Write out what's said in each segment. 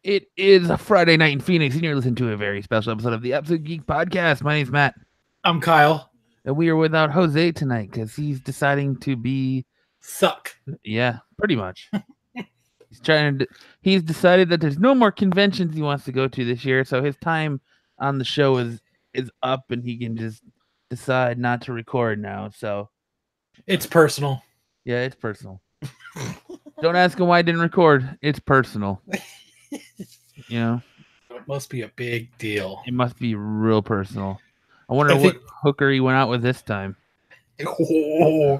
It is a Friday night in Phoenix, and you're listening to a very special episode of the Absolute Geek Podcast. My name's Matt. I'm Kyle. And we are without Jose tonight because he's deciding to be... Suck. Yeah, pretty much. He's decided that there's no more conventions he wants to go to this year, so his time on the show is up, and he can just decide not to record now, so... It's personal. Yeah, it's personal. Don't ask him why I didn't record. It's personal. You know? It must be a big deal. It must be real personal. I wonder what hooker he went out with this time. I'm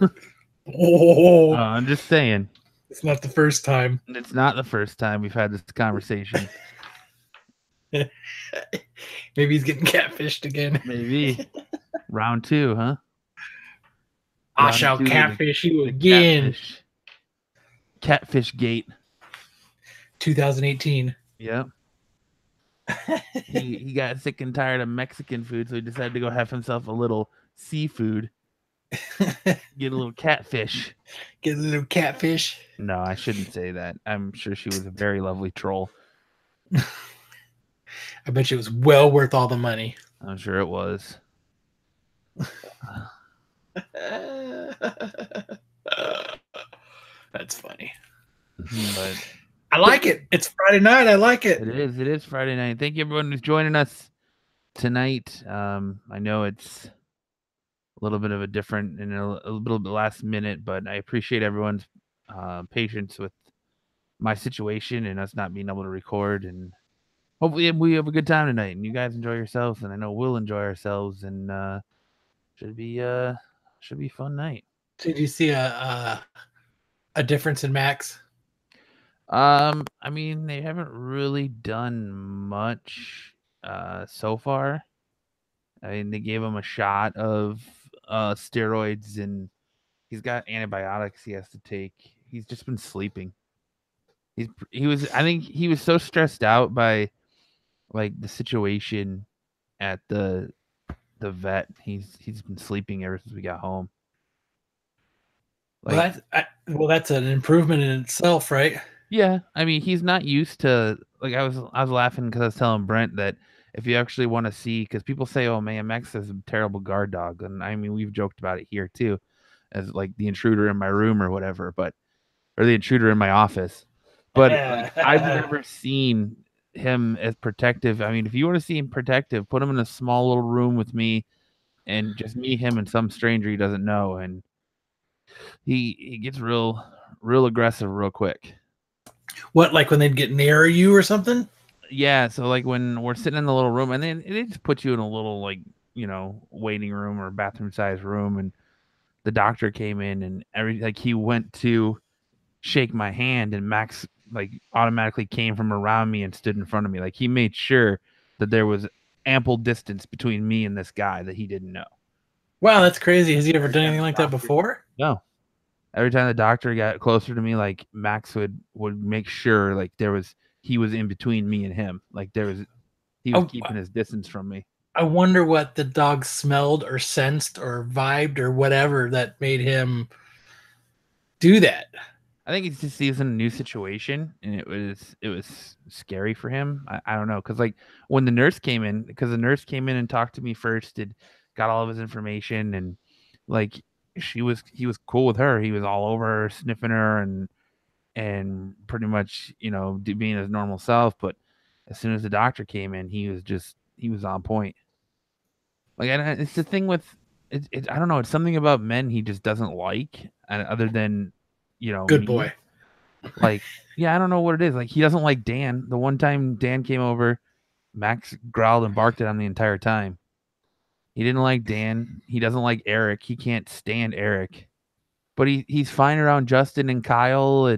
just saying. It's not the first time. It's not the first time we've had this conversation. Maybe he's getting catfished again. Maybe. Round 2, huh? I shall catfish you again. Catfish Gate. 2018. Yep. he got sick and tired of Mexican food, so he decided to go have himself a little seafood. Get a little catfish. Get a little catfish. No, I shouldn't say that. I'm sure she was a very lovely troll. I bet you it was well worth all the money. I'm sure it was. That's funny. But I like it. It's Friday night. I like it. It is Friday night. Thank you everyone who's joining us tonight. I know it's a little bit of a different and a little bit last minute, but I appreciate everyone's patience with my situation and us not being able to record, and hopefully we have a good time tonight and you guys enjoy yourselves, and I know we'll enjoy ourselves, and should be a fun night. Did you see a difference in Max? I mean, they haven't really done much so far. I mean, they gave him a shot of steroids, and he's got antibiotics he has to take. He's just been sleeping. I think he was so stressed out by like the situation at the vet. He's been sleeping ever since we got home. Like, that's an improvement in itself, right? Yeah, I mean, he's not used to, like, I was laughing because I was telling Brent that if you actually want to see, because people say, oh man, Max is a terrible guard dog, and I mean, we've joked about it here too, as like the intruder in my room or whatever, or the intruder in my office. But like, I've never seen him as protective. I mean, if you want to see him protective, put him in a small little room with me, and just me, him, and some stranger he doesn't know, and he gets real aggressive real quick. What, like when they'd get near you or something? Yeah, so like when we're sitting in the little room, and then they just put you in a little, like, you know, waiting room or bathroom size room, and the doctor came in, and he went to shake my hand, and Max like automatically came from around me and stood in front of me. Like, he made sure that there was ample distance between me and this guy that he didn't know. Wow, that's crazy. Has he ever done anything like that before? No. Every time the doctor got closer to me, like, Max would make sure like he was in between me and him. Like he was keeping his distance from me. I wonder what the dog smelled or sensed or vibed or whatever that made him do that. I think it's just he's in a new situation, and it was scary for him. I don't know, because like when the nurse came in, and talked to me first, and got all of his information, and like he was cool with her. He was all over her, sniffing her, and pretty much, you know, being his normal self. But as soon as the doctor came in, he was on point. Like, and it's the thing with it. I don't know. It's something about men he just doesn't like, and other than, you know, good boy. Like, yeah, I don't know what it is. Like, he doesn't like Dan. The one time Dan came over, Max growled and barked at him the entire time. He didn't like Dan. He doesn't like Eric. He can't stand Eric. But he's fine around Justin and Kyle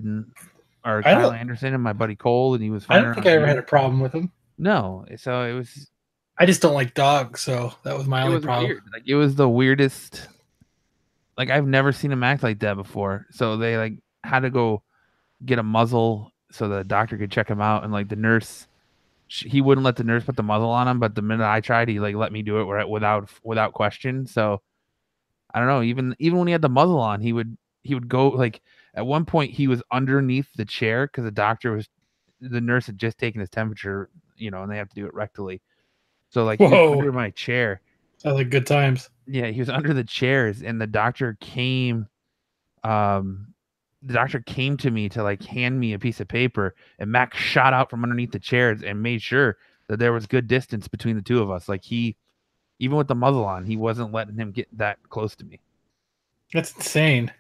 Kyle Anderson and my buddy Cole, and he was fine. I don't think I ever had a problem with him. No, so it was. I just don't like dogs, so that was my only problem. Weird. Like, it was the weirdest. Like, I've never seen him act like that before. So they like had to go get a muzzle so the doctor could check him out, and like the nurse, he wouldn't let the nurse put the muzzle on him, but the minute I tried, he like let me do it without question. So I don't know. Even when he had the muzzle on, he would go, like, at one point he was underneath the chair because the doctor was the nurse had just taken his temperature, and they have to do it rectally. So like he was Whoa. under my chair. Sounds like good times. Yeah, he was under the chairs, and the doctor came. The doctor came to me to like hand me a piece of paper, and Max shot out from underneath the chairs and made sure that there was good distance between the two of us. Like even with the muzzle on, he wasn't letting him get that close to me. That's insane.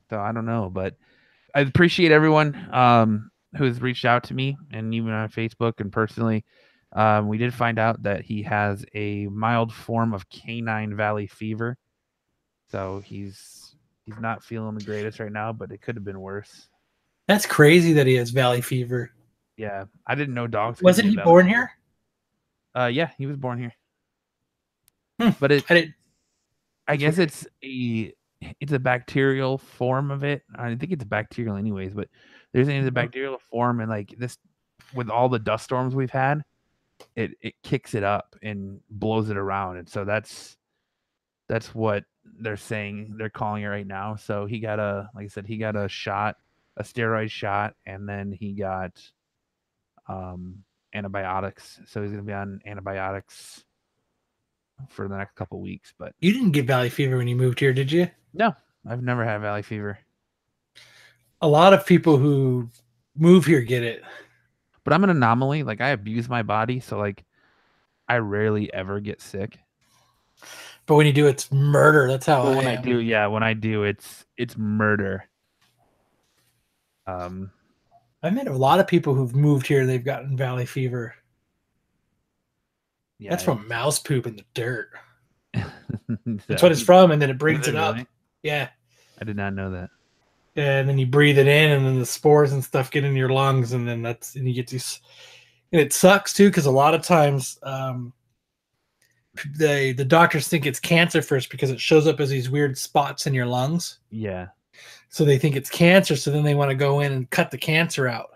So I don't know, but I appreciate everyone who's reached out to me, and even on Facebook and personally. We did find out that he has a mild form of canine valley fever. So he's not feeling the greatest right now, but it could have been worse. That's crazy that he has valley fever. Yeah, I didn't know dogs could Wasn't get he valley born fever. here? Yeah, he was born here. But I guess it's a bacterial form of it. I think it's bacterial anyways, but there's a bacterial form, and like this, with all the dust storms we've had, it kicks it up and blows it around, and so that's what they're saying. They're calling it right now. So he got like I said, he got a steroid shot, and then he got antibiotics. So he's gonna be on antibiotics for the next couple weeks. But you didn't get valley fever when you moved here, did you? No, I've never had valley fever. A lot of people who move here get it. But I'm an anomaly. Like I abuse my body, so like I rarely ever get sick. But when you do, it's murder. That's how when I do, it's murder. I met a lot of people who've moved here. They've gotten valley fever. Yeah, that's from mouse poop in the dirt. That's what it's from, and then it brings it up. Really? Yeah, I did not know that. Yeah, and then you breathe it in, and then the spores and stuff get in your lungs, and then you get these. And it sucks too, because a lot of times the doctors think it's cancer first because it shows up as these weird spots in your lungs. Yeah. So they think it's cancer, so then they want to go in and cut the cancer out.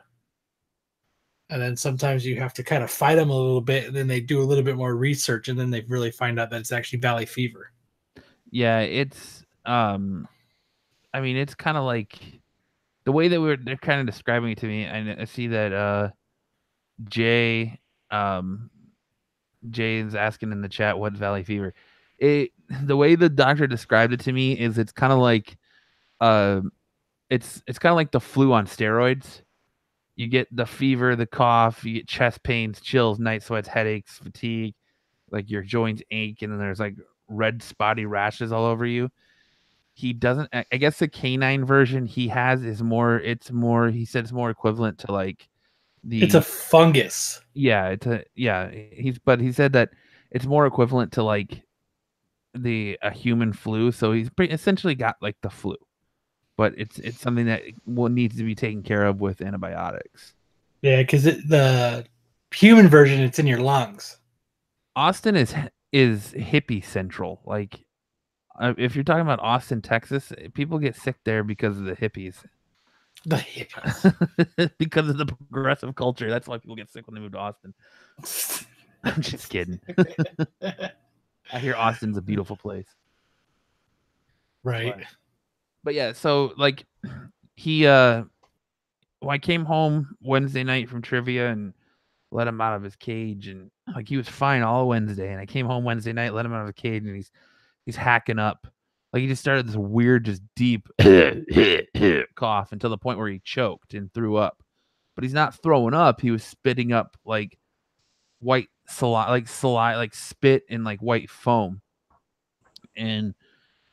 And then sometimes you have to kind of fight them a little bit, and then they do a little bit more research, and then they really find out that it's actually valley fever. Yeah, it's I mean, it's kind of like the way that they're kind of describing it to me. And I see that Jay is asking in the chat what's valley fever. The way the doctor described it to me is it's kind of like it's kind of like the flu on steroids. You get the fever, the cough, you get chest pains, chills, night sweats, headaches, fatigue, like your joints ache, and then there's like red spotty rashes all over you. He doesn't. I guess the canine version he has is more. It's more. He said it's more equivalent to like It's a fungus. Yeah, But he said that it's more equivalent to like a human flu. So he's essentially got like the flu, but it's something that needs to be taken care of with antibiotics. Yeah, because the human version, it's in your lungs. Austin is hippie central. Like, if you're talking about Austin, Texas, people get sick there because of the hippies. The hippies. Because of the progressive culture. That's why people get sick when they move to Austin. I'm just kidding. I hear Austin's a beautiful place. Right. But yeah, so like I came home Wednesday night from trivia and let him out of his cage, and like he was fine all Wednesday, and I came home Wednesday night, let him out of his cage, and he's hacking up. Like he just started this weird, just deep cough until the point where he choked and threw up. But he's not throwing up. He was spitting up like white saliva, like spit and like white foam. And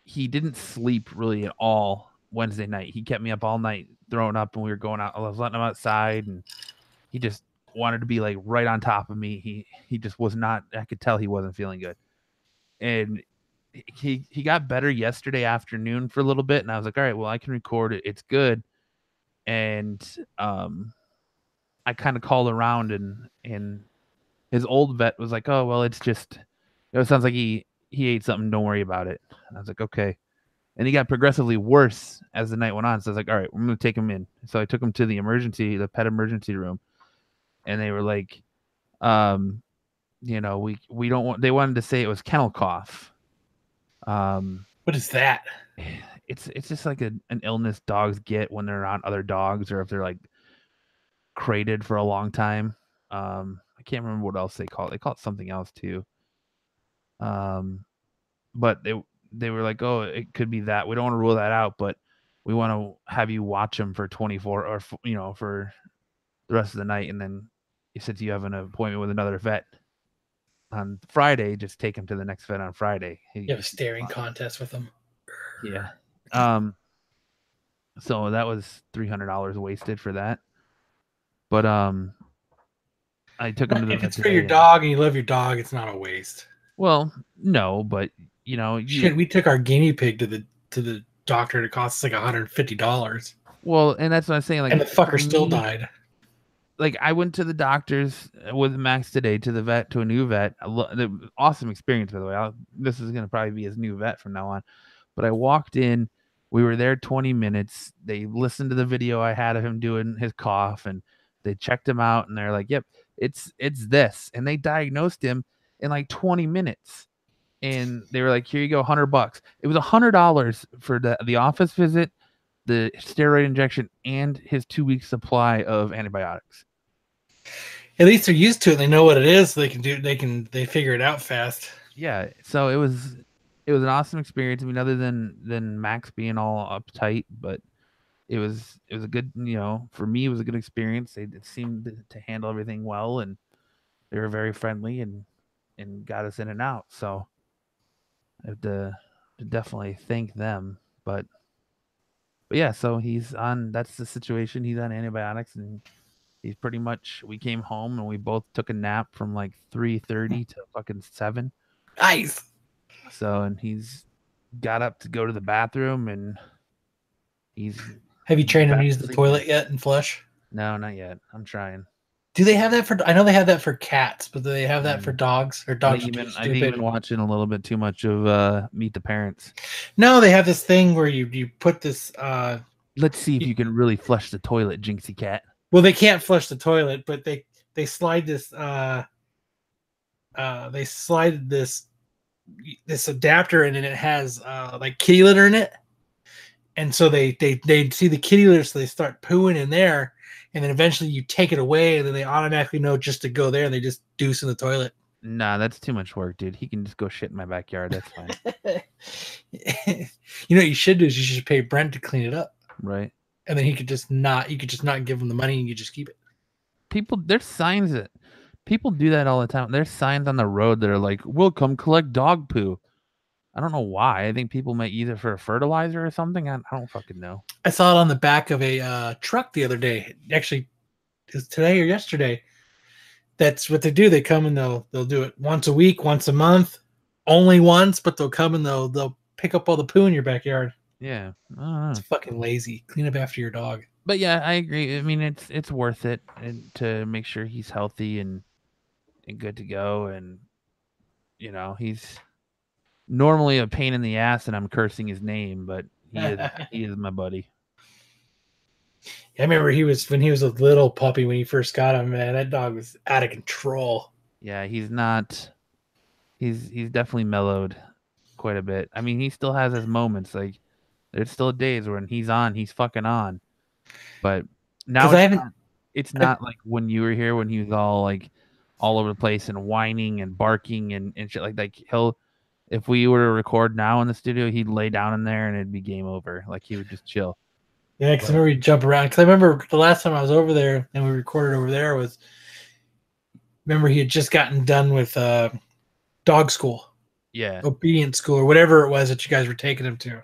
he didn't sleep really at all Wednesday night. He kept me up all night throwing up, and we were going out. I was letting him outside, and he just wanted to be like right on top of me. He just was not. I could tell he wasn't feeling good. And he got better yesterday afternoon for a little bit, and I was like, all right, well, I can record it. It's good. And I kind of called around, and his old vet was like, oh, well, it sounds like he ate something. Don't worry about it. And I was like, okay. And he got progressively worse as the night went on. So I was like, all right, I'm going to take him in. So I took him to the pet emergency room, and they were like, we don't want, they wanted to say it was kennel cough. What is that? It's just like an illness dogs get when they're around other dogs, or if they're like crated for a long time. I can't remember what else they call it. They call it something else too. But they were like, oh, it could be that. We don't want to rule that out, but we want to have you watch them for 24 or for the rest of the night, and then since you have an appointment with another vet on Friday, just take him to the next vet on Friday. You have a staring contest with him. Yeah. So that was $300 wasted for that. But I took him to the vet. If it's for your dog and you love your dog, it's not a waste. Well, no, but shit, we took our guinea pig to the doctor and it cost us like $150. Well, and that's what I'm saying. Like, and the fucker still died. Like, I went to the doctors with Max today, to the vet, to a new vet. Awesome experience, by the way. This is going to probably be his new vet from now on. But I walked in. We were there 20 minutes. They listened to the video I had of him doing his cough, and they checked him out, and they're like, yep, it's this. And they diagnosed him in like 20 minutes. And they were like, here you go, $100. It was $100 for the office visit, the steroid injection, and his 2-week supply of antibiotics. At least they're used to it. They know what it is. They figure it out fast. Yeah. So it was an awesome experience. I mean, other than Max being all uptight, but it was a good, for me, it was a good experience. They seemed to handle everything well, and they were very friendly and got us in and out. So I have to definitely thank them. But yeah, so that's the situation. He's on antibiotics, and he's pretty much, we came home and we both took a nap from like 3:30 to fucking 7. Nice. So, and he's got up to go to the bathroom, and have you trained him to use the toilet yet and flush? No, not yet. I'm trying. Do they have that for? I know they have that for cats, but do they have that for dogs? Or dogs? I've been watching a little bit too much of Meet the Parents. No, they have this thing where you put this. Let's see if you can really flush the toilet, Jinxie Cat. Well, they can't flush the toilet, but they slide this. They slide this adapter in, and it has like kitty litter in it, and so they see the kitty litter, so they start pooing in there. And then eventually you take it away, and then they automatically know just to go there, and they just deuce in the toilet. Nah, that's too much work, dude. He can just go shit in my backyard. That's fine. You know what you should do is you should pay Brent to clean it up. Right. And then you could just not give him the money, and you just keep it. There's signs that people do that all the time. There's signs on the road that are like, we'll come collect dog poo. I don't know why. I think people might use it for a fertilizer or something. I don't fucking know. I saw it on the back of a truck the other day. Actually, it was today or yesterday. That's what they do. They come and they'll do it once a week, once a month, only once, but they'll come and they'll pick up all the poo in your backyard. Yeah, it's fucking lazy. Clean up after your dog. But yeah, I agree. I mean, it's worth it to make sure he's healthy and good to go, and he's normally a pain in the ass, and I'm cursing his name, but he is my buddy. I remember when he was a little puppy when you first got him, man, that dog was out of control. Yeah, he's definitely mellowed quite a bit. I mean, he still has his moments. Like, there's still days when he's fucking on. But now it's not like when you were here, when he was all like all over the place and whining and barking and shit like if we were to record now in the studio, he'd lay down in there and it'd be game over. Like, he would just chill. Yeah, because I remember he'd jump around. Because I remember the last time I was over there and we recorded over there remember he had just gotten done with dog school. Yeah. Obedience school or whatever it was that you guys were taking him to.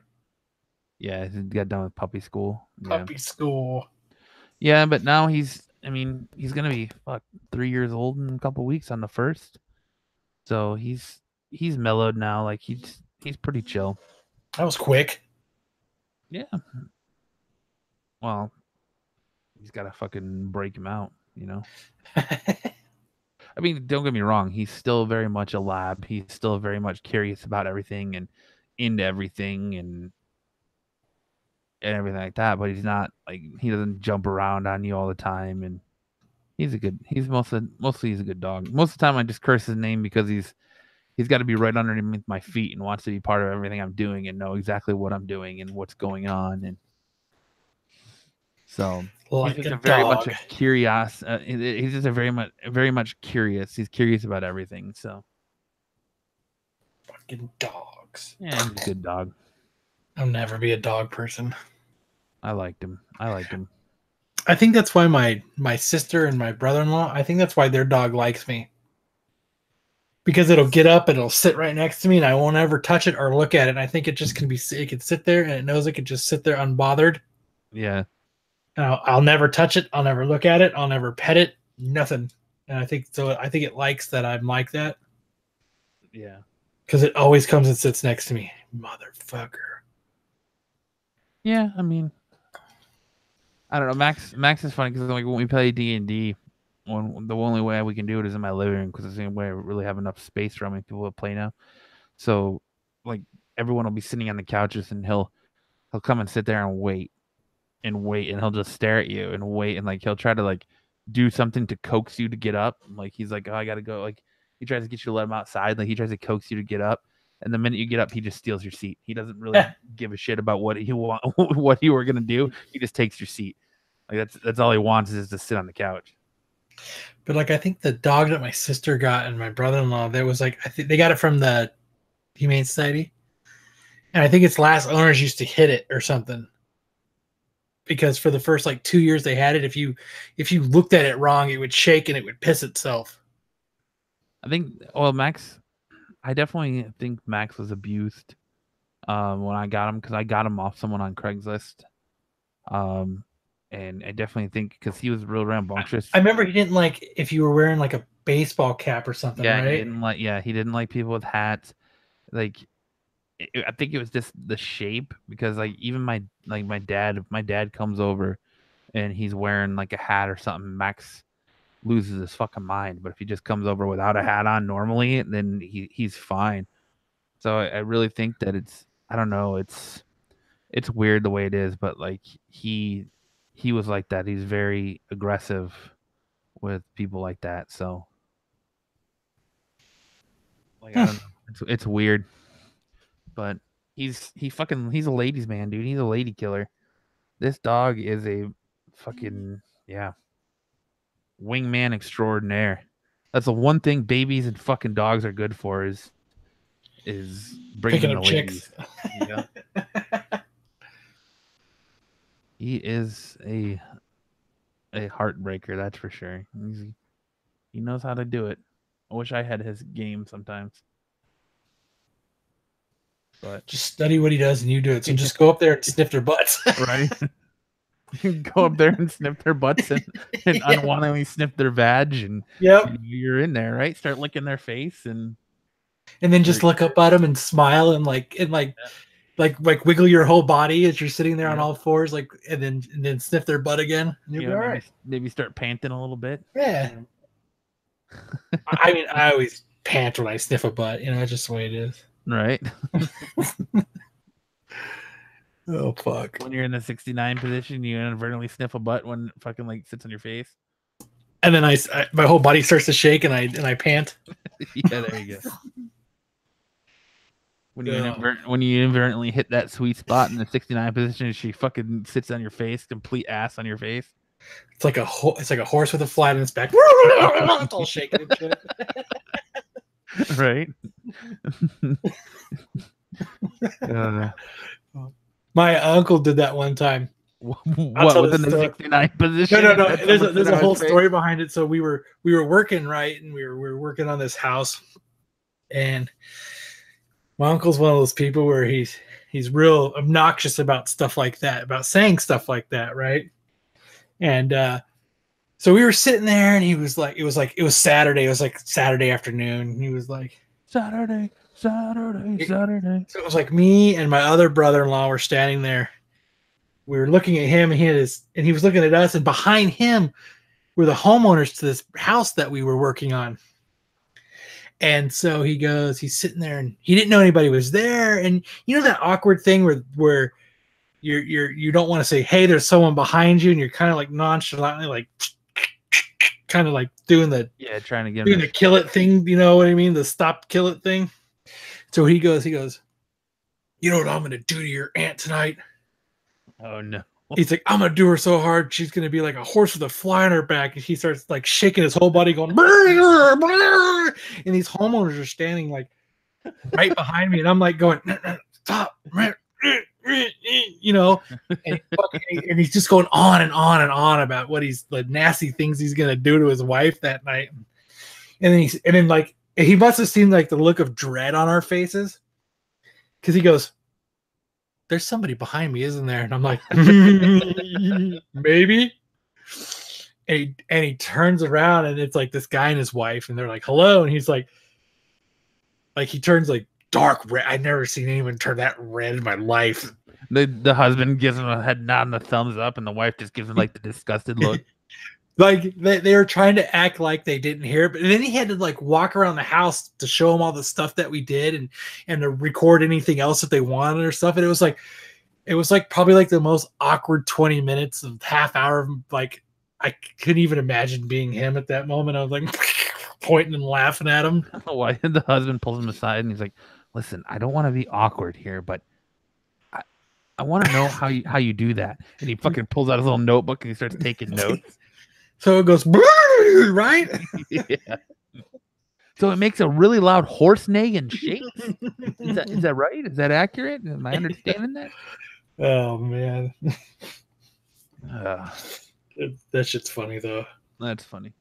Yeah, he got done with puppy school. Puppy school. Yeah, but now he's going to be 3 years old in a couple weeks on the 1st. So he's mellowed now. Like, he's pretty chill. That was quick. Yeah. Well, he's got to fucking break him out, I mean, don't get me wrong. He's still very much a lab. He's still very much curious about everything and into everything and everything like that. But he's not like, he doesn't jump around on you all the time. And mostly he's a good dog. Most of the time I just curse his name because he's got to be right underneath my feet and wants to be part of everything I'm doing and know exactly what I'm doing and what's going on. And So he's Like just a a very much dog. a curious. He's just a very much curious. He's curious about everything. So Fucking dogs. yeah, he's a good dog. I'll never be a dog person. I liked him. I think that's why my sister and my brother-in-law, I think that's why their dog likes me. Because it'll get up and it'll sit right next to me and I won't ever touch it or look at it. And I think it just can be, it can sit there and it knows it can just sit there unbothered. Yeah. And I'll never touch it. I'll never look at it. I'll never pet it. Nothing. And I think so. I think it likes that I'm like that. Yeah. Because it always comes and sits next to me. Motherfucker. Yeah, I mean, I don't know. Max is funny because like when we play D&D, the only way we can do it is in my living room because it's the only way I really have enough space for how many people to play now. So like everyone will be sitting on the couches and he'll come and sit there and wait and he'll just stare at you and wait and like he'll try to like do something to coax you to get up. Like he's like, oh, I gotta go. Like he tries to get you to let him outside. Like he tries to coax you to get up. And the minute you get up, he just steals your seat. He doesn't really give a shit about what you were gonna do. He just takes your seat. Like that's all he wants is to sit on the couch. But like I think the dog that my sister got and my brother-in-law, there was like I think they got it from the Humane Society. And I think its last owners used to hit it or something. Because for the first like 2 years they had it, if you looked at it wrong, it would shake and it would piss itself. I definitely think Max was abused when I got him because I got him off someone on Craigslist. And I definitely think because he was real rambunctious. I remember he didn't like if you were wearing like a baseball cap or something, yeah, right? He didn't like people with hats. Like I think it was just the shape because like even my dad comes over and he's wearing like a hat or something, Max loses his fucking mind. But if he just comes over without a hat on normally, then he's fine. So I really think that I don't know, it's weird the way it is, but like he was like that. He's very aggressive with people like that. So like I don't know. It's weird. But he's a ladies' man, dude. He's a lady killer. This dog is a fucking wingman extraordinaire. That's the one thing babies and fucking dogs are good for is bringing Picking in up the ladies. chicks. Yeah. He is a heartbreaker, that's for sure. He knows how to do it. I wish I had his game sometimes. But just study what he does and you do it. So just go up there and sniff their butts. Right. Go up there and sniff their butts and unwantedly sniff their vag and you're in there, right? Start licking their face and then just look up at them and smile and like wiggle your whole body as you're sitting there on all fours, like and then sniff their butt again. And you'll be all right. Maybe start panting a little bit. Yeah. I mean, I always pant when I sniff a butt. You know, that's just the way it is. Right. Oh fuck! When you're in the 69 position, you inadvertently sniff a butt when it fucking like sits on your face, and then my whole body starts to shake and I pant. Yeah, there you go. When you inadvertently hit that sweet spot in the 69 position, she fucking sits on your face, complete ass on your face. It's like a horse with a flat on its back. It's all shaking and shit. Right. My uncle did that one time. What within the 69 position? No. There's a whole story behind it. So we were working, right, and we were working on this house, and my uncle's one of those people where he's real obnoxious about stuff like that, about saying stuff like that, right? And so we were sitting there, and he was like, it was Saturday. It was like Saturday afternoon. And he was like, Saturday. So it was like me and my other brother-in-law were standing there. We were looking at him, and he was looking at us, and behind him were the homeowners to this house that we were working on. And so he's sitting there, and he didn't know anybody was there. And you know that awkward thing where you don't want to say, hey, there's someone behind you, and you're kind of like nonchalantly like kind of like doing the trying to get doing the kill it thing, you know what I mean? The stop kill it thing. So he goes, you know what I'm gonna do to your aunt tonight? Oh no. He's like, I'm gonna do her so hard, she's gonna be like a horse with a fly on her back, and he starts like shaking his whole body, going, brr, brr, and these homeowners are standing like right behind me, and I'm like going, stop, you know, and he's just going on and on and on about what he's the nasty things he's gonna do to his wife that night, and then like he must have seen like the look of dread on our faces, because he goes, there's somebody behind me, isn't there? And I'm like, maybe. And he turns around, and it's like this guy and his wife, and they're like, hello. And he's like he turns like dark red. I've never seen anyone turn that red in my life. The husband gives him a head nod and a thumbs up, and the wife just gives him like the disgusted look. Like they were trying to act like they didn't hear it, but then he had to like walk around the house to show them all the stuff that we did and to record anything else that they wanted or stuff. And it was like probably like the most awkward 20 minutes of half hour. Like I couldn't even imagine being him at that moment. I was like pointing and laughing at him. Why the husband pulls him aside and he's like, listen, I don't want to be awkward here, but I want to know how you do that. And he fucking pulls out his little notebook and he starts taking notes. So it goes, right? Yeah. So it makes a really loud horse neigh and shakes. Is that right? Is that accurate? Am I understanding that? Oh man, that shit's funny though. That's funny.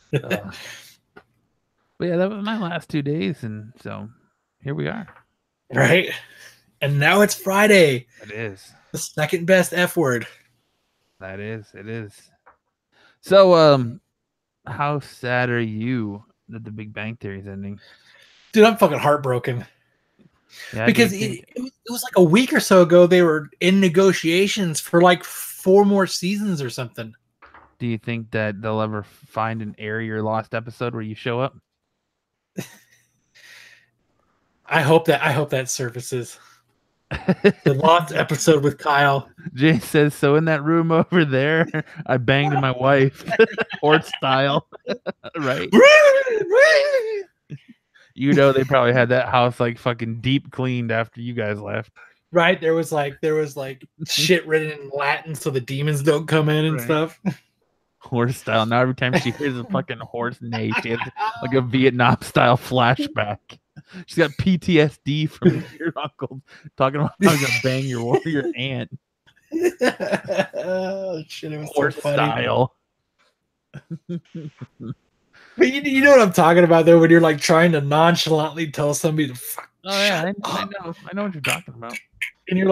But yeah, that was my last 2 days, and so here we are. Right, and now it's Friday. It is. The second best F word. That is. It is. So, how sad are you that the Big Bang Theory is ending? Dude, I'm fucking heartbroken. Yeah, because it was like a week or so ago they were in negotiations for like 4 more seasons or something. Do you think that they'll ever find an air your lost episode where you show up? I hope that surfaces. The lost episode with Kyle. Jay says, so in that room over there, I banged my wife, horse style. Right? You know, they probably had that house like fucking deep cleaned after you guys left. Right? There was like shit written in Latin so the demons don't come in and stuff. Horse style. Now every time she hears a fucking horse neigh, she has like a Vietnam style flashback. She's got PTSD from your uncle talking about how he's gonna bang your aunt. Oh shit! It was horse so funny. style. But you know what I'm talking about though, when you're like trying to nonchalantly tell somebody to fuck. Oh yeah, I know what you're talking about. And you're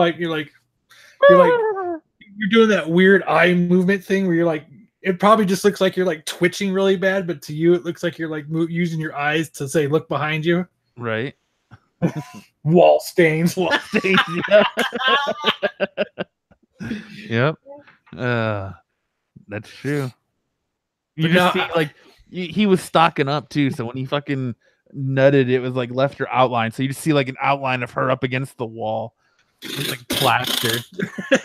doing that weird eye movement thing where you're like, it probably just looks like you're like twitching really bad, but to you it looks like you're like using your eyes to say look behind you. Right. Wall stains. Yeah. Yep. That's true. You just see like he was stocking up too, so when he fucking nutted, it was like left her outline. So you just see like an outline of her up against the wall. It's like plaster.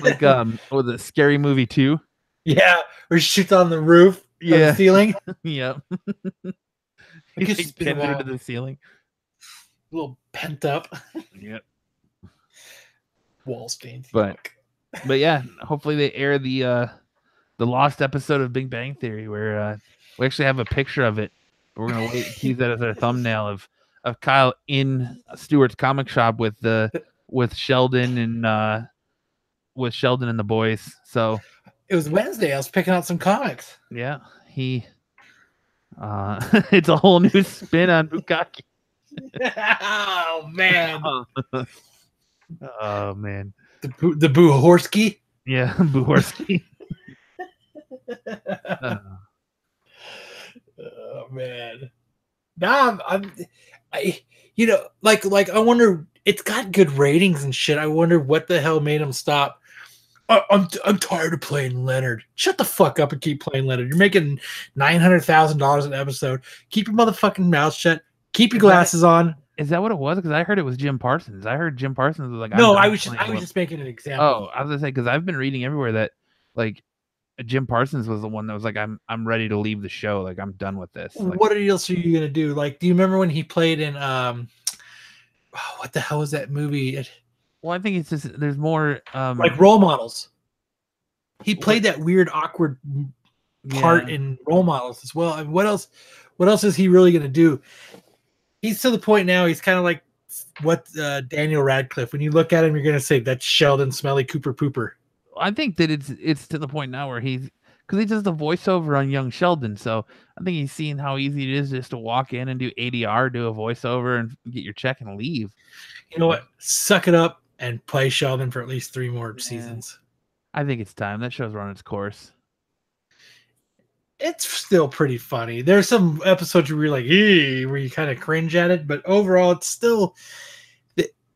Like was it Scary Movie 2? Yeah, where she shoots on the roof, the ceiling. Yep. I guess it's pinned her to the ceiling. A little pent up. Yep. Wall stains. But yeah, hopefully they air the lost episode of Big Bang Theory where we actually have a picture of it. But we're gonna use that as our thumbnail of Kyle in Stewart's comic shop with Sheldon and the boys. So it was Wednesday. I was picking out some comics. Yeah, it's a whole new spin on Bukkake. Oh man! Oh man! The Buhorski. Yeah, Buhorski. Oh man! Now I wonder. It's got good ratings and shit. I wonder what the hell made him stop. I'm tired of playing Leonard. Shut the fuck up and keep playing Leonard. You're making $900,000 an episode. Keep your motherfucking mouth shut. Keep your glasses on. Is that what it was? Because I heard it was Jim Parsons. I heard Jim Parsons was like, no, I was just making an example. Oh, I was gonna say because I've been reading everywhere that like Jim Parsons was the one that was like, I'm ready to leave the show. Like I'm done with this. Like, what else are you gonna do? Like, do you remember when he played in what the hell was that movie? Well, I think it's just there's more like role models. He played that weird, awkward part in role models as well. I mean, what else? What else is he really going to do? He's to the point now. He's kind of like what Daniel Radcliffe. When you look at him, you're going to say that's Sheldon Smelly Cooper Pooper. I think that it's to the point now where because he does the voiceover on young Sheldon, so I think he's seeing how easy it is just to walk in and do ADR, do a voiceover, and get your check and leave. You know what? Suck it up and play Sheldon for at least 3 more seasons. I think it's time. That show's run its course. It's still pretty funny. There's some episodes where you're like, where you kind of cringe at it, but overall, it's still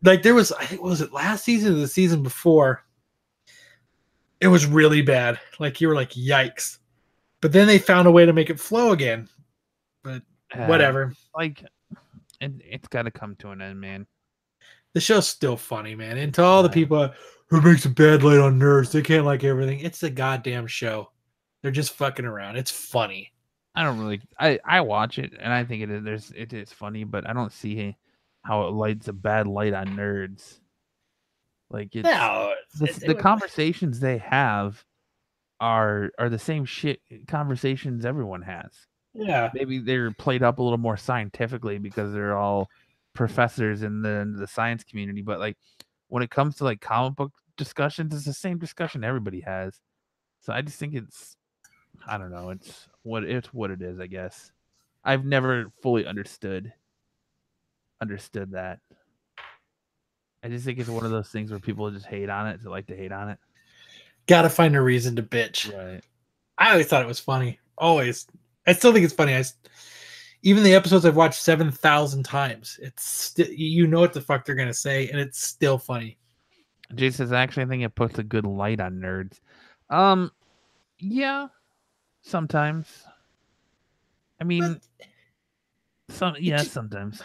like there was. I think was it last season or the season before? It was really bad. Like you were like, yikes! But then they found a way to make it flow again. But whatever. Like, it's got to come to an end, man. The show's still funny, man. And to all the people who makes a bad light on nerds, they can't like everything. It's a goddamn show. They're just fucking around. It's funny. I don't really. I watch it and I think it is funny, but I don't see how it lights a bad light on nerds. Like the conversations they have are the same shit conversations everyone has. Yeah, maybe they're played up a little more scientifically because they're all professors in the science community. But like when it comes to like comic book discussions, it's the same discussion everybody has. So I just think I don't know. It's what it is, I guess. I've never fully understood that. I just think it's one of those things where people just hate on it to like to hate on it. Gotta find a reason to bitch. Right. I always thought it was funny. Always. I still think it's funny. Even the episodes I've watched 7,000 times, it's still, you know what the fuck they're gonna say, and it's still funny. Jay says, actually, I think it puts a good light on nerds. Yeah, sometimes. I mean, sometimes.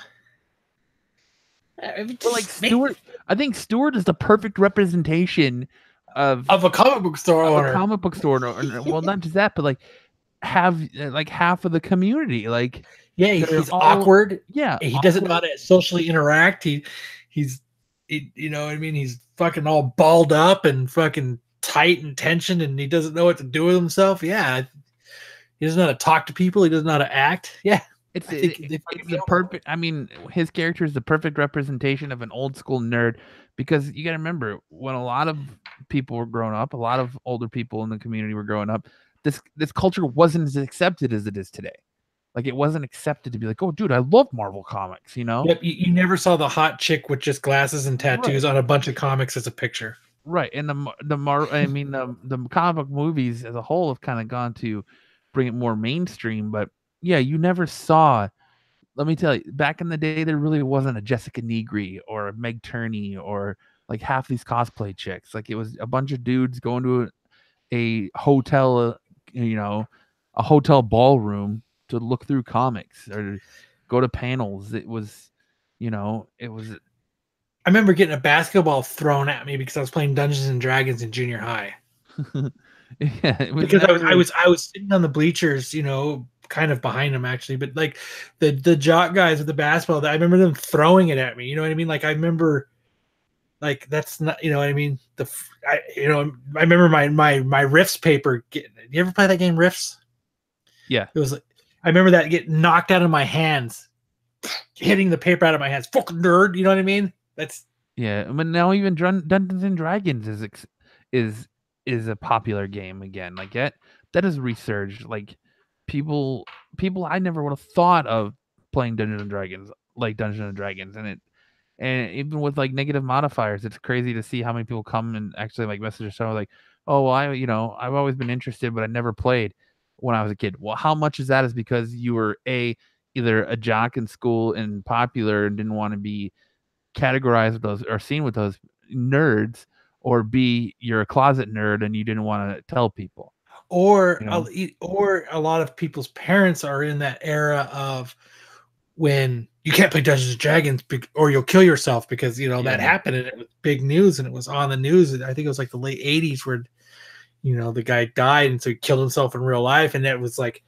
But like Stuart, I think Stuart is the perfect representation of a comic book store owner. A comic book store owner. Well, not just that, but like have like half of the community. Like, yeah, he's awkward. Yeah, he doesn't know how to socially interact. He's you know what I mean. He's fucking all balled up and fucking tight and tensioned, and he doesn't know what to do with himself. Yeah, he doesn't know how to talk to people. He doesn't know how to act. Yeah. It's the perfect. I mean, his character is the perfect representation of an old school nerd, because you got to remember when a lot of people were growing up, a lot of older people in the community were growing up. This culture wasn't as accepted as it is today. Like it wasn't accepted to be like, oh, dude, I love Marvel comics. You know? Yep. You never saw the hot chick with just glasses and tattoos on a bunch of comics as a picture. Right, and the comic book movies as a whole have kind of gone to bring it more mainstream, but. Yeah, you never saw. Let me tell you, back in the day, there really wasn't a Jessica Negri or a Meg Turney or like half these cosplay chicks. Like it was a bunch of dudes going to a hotel, a hotel ballroom to look through comics or go to panels. It was. I remember getting a basketball thrown at me because I was playing Dungeons and Dragons in junior high. Yeah, because I was sitting on the bleachers, kind of behind him actually, but like the jock guys with the basketball, I remember them throwing it at me. You know what I mean? Like I remember, like that's not, you know what I mean? I remember my Riffs paper. You ever play that game Riffs? Yeah, it was like I remember that getting knocked out of my hands, hitting the paper out of my hands. Fucking nerd, you know what I mean? That's but now even Dungeons and Dragons is a popular game again. Like that has resurged. Like. People I never would have thought of playing Dungeons and Dragons, and even with like negative modifiers, it's crazy to see how many people come and actually like message us like, oh, well, I've always been interested, but I never played when I was a kid. Well, how much is that is because you were either a jock in school and popular and didn't want to be categorized with those or seen with those nerds, or B, you're a closet nerd and you didn't want to tell people. Or a lot of people's parents are in that era of when you can't play Dungeons and Dragons or you'll kill yourself because that happened and it was big news and it was on the news. And I think it was like the late 80s where the guy died and so he killed himself in real life, and that was like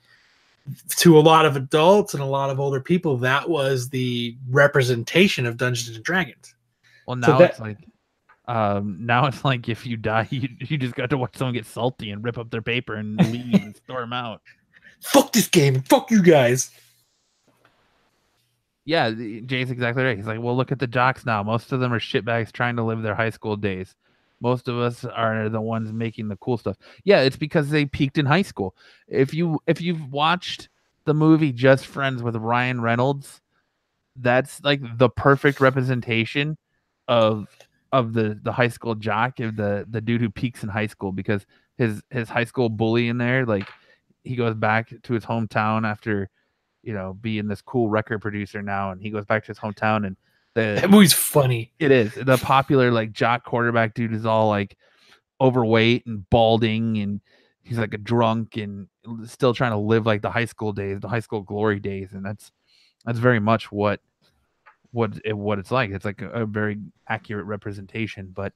to a lot of adults and a lot of older people that was the representation of Dungeons and Dragons. Well, now it's like Now it's like if you die, you just got to watch someone get salty and rip up their paper and leave and storm out. Fuck this game. Fuck you guys. Yeah, Jay's exactly right. He's like, well, look at the jocks now. Most of them are shitbags trying to live their high school days. Most of us are the ones making the cool stuff. Yeah, it's because they peaked in high school. If you've watched the movie Just Friends with Ryan Reynolds, that's like the perfect representation of the high school jock, of the dude who peaks in high school, because his high school bully in there, like, he goes back to his hometown after, being this cool record producer now, and he goes back to his hometown, and That movie's funny. it is the popular like jock quarterback dude is all like overweight and balding, and he's like a drunk and still trying to live like the high school days, the high school glory days, and that's very much what it's like. It's like a very accurate representation, but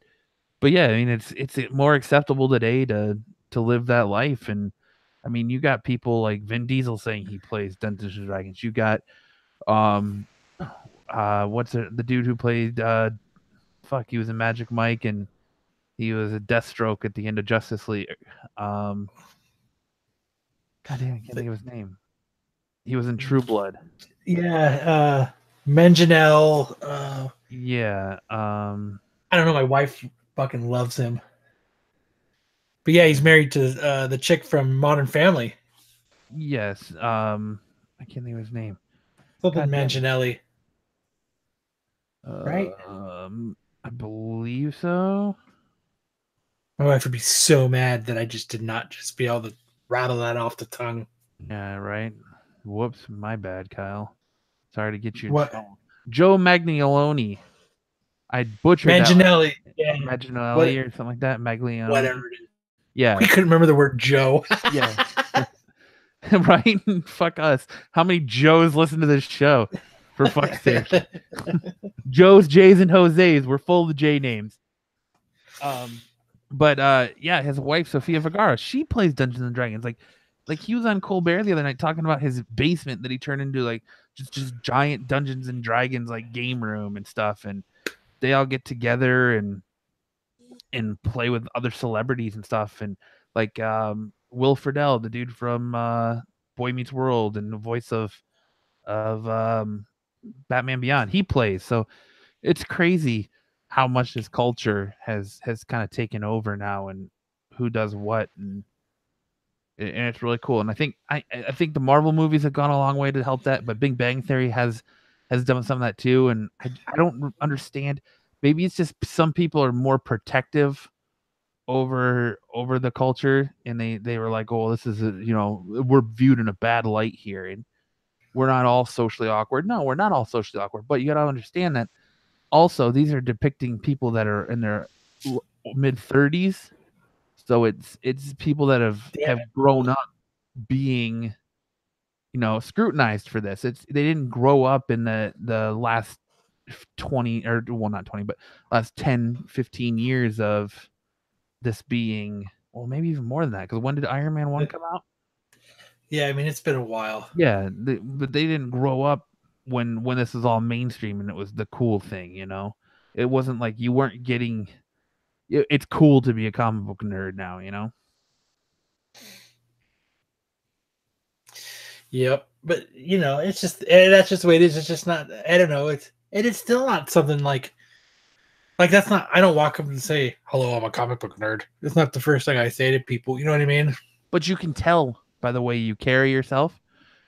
yeah, I mean, it's more acceptable today to live that life. And I mean, you got people like Vin Diesel saying he plays Dungeons and Dragons. You got what's it, the dude who played he was in Magic Mike, and he was a Deathstroke at the end of Justice League. God damn, I can't think of his name. He was in True Blood. Yeah, Manganiello. Yeah. I don't know. My wife fucking loves him. But yeah, he's married to the chick from Modern Family. Yes. I can't think of his name. Something Manganiello. Right? I believe so. My wife would be so mad that I just did not just be able to rattle that off the tongue. Yeah, right. Whoops, my bad, Kyle. Sorry to get you in What? trouble. Joe Maglione. I butchered Manganiello. Yeah. Maglione or something like that. Maglione. Whatever it is. Yeah. We couldn't remember the word Joe. Yeah. Right? Fuck us. How many Joes listen to this show? For fuck's sake. Joes, J's, and Jose's. We're full of the J names. But yeah, his wife, Sofia Vergara, she plays Dungeons and Dragons. Like he was on Colbert the other night talking about his basement that he turned into like just giant Dungeons and Dragons like game room and stuff, and they all get together and play with other celebrities and stuff, and like Will Friedle, the dude from Boy Meets World and the voice of Batman Beyond, he plays. So it's crazy how much this culture has kind of taken over now, and who does what, and it's really cool. And I think the Marvel movies have gone a long way to help that, but Big Bang Theory has done some of that too. And I don't understand. Maybe it's just some people are more protective over the culture, and they were like, oh, this is we're viewed in a bad light here, and we're not all socially awkward. No, we're not all socially awkward, but you got to understand that also these are depicting people that are in their mid 30s. So it's people that have grown up being, scrutinized for this. They didn't grow up in the last 20, or well, not 20, but last 10, 15 years of this being, well, maybe even more than that. Because when did Iron Man 1 come out? Yeah, I mean, it's been a while. Yeah, but they didn't grow up when this was all mainstream and it was the cool thing, It wasn't like you weren't getting... It's cool to be a comic book nerd now, Yep, but it's just that's just the way it is. It's just not. I don't know. It is still not something like that's not. I don't walk up and say, "Hello, I'm a comic book nerd." It's not the first thing I say to people. You know what I mean? But you can tell by the way you carry yourself,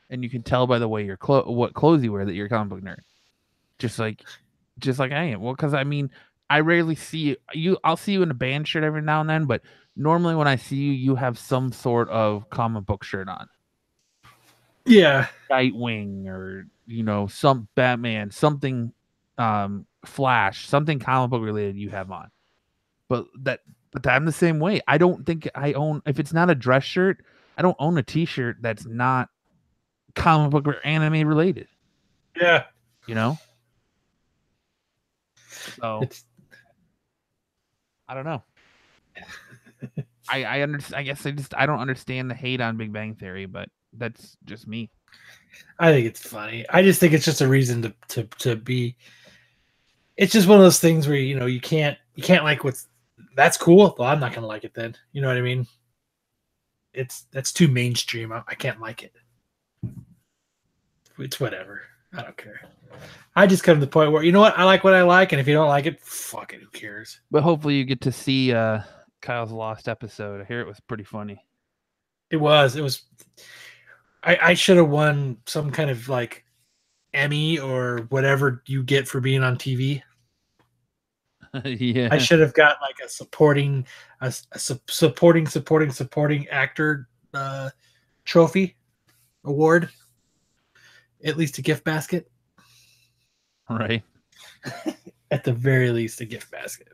and you can tell by the way what clothes you wear that you're a comic book nerd. Just like I am. Well, because I mean, I rarely see you. I'll see you in a band shirt every now and then, but normally when I see you, you have some sort of comic book shirt on. Yeah, Nightwing, or some Batman, something Flash, something comic book related you have on. But I'm the same way. I don't think I own, if it's not a dress shirt, I don't own a t-shirt that's not comic book or anime related. Yeah. So I don't know. I understand. I guess I don't understand the hate on Big Bang Theory, but that's just me. I think it's funny. I just think it's just a reason to be. It's just one of those things where you can't you can't like that's cool. Well, I'm not gonna like it then. You know what I mean? That's too mainstream. I can't like it. It's whatever. I don't care. I just come to the point where, you know what? I like what I like, and if you don't like it, fuck it. Who cares? But hopefully you get to see Kyle's lost episode. I hear it was pretty funny. It was. I should have won some kind of like Emmy or whatever you get for being on TV. Yeah. I should have got like a supporting actor trophy award. At least a gift basket. Right. At the very least, a gift basket.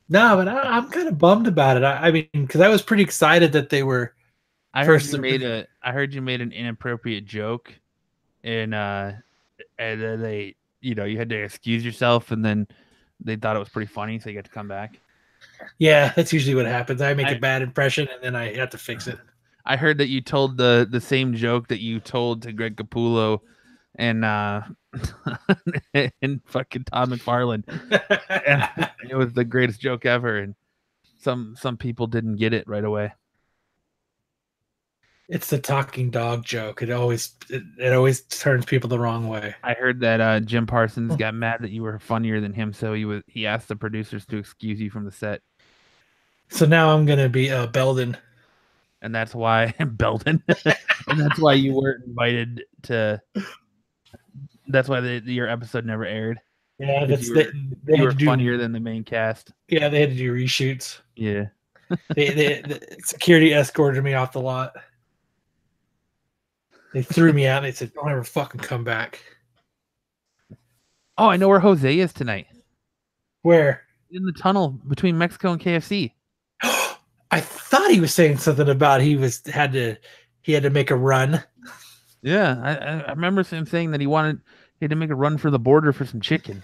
No, but I'm kind of bummed about it. I mean, because I was pretty excited that they were. I heard you made an inappropriate joke, and then they, you had to excuse yourself, and then they thought it was pretty funny, so you got to come back. Yeah, that's usually what happens. I make a bad impression, and then I have to fix it. I heard that you told the same joke that you told to Greg Capullo and and fucking Todd McFarlane. And it was the greatest joke ever, and some people didn't get it right away. It's the talking dog joke. It always turns people the wrong way. I heard that Jim Parsons got mad that you were funnier than him, so he asked the producers to excuse you from the set. So now I'm gonna be Belden. And that's why Belden, and that's why you weren't invited to. That's why your episode never aired. Yeah, they were funnier than the main cast. Yeah, they had to do reshoots. Yeah, the security escorted me off the lot. They threw me out. And they said, "Don't ever fucking come back." Oh, I know where Jose is tonight. Where? In the tunnel between Mexico and KFC. I thought he was saying something about he had to make a run. Yeah, I remember him saying that he had to make a run for the border for some chicken.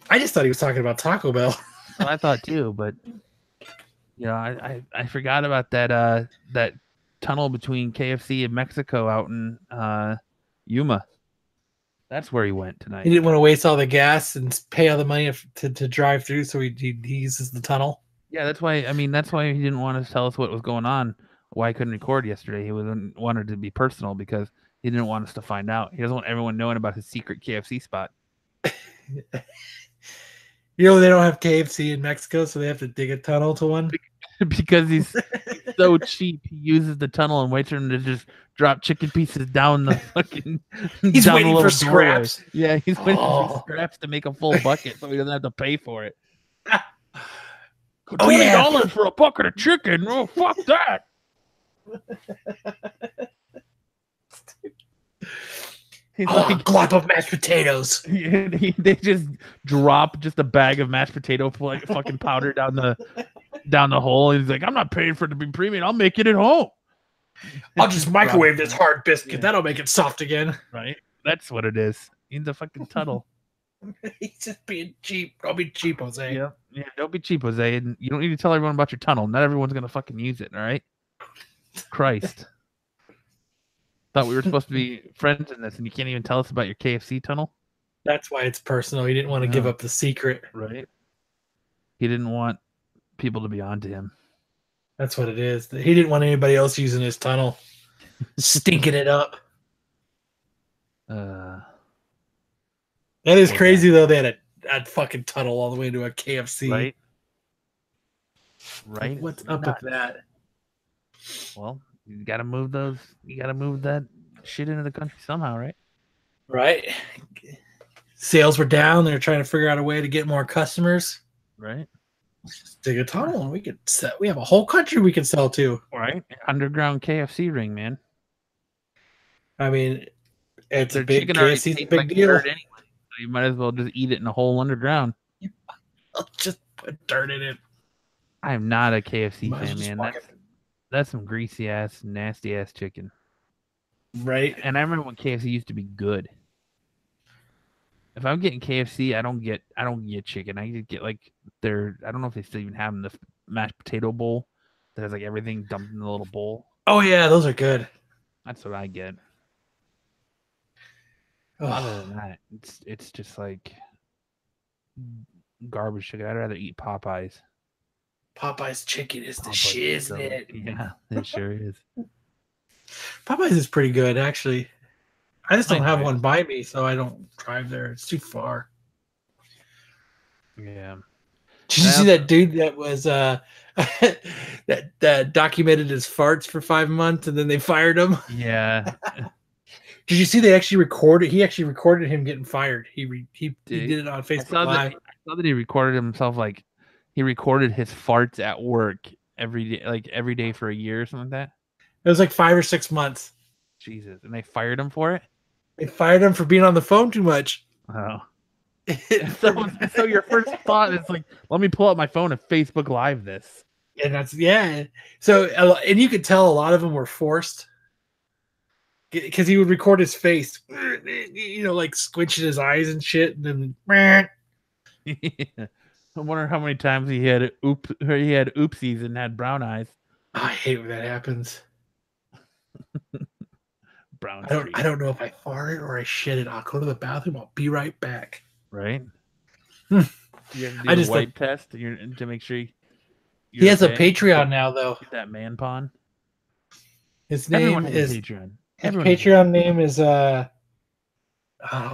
I just thought he was talking about Taco Bell. Well, I thought too, but I forgot about that tunnel between KFC and Mexico out in Yuma. That's where he went tonight. He didn't want to waste all the gas and pay all the money to drive through, so he uses the tunnel. Yeah, that's why he didn't want to tell us what was going on, why he couldn't record yesterday. He wanted to be personal because he didn't want us to find out. He doesn't want everyone knowing about his secret KFC spot. They don't have KFC in Mexico, so they have to dig a tunnel to one? Because he's so cheap, he uses the tunnel and waits for him to just drop chicken pieces down the fucking. He's waiting for scraps. Yeah, he's waiting for scraps to make a full bucket, so he doesn't have to pay for it. $20 for a bucket of chicken? Oh, fuck that! He's like a glop of mashed potatoes. They just drop just a bag of mashed potato fucking powder down the hole. He's like, I'm not paying for it to be premium. I'll make it at home. I'll just microwave this hard biscuit. Yeah. That'll make it soft again. Right? That's what it is. He's a fucking tunnel. He's just being cheap. Don't be cheap, Jose. Yeah, don't be cheap, Jose. And you don't need to tell everyone about your tunnel. Not everyone's gonna fucking use it. All right? Christ. Thought we were supposed to be friends in this, and you can't even tell us about your KFC tunnel. That's why it's personal. He didn't want to give up the secret. Right. He didn't want people to be onto him. That's what it is. He didn't want anybody else using his tunnel, stinking it up. That is crazy, though. They had a fucking tunnel all the way to a KFC. Right. Like, what's up with that? Well, you got to move those. You got to move that shit into the country somehow, right? Right. Sales were down. They're trying to figure out a way to get more customers. Right. Let's just dig a tunnel, and we have a whole country we can sell to. Right. Underground KFC ring, man. I mean, it's a big KFC's a big deal. Anyway, so you might as well just eat it in a hole underground. I'll just put dirt in it. I am not a KFC fan, man. That's some greasy ass, nasty ass chicken. Right. And I remember when KFC used to be good. If I'm getting KFC, I don't get chicken. I just get I don't know if they still even have them, the mashed potato bowl that has like everything dumped in the little bowl. Oh yeah, those are good. That's what I get. Oh. Other than that, it's just like garbage chicken. I'd rather eat Popeyes. Popeye's chicken is the Popeyes is so, shiznit. yeah, it sure is. Popeyes is pretty good, actually. I just don't have enjoy it. one by me, so I don't drive there. It's too far. Yeah. Did you see that dude that was that documented his farts for 5 months and then they fired him? Yeah. Did you see they actually recorded? He actually recorded him getting fired. He did it on Facebook Live. I saw that he recorded himself, like he recorded his farts at work every day for a year or something like that. It was like 5 or 6 months. Jesus, and they fired him for it. They fired him for being on the phone too much. Oh. So your first thought is like, let me pull out my phone and Facebook Live this. And that's So and you could tell a lot of them were forced because he would record his face, like squinching his eyes and shit, and then. I wonder how many times he had oopsies and had brown eyes. I hate when that happens. Brown. I don't know if I farted or I shit it. I'll go to the bathroom. I'll be right back. Right. You have to do a wipe test to make sure he has a Patreon now, though. Get that man pawn. His name is Patreon. His Patreon name is oh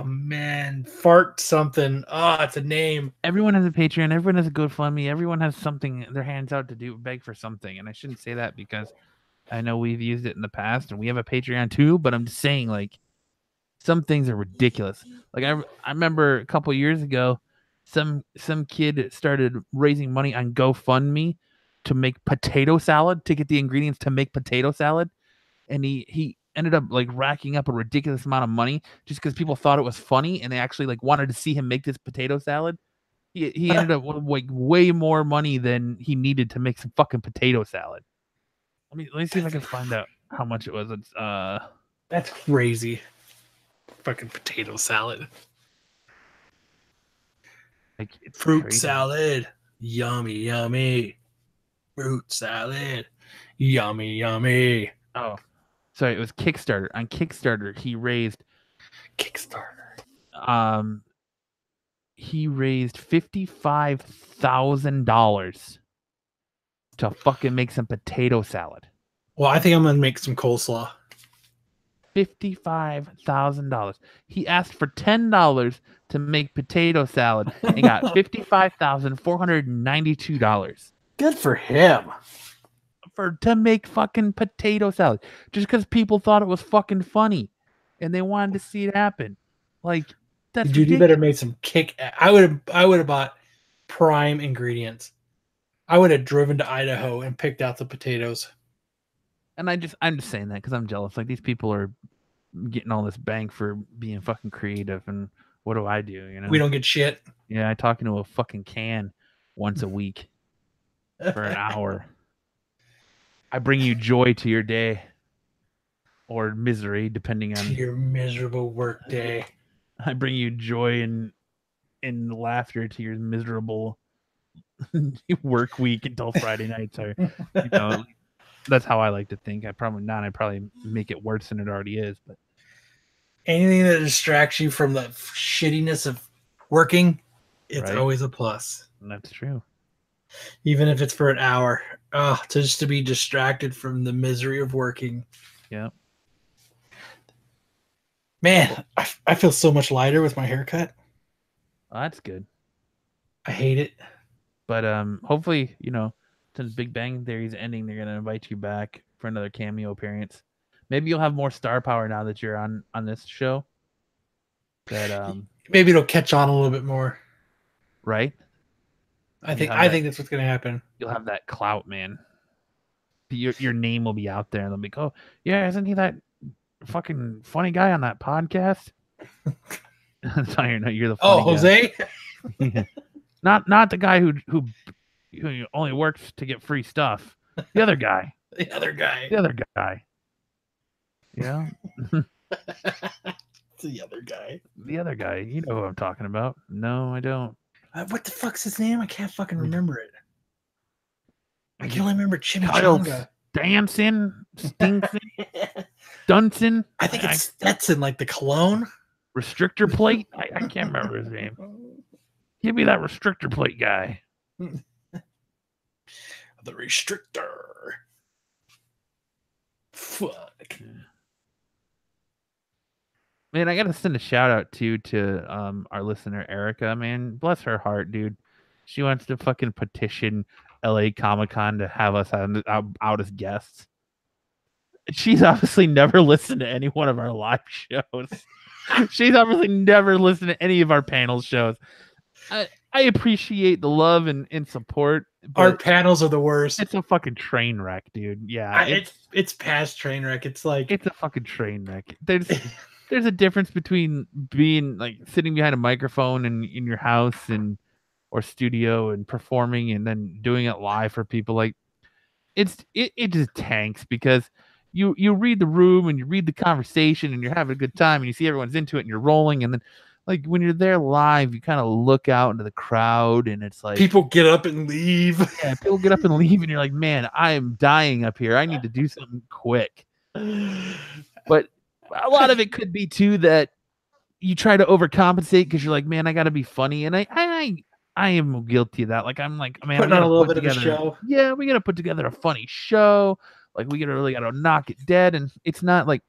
man, fart something. Oh, it's a name. Everyone has a Patreon. Everyone has a GoFundMe. Everyone has something their hands out to beg for something. And I shouldn't say that because I know we've used it in the past and we have a Patreon too. But I'm just saying, like, some things are ridiculous. Like I remember a couple years ago, some kid started raising money on GoFundMe to make potato salad, to get the ingredients to make potato salad, and he ended up like racking up a ridiculous amount of money just because people thought it was funny and they actually like wanted to see him make this potato salad. He ended up with like way more money than he needed to make some fucking potato salad. Let me see if I can find out how much it was. It's that's crazy. Fucking potato salad. Like it's fruit crazy. Salad. Yummy, yummy. Fruit salad. Yummy, yummy. Oh, sorry, it was Kickstarter. On Kickstarter, he raised $55,000 to fucking make some potato salad. Well, I think I'm gonna make some coleslaw. $55,000. He asked for $10 to make potato salad and got $55,492. Good for him. To make fucking potato salad, just because people thought it was fucking funny, and they wanted to see it happen. Like, that's dude, ridiculous. You better make some kick. I would have bought prime ingredients. I would have driven to Idaho and picked out the potatoes. And I'm just saying that because I'm jealous. Like, these people are getting all this bang for being fucking creative, and what do I do? You know, we don't get shit. Yeah, I talk into a fucking can once a week for an hour. I bring you joy to your day, or misery, depending on your miserable work day. I bring you joy and laughter to your miserable work week until Friday nights. Or, that's how I like to think. I probably not. I probably make it worse than it already is. But anything that distracts you from the shittiness of working, it's always a plus. That's true. Even if it's for an hour, just to be distracted from the misery of working. Yeah. Man, I feel so much lighter with my haircut. Well, that's good. I hate it. But hopefully, since Big Bang Theory's ending, they're gonna invite you back for another cameo appearance. Maybe you'll have more star power now that you're on this show. That maybe it'll catch on a little bit more. Right? I think that's what's gonna happen. You'll have that clout, man. Your name will be out there, and they'll be, oh yeah, isn't he that fucking funny guy on that podcast? That's how you're the funny Jose. Yeah. Not the guy who only works to get free stuff. The other guy. The other guy. Yeah. The other guy. The other guy. You know who I'm talking about. No, I don't. What the fuck's his name? I can't fucking remember it. I can only remember Chimichanga. Dancing, Stinson, Dunson. I think it's Stetson, like the cologne. Restrictor plate. I can't remember his name. Give me that restrictor plate guy. The restrictor. Fuck. Man, I gotta send a shout out to our listener Erica. Man, bless her heart, dude. She wants to fucking petition LA Comic-Con to have us out as guests. She's obviously never listened to any one of our live shows. She's obviously never listened to any of our panel shows. I appreciate the love and support. Our panels are the worst. It's a fucking train wreck, dude. Yeah, it's past train wreck. It's like it's a fucking train wreck. There's a difference between being like sitting behind a microphone in your house or studio and performing and then doing it live for people. Like it just tanks because you read the room and you read the conversation and you're having a good time and you see everyone's into it and you're rolling, and then like when you're there live, you kind of look out into the crowd and it's like people get up and leave. Yeah, people get up and leave and you're like, man, I am dying up here. I need to do something quick. But a lot of it could be too that you try to overcompensate because you're like, man, I got to be funny, and I am guilty of that. Like I'm like, man, putting on a little bit of a show. Yeah, we got to put together a funny show. Like we really got to knock it dead, and it's not like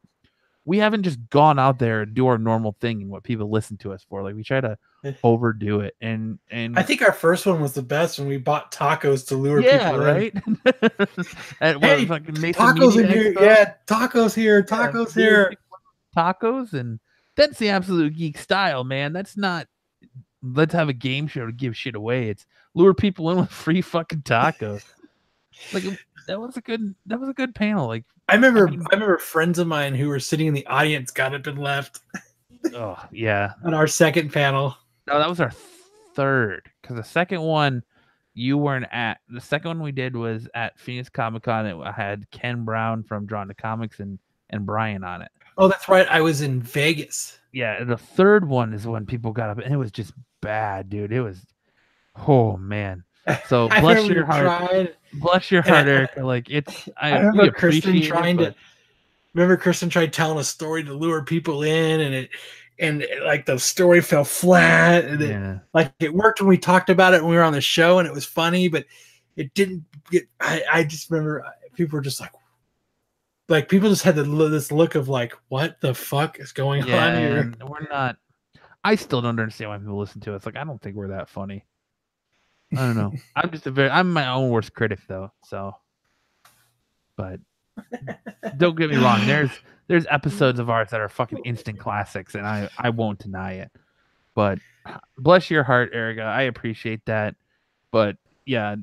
we haven't just gone out there and do our normal thing and what people listen to us for. Like we try to overdo it, and I think our first one was the best when we bought tacos to lure people right? in. Hey, tacos in here, yeah, tacos here, tacos here, tacos, and that's the Absolute Geek style, man. That's not. Let's have a game show to give shit away. It's lure people in with free fucking tacos. Like that was a good panel. Like I remember friends of mine who were sitting in the audience got up and left. Oh yeah, on our second panel. No, that was our third, because the second one you weren't at. The second one we did was at Phoenix Comic-Con. It had Ken Brown from Drawn to Comics and Brian on it. Oh, that's right. I was in Vegas. Yeah, the third one is when people got up, and it was just bad, dude. It was, oh man. So bless your heart. Bless your heart, Erica. Like it's. I remember Kristen trying to. Remember Kristen tried telling a story to lure people in, and like the story fell flat, and it worked when we talked about it when we were on the show, and it was funny, but it didn't get. I just remember people were just like people just had this look of like, what the fuck is going on here? We're not. I still don't understand why people listen to us. Like I don't think we're that funny. I don't know. I'm my own worst critic though. So, but don't get me wrong. There's episodes of ours that are fucking instant classics, and I won't deny it. But bless your heart, Erica. I appreciate that. But yeah,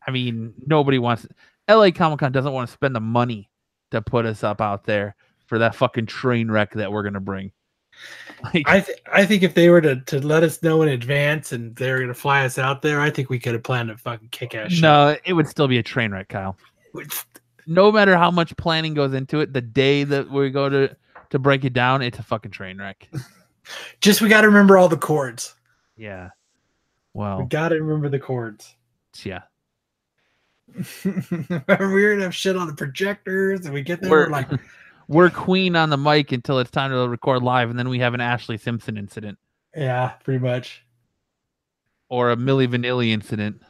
I mean, nobody wants. LA Comic-Con doesn't want to spend the money to put us up out there for that fucking train wreck that we're gonna bring. Like, I think if they were to let us know in advance and they were going to fly us out there, I think we could have planned a fucking kick-ass show. No, it would still be a train wreck, Kyle. No matter how much planning goes into it, the day that we go to break it down, it's a fucking train wreck. Just we got to remember all the chords. Yeah. Well, we got to remember the chords. Yeah. We're going to have shit on the projectors, and we get there we're Queen on the mic until it's time to record live, and then we have an Ashley Simpson incident. Yeah, pretty much. Or a Milli Vanilli incident.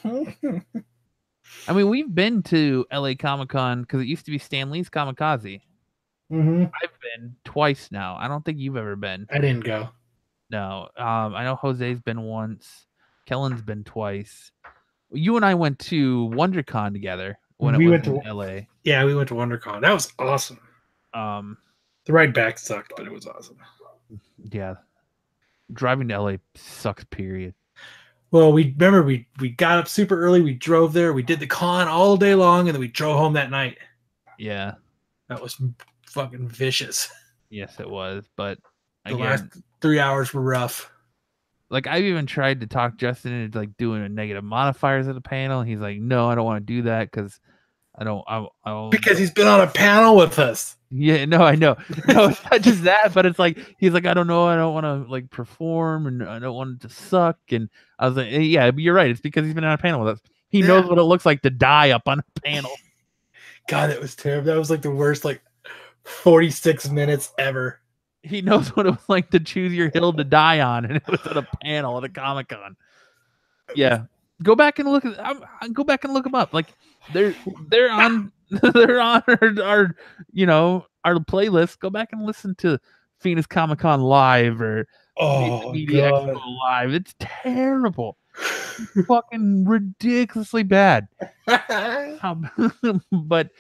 I mean, we've been to LA Comic-Con because it used to be Stan Lee's Kamikaze. Mm-hmm. I've been twice now. I don't think you've ever been. I didn't go. No. I know Jose's been once. Kellen's been twice. You and I went to WonderCon together when we went to LA. Yeah, we went to WonderCon. That was awesome. The ride back sucked, but it was awesome. Yeah. Driving to LA sucks, period. Well, we got up super early. We drove there. We did the con all day long, and then we drove home that night. Yeah. That was fucking vicious. Yes, it was. But the last 3 hours were rough. Like, I've even tried to talk Justin into like doing a negative modifiers at the panel. He's like, no, I don't want to do that because I don't. Because he's been on a panel with us. Yeah, no, I know. No, it's not just that, but it's like he's like, I don't know, I don't want to like perform, and I don't want it to suck. And I was like, yeah, but you're right. It's because he's been on a panel with us. He knows what it looks like to die up on a panel. God, that was terrible. That was like the worst 46 minutes ever. He knows what it was like to choose your hill to die on, and it was at a panel at a Comic-Con. Yeah, go back and look at. Go back and look them up. Like they're on they're on our our playlist. Go back and listen to Phoenix Comic-Con live or Media God. Expo live. It's terrible. It's fucking ridiculously bad. But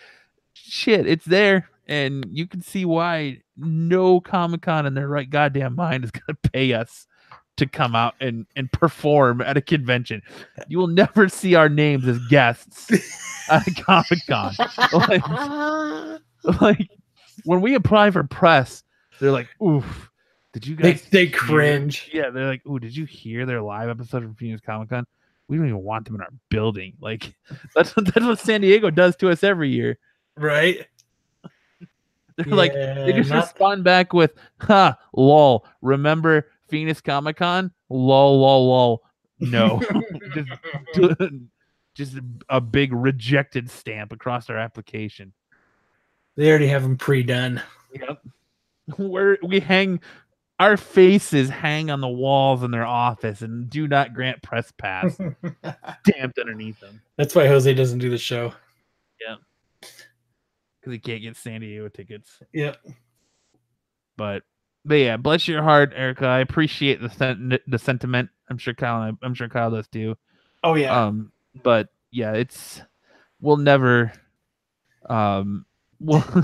shit, it's there, and you can see why no Comic-Con in their right goddamn mind is gonna pay us to come out and perform at a convention. You will never see our names as guests at a Comic-Con. Like when we apply for press, they're like, oof, did you guys they cringe? Yeah, they're like, ooh, did you hear their live episode from Phoenix Comic-Con? We don't even want them in our building. Like that's what San Diego does to us every year. Right? They're like, they just respond back with, ha, lol. Remember Phoenix Comic-Con? Lol, lol, lol. No. just a big rejected stamp across our application. They already have them pre-done. Yep. We hang, our faces hang on the walls in their office and do not grant press pass stamped underneath them. That's why Jose doesn't do the show. Yeah. Because he can't get San Diego tickets. Yep. But yeah, bless your heart, Erica. I appreciate the sentiment. I'm sure Kyle does too. Oh yeah. But yeah, we'll never. Well,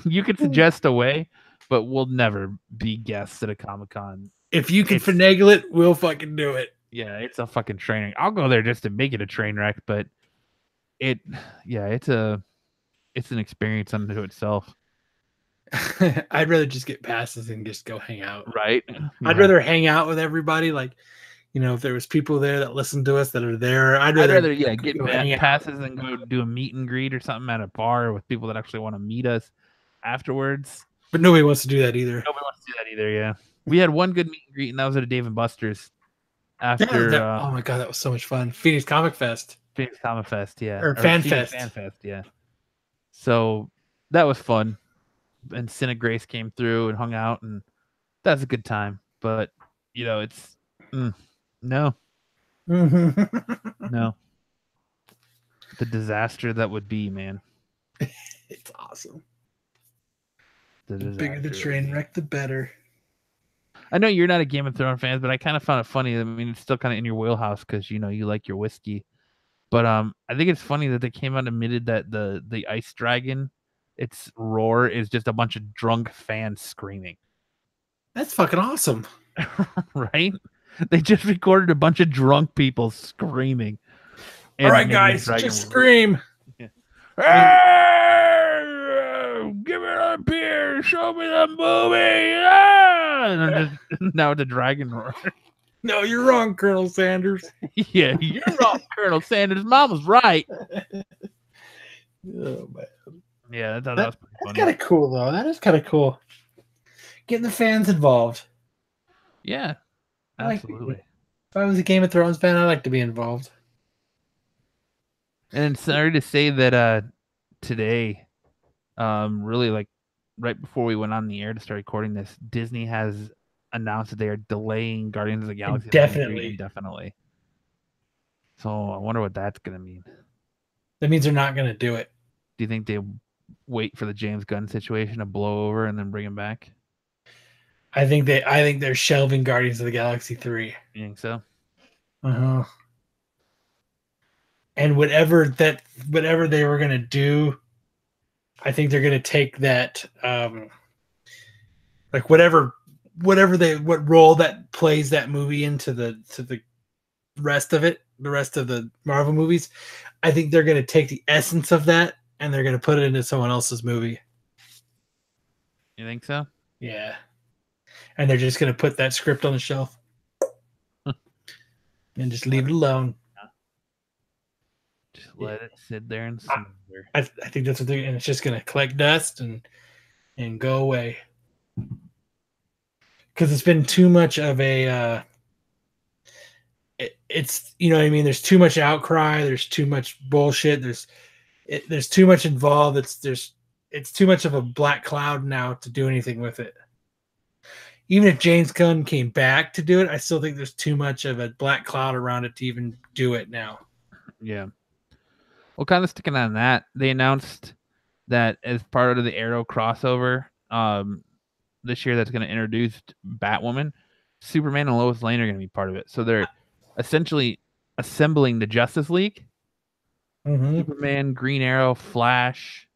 you could suggest a way, but we'll never be guests at a Comic-Con. If you can finagle it, we'll fucking do it. Yeah, it's a fucking train wreck. I'll go there just to make it a train wreck, but it's an experience unto itself. I'd rather just get passes and just go hang out. Right. I'd rather hang out with everybody. Like, if there was people there that listen to us that are there, I'd rather get passes and go do a meet and greet or something at a bar with people that actually want to meet us afterwards. But nobody wants to do that either. Yeah. We had one good meet and greet, and that was at a Dave & Buster's. After oh my god, that was so much fun. Phoenix Comic Fest. Yeah. Or Fan Fest, yeah. So that was fun. And Cine Grace came through and hung out, and that's a good time. But it's no. No. The disaster that would be, man. It's awesome. The bigger the train wreck, the better. I know you're not a Game of Thrones fan, but I kind of found it funny. I mean, it's still kind of in your wheelhouse because you like your whiskey. But I think it's funny that they came out and admitted that the ice dragon, its roar is just a bunch of drunk fans screaming. That's fucking awesome. Right? They just recorded a bunch of drunk people screaming. All right, guys, just scream. Yeah. Hey, give me a beer. Show me the movie. And now it's a dragon roar. No, you're wrong, Colonel Sanders. Yeah, you're wrong, Colonel Sanders. Mom was right. Oh, man. Yeah, that was pretty funny. That's kind of cool, though. That is kind of cool. Getting the fans involved. Yeah, absolutely. If I was a Game of Thrones fan, I'd like to be involved. And sorry to say that today, really like right before we went on the air to start recording this, Disney has announced that they are delaying Guardians of the Galaxy indefinitely. So I wonder what that's going to mean. That means they're not going to do it. Do you think they wait for the James Gunn situation to blow over and then bring him back? I think they're shelving Guardians of the Galaxy 3. You think so? Uh-huh. And whatever they were gonna do, I think they're gonna take that like what role that plays that movie into the rest of it, the rest of the Marvel movies. I think they're gonna take the essence of that and they're gonna put it into someone else's movie. You think so? Yeah. And they're just going to put that script on the shelf and just leave it alone. Just let it sit there and simmer. I think that's what they're, and it's just going to collect dust and go away. Because it's been too much of a, it's, you know what I mean? There's too much outcry. There's too much bullshit. There's too much involved. It's too much of a black cloud now to do anything with it. even if James Gunn came back to do it, I still think there's too much of a black cloud around it to even do it now. Yeah. Well, kind of sticking on that, they announced that as part of the Arrow crossover this year that's going to introduce Batwoman, Superman and Lois Lane are going to be part of it. So they're essentially assembling the Justice League. Mm-hmm. Superman, Green Arrow, Flash.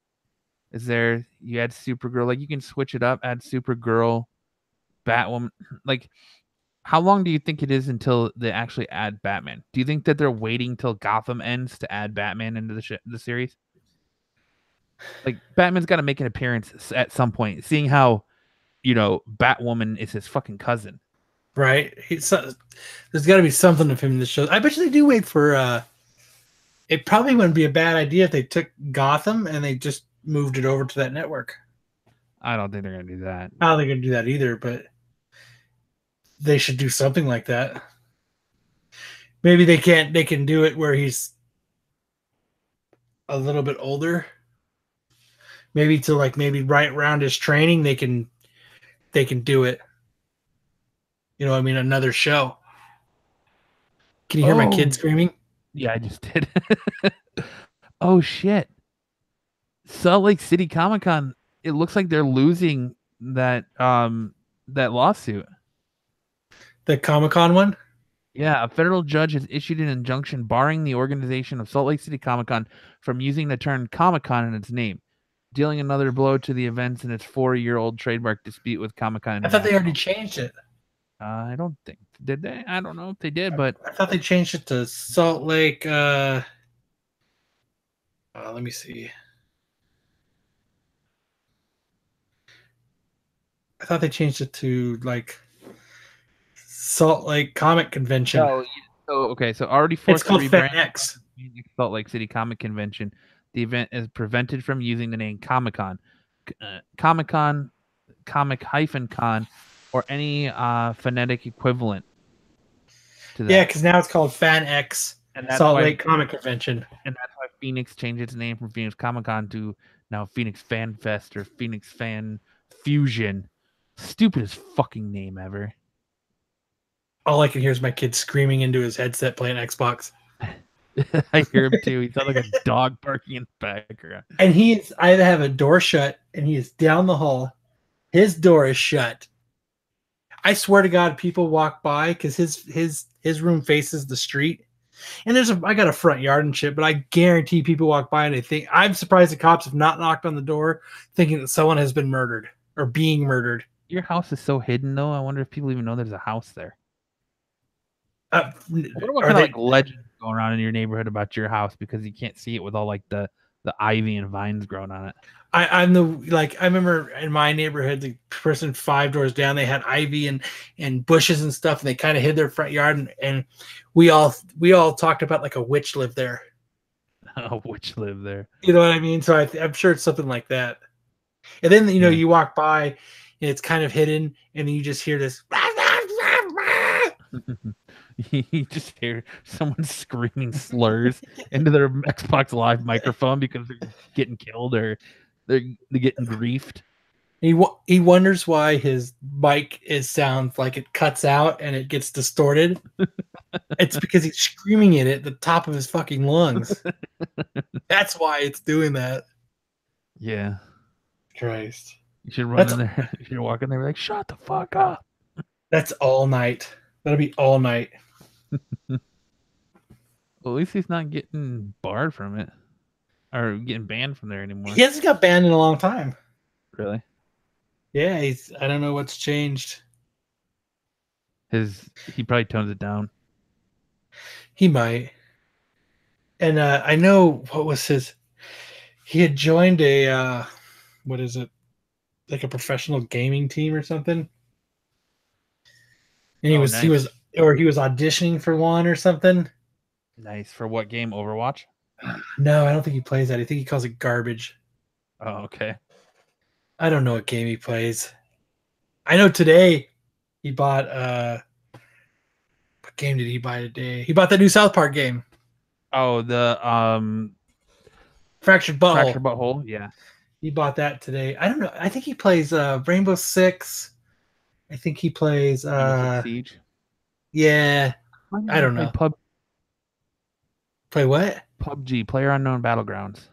Is there? You add Supergirl. Like you can switch it up. Add Supergirl, Batwoman. Like, how long do you think it is until they actually add Batman? Do you think that they're waiting till Gotham ends to add Batman into the series? Like Batman's got to make an appearance at some point. Seeing how, Batwoman is his fucking cousin. Right. There's got to be something of him in the show. I bet you they do wait for. It probably wouldn't be a bad idea if they took Gotham and they just moved it over to that network. I don't think they're gonna do that. I don't think they're gonna do that either, but they should do something like that. Maybe they can't. They can do it where he's a little bit older. Maybe maybe right around his training, they can do it. You know what I mean? Another show. Can you hear my kid screaming? Yeah, I just did. Oh shit. Salt Lake City Comic-Con, it looks like they're losing that lawsuit. The Comic-Con one? Yeah, a federal judge has issued an injunction barring the organization of Salt Lake City Comic-Con from using the term Comic-Con in its name, dealing another blow to the events in its 4-year-old trademark dispute with Comic-Con. I thought they already changed it. I don't think. Did they? I don't know if they did, but I thought they changed it to Salt Lake. Let me see. I thought they changed it to Salt Lake Comic Convention. Okay. So already forced it's called FanX. Salt Lake City Comic Convention. The event is prevented from using the name Comic-Con, Comic-Con, Comic-Con, or any phonetic equivalent to that. Yeah, because now it's called FanX, Salt Lake Comic Convention. And that's why Phoenix changed its name from Phoenix Comic-Con to now Phoenix Fan Fest or Phoenix Fan Fusion. Stupidest fucking name ever. All I can hear is my kid screaming into his headset playing Xbox. I hear him too. He sounds like a dog barking in the background. And I have a door shut, and he is down the hall. His door is shut. I swear to God, people walk by because his room faces the street, and I got a front yard and shit. But I guarantee people walk by and they think I'm surprised the cops have not knocked on the door, thinking that someone has been murdered or being murdered. Your house is so hidden, though. I wonder if people even know there's a house there. What kind of legends going around in your neighborhood about your house because you can't see it with all the ivy and vines growing on it? I remember in my neighborhood, the person 5 doors down, they had ivy and bushes and stuff, and they kind of hid their front yard, and we all talked about a witch lived there. A witch lived there. You know what I mean? So I'm sure it's something like that. And then you walk by, and it's kind of hidden, and then you just hear this. You just hear someone screaming slurs into their Xbox Live microphone because they're getting killed or they're getting griefed. He wonders why his mic sounds like it cuts out and it gets distorted. It's because he's screaming it at the top of his fucking lungs. That's why it's doing that. Yeah. Christ. You should run in there. You should walk in there and be like, shut the fuck up. That's all night. That'll be all night. Well, at least he's not getting barred from it or getting banned from there anymore. He hasn't got banned in a long time. Really? Yeah, I don't know what's changed. He probably tones it down. He might. And I know what was he had joined a what is it? Like a professional gaming team or something. And he was auditioning for one or something. Nice. For what game? Overwatch? No, I don't think he plays that. I think he calls it garbage. Oh, okay. I don't know what game he plays. I know today he bought what game did he buy today? He bought the new South Park game. Oh, the Fractured Butthole. Fractured Butthole, yeah. He bought that today. I don't know. I think he plays Rainbow Six. I think he plays. Rainbow Six Siege. Yeah, Why do you I never don't play know. Play what? PUBG, Player Unknown Battlegrounds.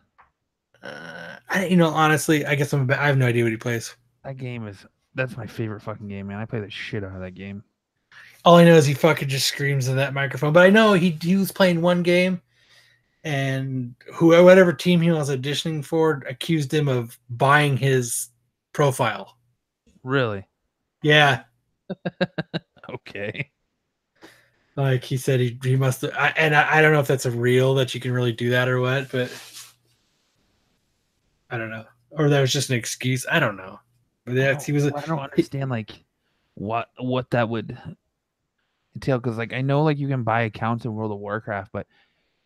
Honestly, I guess I have no idea what he plays. That game that's my favorite fucking game, man. I play the shit out of that game. All I know is he fucking just screams in that microphone. But I know he was playing one game, and whatever team he was auditioning for accused him of buying his profile. Really? Yeah. Okay. Like he said, he must have, I don't know if that's a real that you can really do that or what, but I don't know, or that was just an excuse. I don't know, but he was. I don't understand like what that would entail, because like I know like you can buy accounts in World of Warcraft, but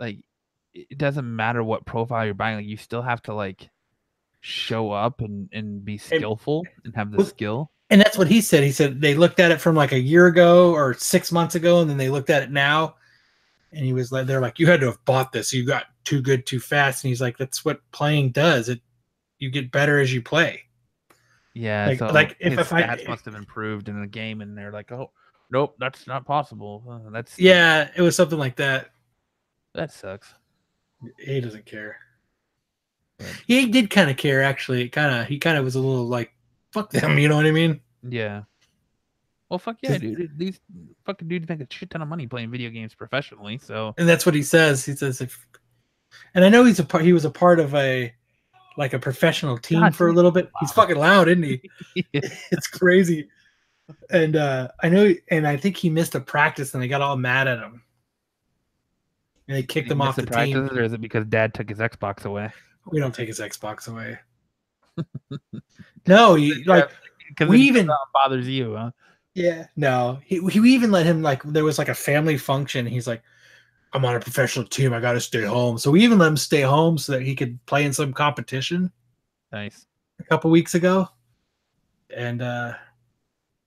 like it doesn't matter what profile you're buying. Like you still have to like show up and be skillful and have the skill. And that's what he said. He said they looked at it from like a year ago or 6 months ago, and then they looked at it now, and he was like, "They're like, you had to have bought this. You got too good too fast." And he's like, "That's what playing does. You get better as you play." Yeah, like, so like his stats must have improved in the game, and they're like, "Oh, nope, that's not possible." It was something like that. That sucks. He doesn't care. He did kind of care, actually. He kind of was a little like, fuck them, you know what I mean? Yeah. Well, fuck yeah, dude. These fucking dudes make a shit ton of money playing video games professionally. So, and that's what he says. He says, and I know he was a part of a professional team for a little bit. Wow. He's fucking loud, isn't he? Yeah. It's crazy. And I know, and I think he missed a practice, and they got all mad at him, and they kicked him off the team. Or is it because Dad took his Xbox away? We don't take his Xbox away. No, because we even bothers you, huh? Yeah, no. We even let him, like, there was like a family function. He's like, I'm on a professional team. I got to stay home. So we even let him stay home so that he could play in some competition. Nice. A couple weeks ago. And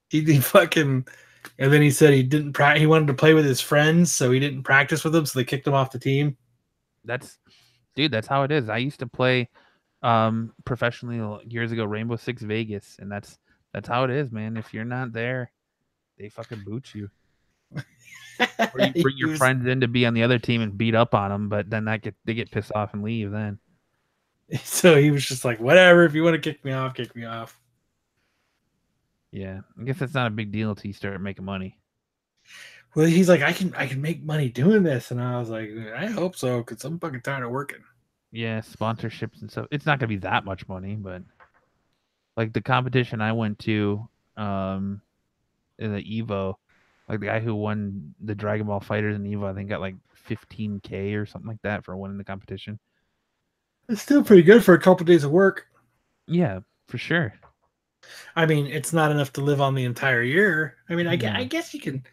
he fucking, and then he said he didn't he wanted to play with his friends, so he didn't practice with them, so they kicked him off the team. That's how it is. I used to play professionally years ago, Rainbow Six Vegas, and that's how it is, man. If you're not there, they fucking boot you. Or you bring your friends in to be on the other team and beat up on them, but then they get pissed off and leave then. So he was just like, whatever, if you want to kick me off, kick me off. Yeah, I guess that's not a big deal until you start making money. Well, he's like, I can make money doing this, and I was like, I hope so, because I'm fucking tired of working. Yeah, sponsorships and stuff. It's not gonna be that much money, but like the competition I went to, in the Evo, like the guy who won the Dragon Ball Fighters in Evo, I think got like $15,000 or something like that for winning the competition. It's still pretty good for a couple of days of work. Yeah, for sure. I mean, it's not enough to live on the entire year. I mean, I guess you can,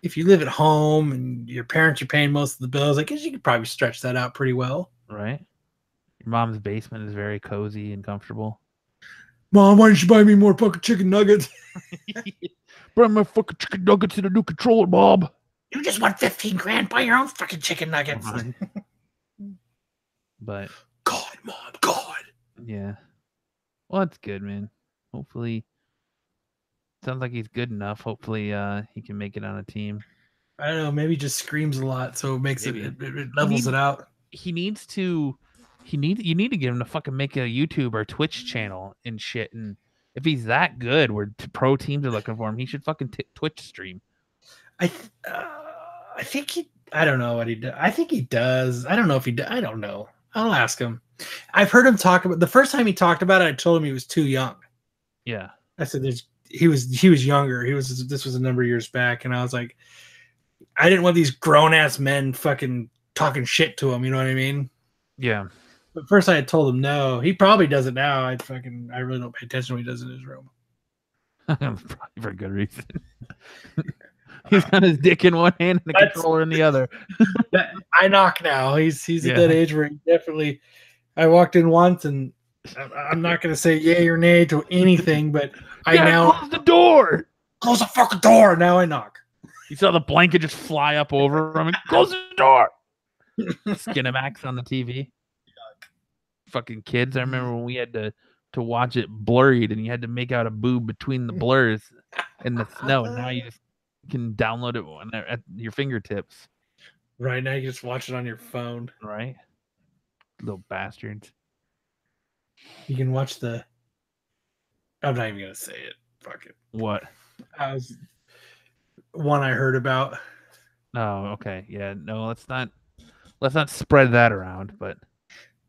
if you live at home and your parents are paying most of the bills, I guess you could probably stretch that out pretty well. Right. Your mom's basement is very cozy and comfortable. Mom, why don't you buy me more fucking chicken nuggets? Bring my fucking chicken nuggets in a new controller, Bob. You just want $15,000. Buy your own fucking chicken nuggets. But God, Mom, God. Yeah. Well, that's good, man. Hopefully, sounds like he's good enough. Hopefully, he can make it on a team. I don't know. Maybe he just screams a lot, so it makes it levels it out. You need to get him to fucking make a YouTube or Twitch channel and shit. And if he's that good, where pro teams are looking for him, he should fucking Twitch stream. I think he. I don't know what he does. I think he does. I don't know if he does. I don't know. I'll ask him. I've heard him talk about, the first time he talked about it, I told him he was too young. Yeah. I said he was younger. This was a number of years back, and I was like, I didn't want these grown ass men fucking talking shit to him, you know what I mean? Yeah. But first I had told him no. He probably does it now. I really don't pay attention when he does it in his room. Probably for good reason. He's got his dick in one hand and the controller in the other. I knock now. He's at that age where he definitely. I walked in once, and I'm not going to say yay or nay to anything, but I now close the door. Close the fucking door. Now I knock. You saw the blanket just fly up over him and close the door. Skinemax on the TV. Fucking kids. I remember when we had to to watch it blurred, and you had to make out a boob between the blurs in the snow. And now you just can download it at your fingertips. Right now, you just watch it on your phone. Right, little bastards. You can watch the. I'm not even gonna say it. Fuck it. What? One I heard about. Oh, okay. Yeah, no, let's not spread that around, but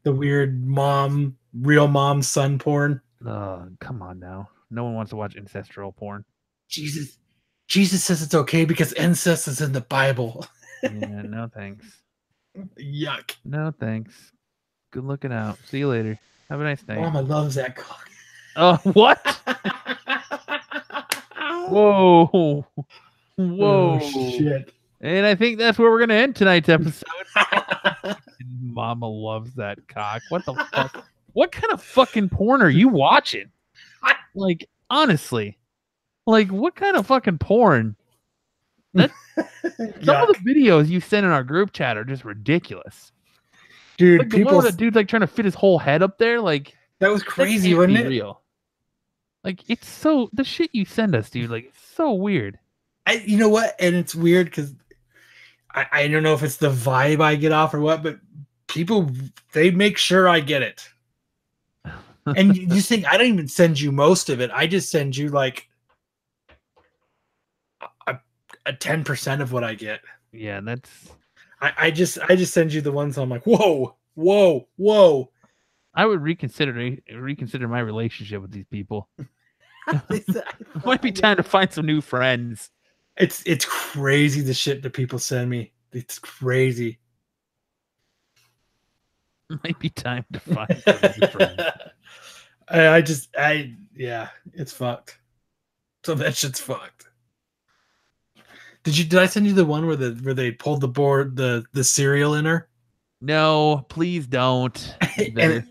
the weird real mom son porn. Come on now. No one wants to watch ancestral porn. Jesus says it's okay because incest is in the Bible. Yeah, no thanks. Yuck. No thanks. Good looking out. See you later. Have a nice night. Mama loves that cock. Oh, what? Whoa. Whoa. Oh, shit. And I think that's where we're going to end tonight's episode. Mama loves that cock. What the fuck? What kind of fucking porn are you watching? Like, honestly. Like, what kind of fucking porn? Some of the videos you send in our group chat are just ridiculous. Dude, like the one where the dude's like trying to fit his whole head up there. Like, that was crazy, wasn't it? Real. Like, it's so the shit you send us, dude. Like, it's so weird. You know what? And it's weird because I don't know if it's the vibe I get off or what, but people, they make sure I get it. And you think I don't even send you most of it. I just send you like a 10% of what I get. Yeah, that's. I just send you the ones I'm like, whoa. I would reconsider my relationship with these people. It might be time to find some new friends. It's crazy the shit that people send me. It's crazy. It might be time to find some new friends. Yeah, it's fucked. So that shit's fucked. Did I send you the one where they pulled the cereal in her? No, please don't. and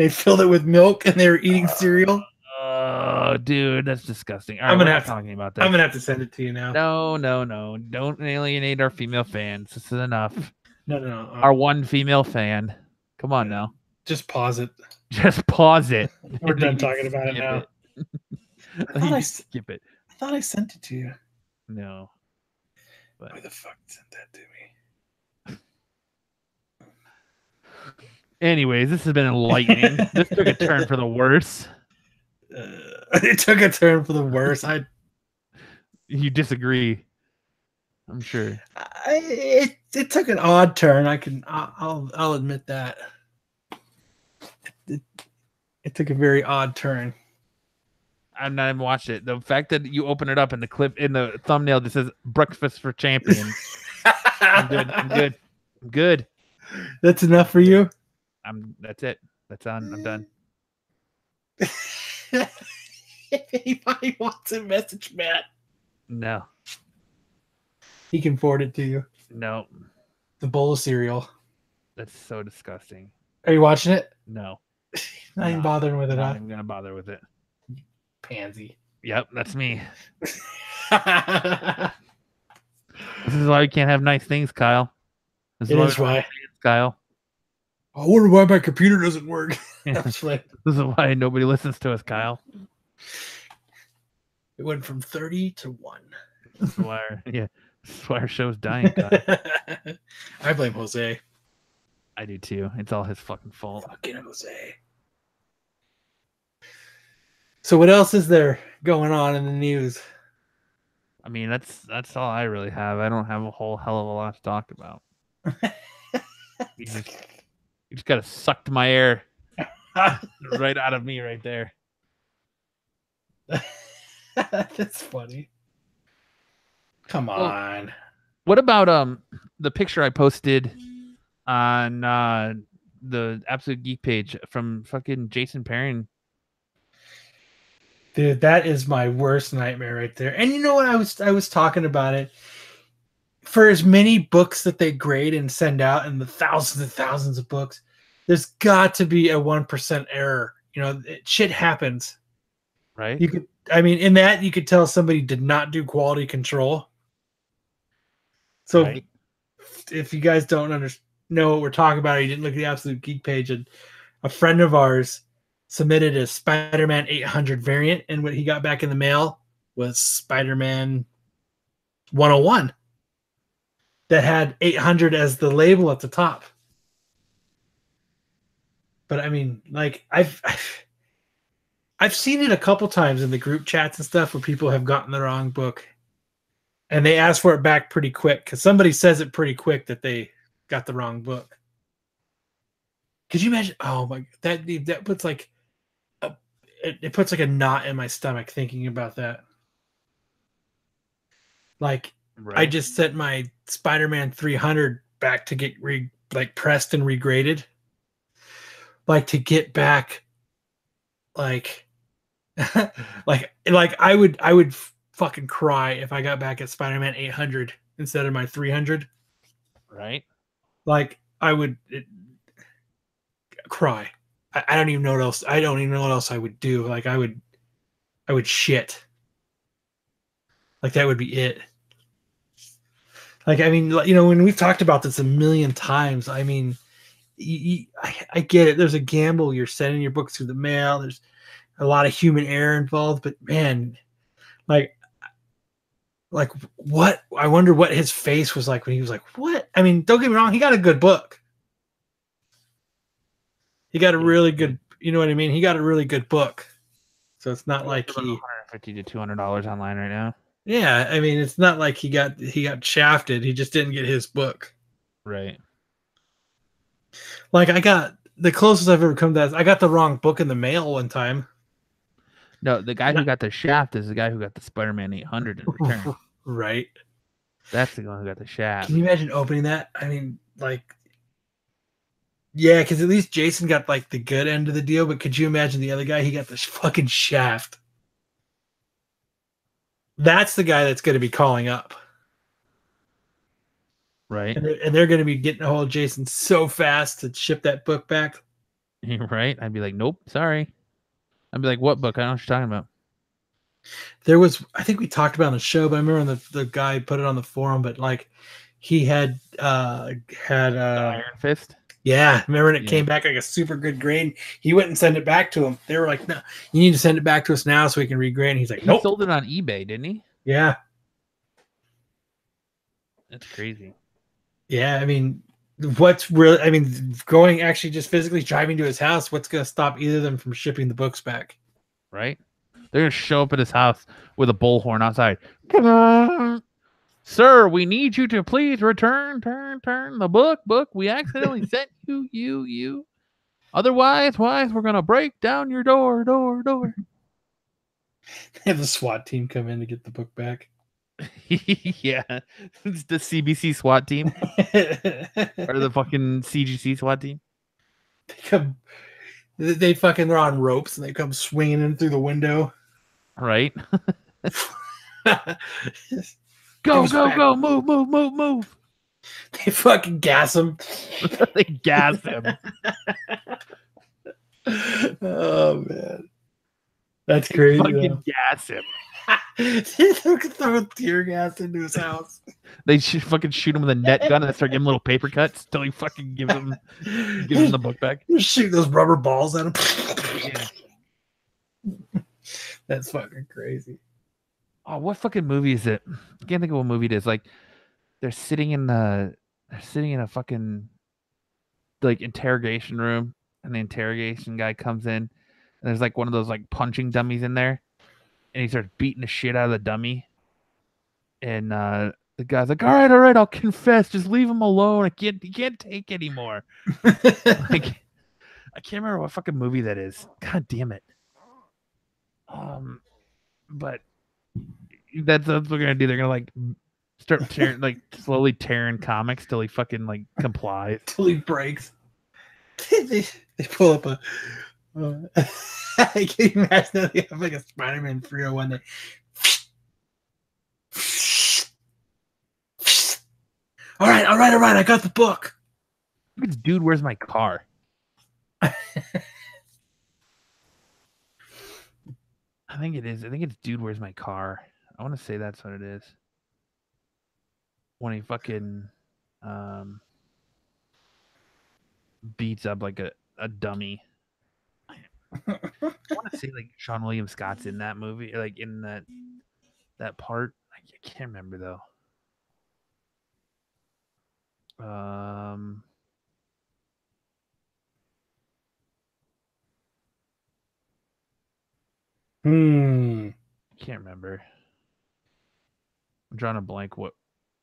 they filled it with milk and they were eating cereal. Oh, dude, that's disgusting. All right, I'm gonna have talking about that. I'm gonna have to send it to you now. No. Don't alienate our female fans. This is enough. No. Our one female fan. Come on now. Just pause it. Just pause it. We're done talking about it now. Skip it. I thought I sent it to you. No. But... Why the fuck sent that to me? Anyways, this has been enlightening. This took a turn for the worse. It took a turn for the worse. You disagree? I'm sure. It took an odd turn. I'll admit that. It took a very odd turn. I've not even watched it. The fact that you open it up and the clip in the thumbnail just says "Breakfast for Champions." I'm good. That's enough for you? That's it. That's on. I'm done. If anybody wants a message, Matt. No. He can forward it to you. No. The bowl of cereal. That's so disgusting. Are you watching it? No. Not even bothering with it. Not even gonna bother with it. Pansy. Yep, that's me. This is why we can't have nice things, Kyle. This is why. Kyle. I wonder why my computer doesn't work. This is why nobody listens to us, Kyle. It went from 30 to 1. This is why our show's dying, Kyle. I blame Jose. I do too. It's all his fucking fault. Fucking Jose. So what else is there going on in the news? I mean, that's all I really have. I don't have a whole hell of a lot to talk about. You just gotta suck my air right out of me right there. That's funny. Come on. What about the picture I posted on the Absolute Geek page from fucking Jason Perrin? Dude, that is my worst nightmare right there. And you know what? I was talking about it. For as many books that they grade and send out, and the thousands and thousands of books, there's got to be a 1% error. You know, shit happens. Right? In that you could tell somebody did not do quality control. So right. If you guys don't know what we're talking about, or you didn't look at the Absolute Geek page, and a friend of ours submitted a Spider-Man 800 variant, and what he got back in the mail was Spider-Man 101 that had 800 as the label at the top. But I mean, like I've seen it a couple times in the group chats and stuff where people have gotten the wrong book, and they ask for it back pretty quick because somebody says it pretty quick that they got the wrong book. Could you imagine? Oh my, that puts like it puts like a knot in my stomach thinking about that. Like, right. I just sent my Spider-Man 300 back to get pressed and regraded. Like to get back, like I would fucking cry if I got back at Spider-Man 800 instead of my 300. Right. Like I would cry. I don't even know what else. I don't even know what else I would do. Like I would shit. Like that would be it. Like, I mean, you know, when we've talked about this a million times, I mean, I get it. There's a gamble. You're sending your books through the mail. There's a lot of human error involved, but man, like what? I wonder what his face was like when he was like, what? I mean, don't get me wrong. He got a good book. He got a really good, you know what I mean? He got a really good book. So it's not like he $150 to $200 online right now. Yeah, I mean, it's not like he got shafted. He just didn't get his book. Right. Like I got the closest I've ever come to that. I got the wrong book in the mail one time. No, the guy who got the shaft is the guy who got the Spider-Man 800 in return. Right. That's the one who got the shaft. Can you imagine opening that? I mean, like, yeah, because at least Jason got like the good end of the deal. But could you imagine the other guy? He got the fucking shaft. That's the guy that's going to be calling up. Right. And they're going to be getting a hold of Jason so fast to ship that book back. Right. I'd be like, nope, sorry. I'd be like, what book? I don't know what you're talking about. There was, I think we talked about on the show, but I remember the guy put it on the forum, but like he had Iron Fist. Yeah, remember when it came back like a super good grade? He went and sent it back to him. They were like, "No, you need to send it back to us now so we can regrade." And he's like, "Nope." He sold it on eBay, didn't he? Yeah, that's crazy. Yeah, I mean, what's really? I mean, going actually just physically driving to his house. What's going to stop either of them from shipping the books back? Right? They're going to show up at his house with a bullhorn outside. Sir, we need you to please return the book. We accidentally sent you. Otherwise, we're going to break down your door. Have the SWAT team come in to get the book back. Yeah. It's the CBC SWAT team. Or the fucking CGC SWAT team. They fucking are on ropes and they come swinging in through the window. Right. Go, move. They fucking gas him. They gas him. Oh, man. That's crazy. They fucking gas him. They throw tear gas into his house. They fucking shoot him with a net gun and start giving little paper cuts till he fucking gives him the book back. Shoot those rubber balls at him. Yeah. That's fucking crazy. Oh, what fucking movie is it? I can't think of what movie it is. Like they're sitting in a fucking like interrogation room, and the interrogation guy comes in, and there's like one of those like punching dummies in there, and he starts beating the shit out of the dummy. And the guy's like, all right, I'll confess. Just leave him alone. He can't take anymore. Like, I can't remember what fucking movie that is. God damn it. But that's what they're gonna do. They're gonna like start tearing, like slowly tearing comics till he fucking like complies. Till he breaks. They pull up a. I can imagine they have like a Spider-Man 301. All right. I got the book. Dude, where's my car? I think it is. I think it's Dude, Where's My Car? I want to say that's what it is. When he fucking beats up like a dummy. I want to say like Sean William Scott's in that movie, like in that part. I can't remember though. Hmm. I can't remember. I'm drawing a blank what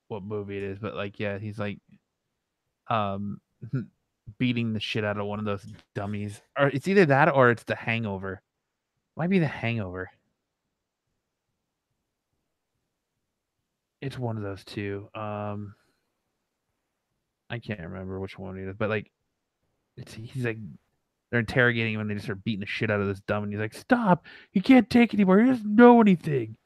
movie it is, but like yeah, he's like um beating the shit out of one of those dummies. Or it's either that or it's The Hangover. Might be The Hangover. It's one of those two. I can't remember which one it is, but like he's like they're interrogating him and they just start beating the shit out of this dumb and he's like, "Stop! He can't take anymore. He doesn't know anything."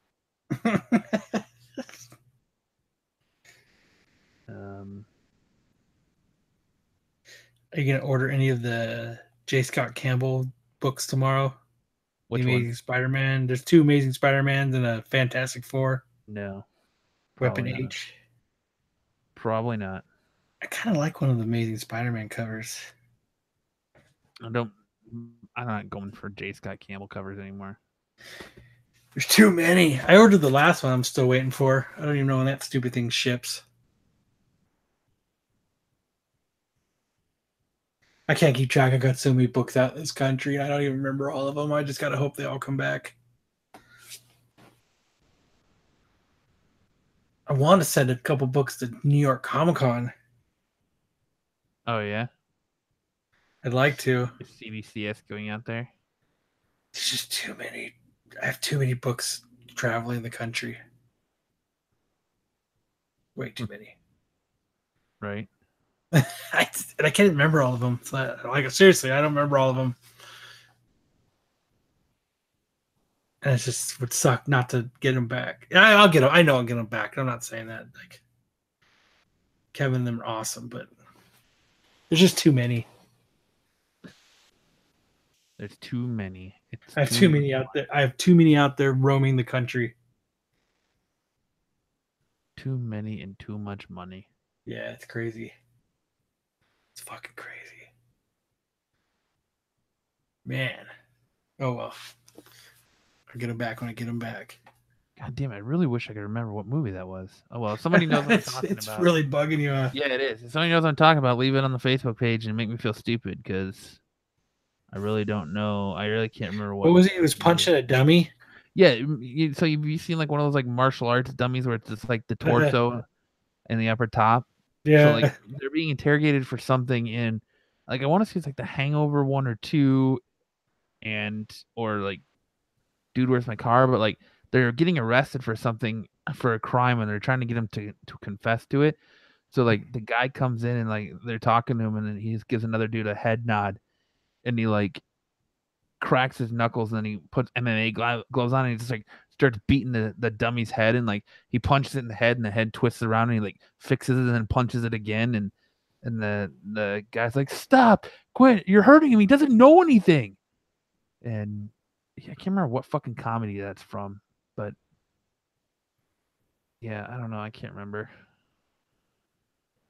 Are you gonna order any of the J. Scott Campbell books tomorrow? Which the Amazing one? Spider-Man. There's 2 Amazing Spider-Mans and a Fantastic Four. No. Weapon Not. H. Probably not. I kind of like one of the Amazing Spider-Man covers. I'm not going for J. Scott Campbell covers anymore. There's too many. I ordered the last one I'm still waiting for. I don't even know when that stupid thing ships. I can't keep track. I got so many books out in this country. I don't even remember all of them. I just got to hope they all come back. I want to send a couple books to New York Comic Con. Oh, yeah? I'd like to. Is CBCS going out there? There's just too many. I have too many books traveling the country. Way too many. Right. I can't remember all of them. So like seriously, I don't remember all of them. And it just would suck not to get them back. I'll get them. I know I'll get them back. I'm not saying that. Like Kevin and them are awesome, but there's just too many. There's too many. I have too many out there. I have too many out there roaming the country. Too many and too much money. Yeah, it's crazy. It's fucking crazy. Man. Oh well. I'll get them back when I get them back. God damn it. I really wish I could remember what movie that was. Oh well, if somebody knows what I'm talking it's about. It's really bugging you. Yeah, it is. If somebody knows what I'm talking about, leave it on the Facebook page and make me feel stupid because I really don't know. I really can't remember what was he? He was punching a dummy? Yeah, so you've seen like one of those like martial arts dummies where it's just like the torso and the upper top. Yeah. So like they're being interrogated for something in like I want to say it's like The Hangover 1 or 2 or like Dude, Where's My Car? But like they're getting arrested for something for a crime and they're trying to get him to confess to it. So like the guy comes in and like they're talking to him and then he just gives another dude a head nod and he like cracks his knuckles and then he puts MMA gloves on and he just like starts beating the dummy's head and like he punches it in the head and the head twists around and he like fixes it and then punches it again and the guy's like, "Stop, quit, you're hurting him, he doesn't know anything." And I can't remember what fucking comedy that's from, but yeah, I don't know, I can't remember.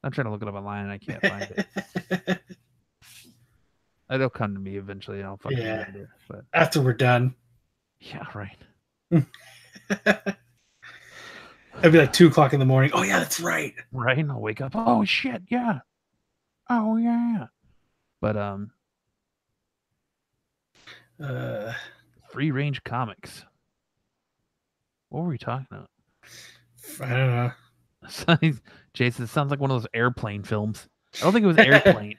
I'm trying to look it up online and I can't find it. It'll come to me eventually and I'll fucking remember. But after we're done. Yeah, right. It'd be like 2:00 in the morning. Oh yeah, that's right. Right, and I'll wake up. Oh shit, yeah. Oh yeah. But Free Range Comics. What were we talking about? I don't know. Jason, it sounds like one of those airplane films. I don't think it was Airplane.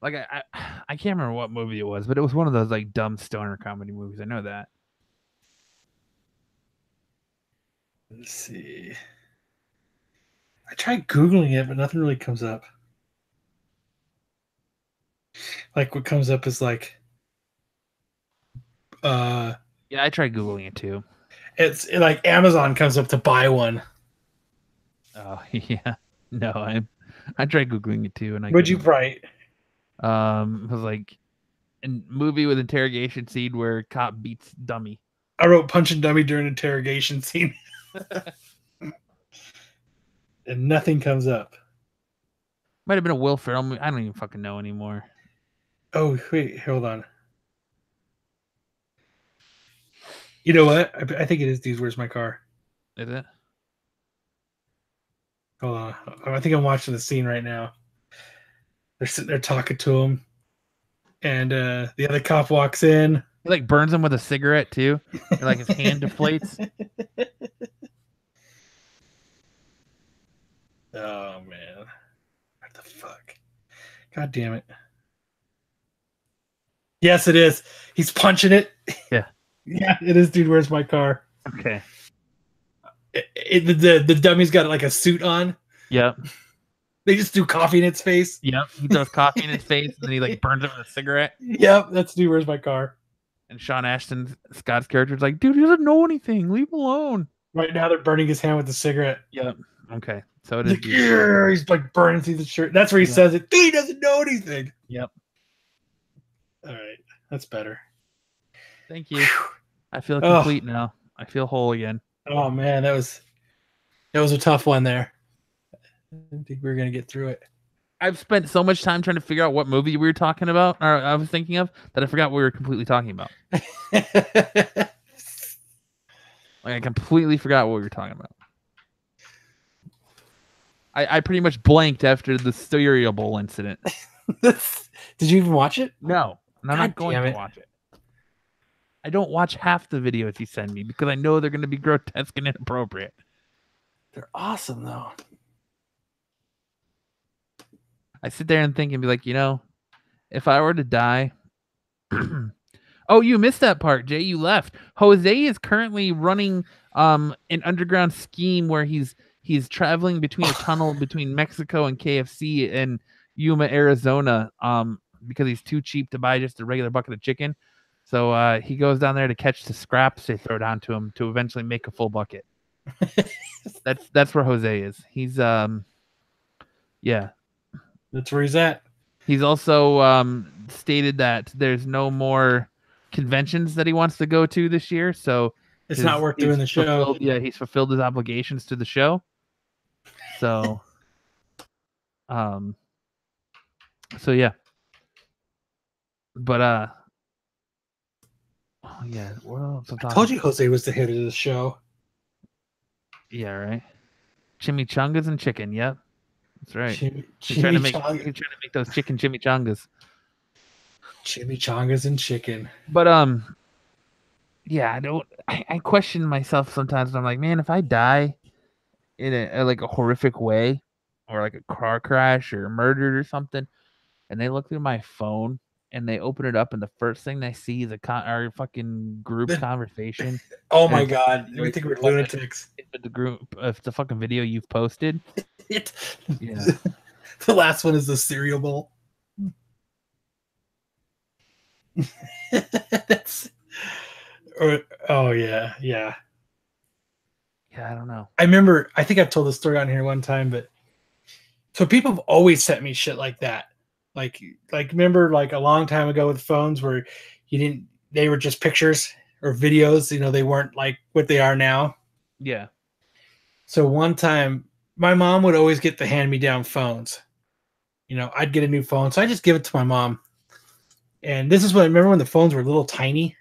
Like I can't remember what movie it was, but it was one of those like dumb stoner comedy movies. I know that. Let's see. I tried Googling it, but nothing really comes up. Like what comes up is like yeah, I tried Googling it too. It's like Amazon comes up to buy one. Oh yeah. No, I tried Googling it too and What'd you write? It was like a movie with interrogation scene where cop beats dummy. I wrote punching dummy during interrogation scene. And nothing comes up. Might have been a Will Ferrell movie. I don't even fucking know anymore. Oh, wait, hold on. You know what? I think it is Dude, Where's My Car? Is it? Hold on. I think I'm watching the scene right now. They're sitting there talking to him, and the other cop walks in. He like burns him with a cigarette too. Or like his hand deflates. Oh man, what the fuck? God damn it! Yes, it is. He's punching it. Yeah. Yeah, it is. Dude, Where's My Car? Okay. The dummy's got like a suit on. Yep. They just do coffee in its face. Yep. He throws coffee in his face and then he like burns it with a cigarette. Yep, that's Dude, Where's My Car? And Sean Ashton, Scott's character, is like, dude, he doesn't know anything. Leave him alone. Right now, they're burning his hand with the cigarette. Yep. Okay. So it He's is. like, yeah, he's like burning through the shirt. That's where he says it. Dude, he doesn't know anything. Yep. All right, that's better. Thank you. I feel complete now. I feel whole again. Oh man, that was a tough one there. I didn't think we were gonna get through it. I've spent so much time trying to figure out what movie we were talking about, or I was thinking of, that I forgot what we were completely talking about. Like I completely forgot what we were talking about. I pretty much blanked after the cereal bowl incident. Did you even watch it? No, and I'm not going to watch it. I don't watch half the videos you send me because I know they're going to be grotesque and inappropriate. They're awesome though. I sit there and think and be like, if I were to die. Oh, you missed that part, Jay. You left. Jose is currently running an underground scheme where he's traveling between a tunnel between Mexico and KFC in Yuma, Arizona, because he's too cheap to buy just a regular bucket of chicken. So he goes down there to catch the scraps they throw down to him to eventually make a full bucket. That's where Jose is. He's yeah. That's where he's at. He's also stated that there's no more conventions that he wants to go to this year, so it's not worth doing the show. He's fulfilled his obligations to the show. So yeah. But oh yeah, what else? I told you Jose was the hit of the show. Yeah, right. Chimichangas and chicken, yep. That's right. He's trying to make those chicken chimichangas. Chimichangas and chicken. But yeah, I question myself sometimes. And I'm like, man, if I die in a like a horrific way, or like a car crash or murdered or something, and they look through my phone and they open it up, and the first thing they see is our fucking group conversation. Oh my god! I think we're lunatics. If the fucking video you've posted. Yeah. The last one is the cereal bowl. Oh yeah. Yeah, I don't know. I remember. I think I've told the story on here one time, but so people have always sent me shit like that. Like remember like a long time ago with phones where they were just pictures or videos. They weren't like what they are now. Yeah. So one time, my mom would always get the hand-me-down phones. I'd get a new phone, so I just give it to my mom. And this is what I remember when the phones were a little tiny.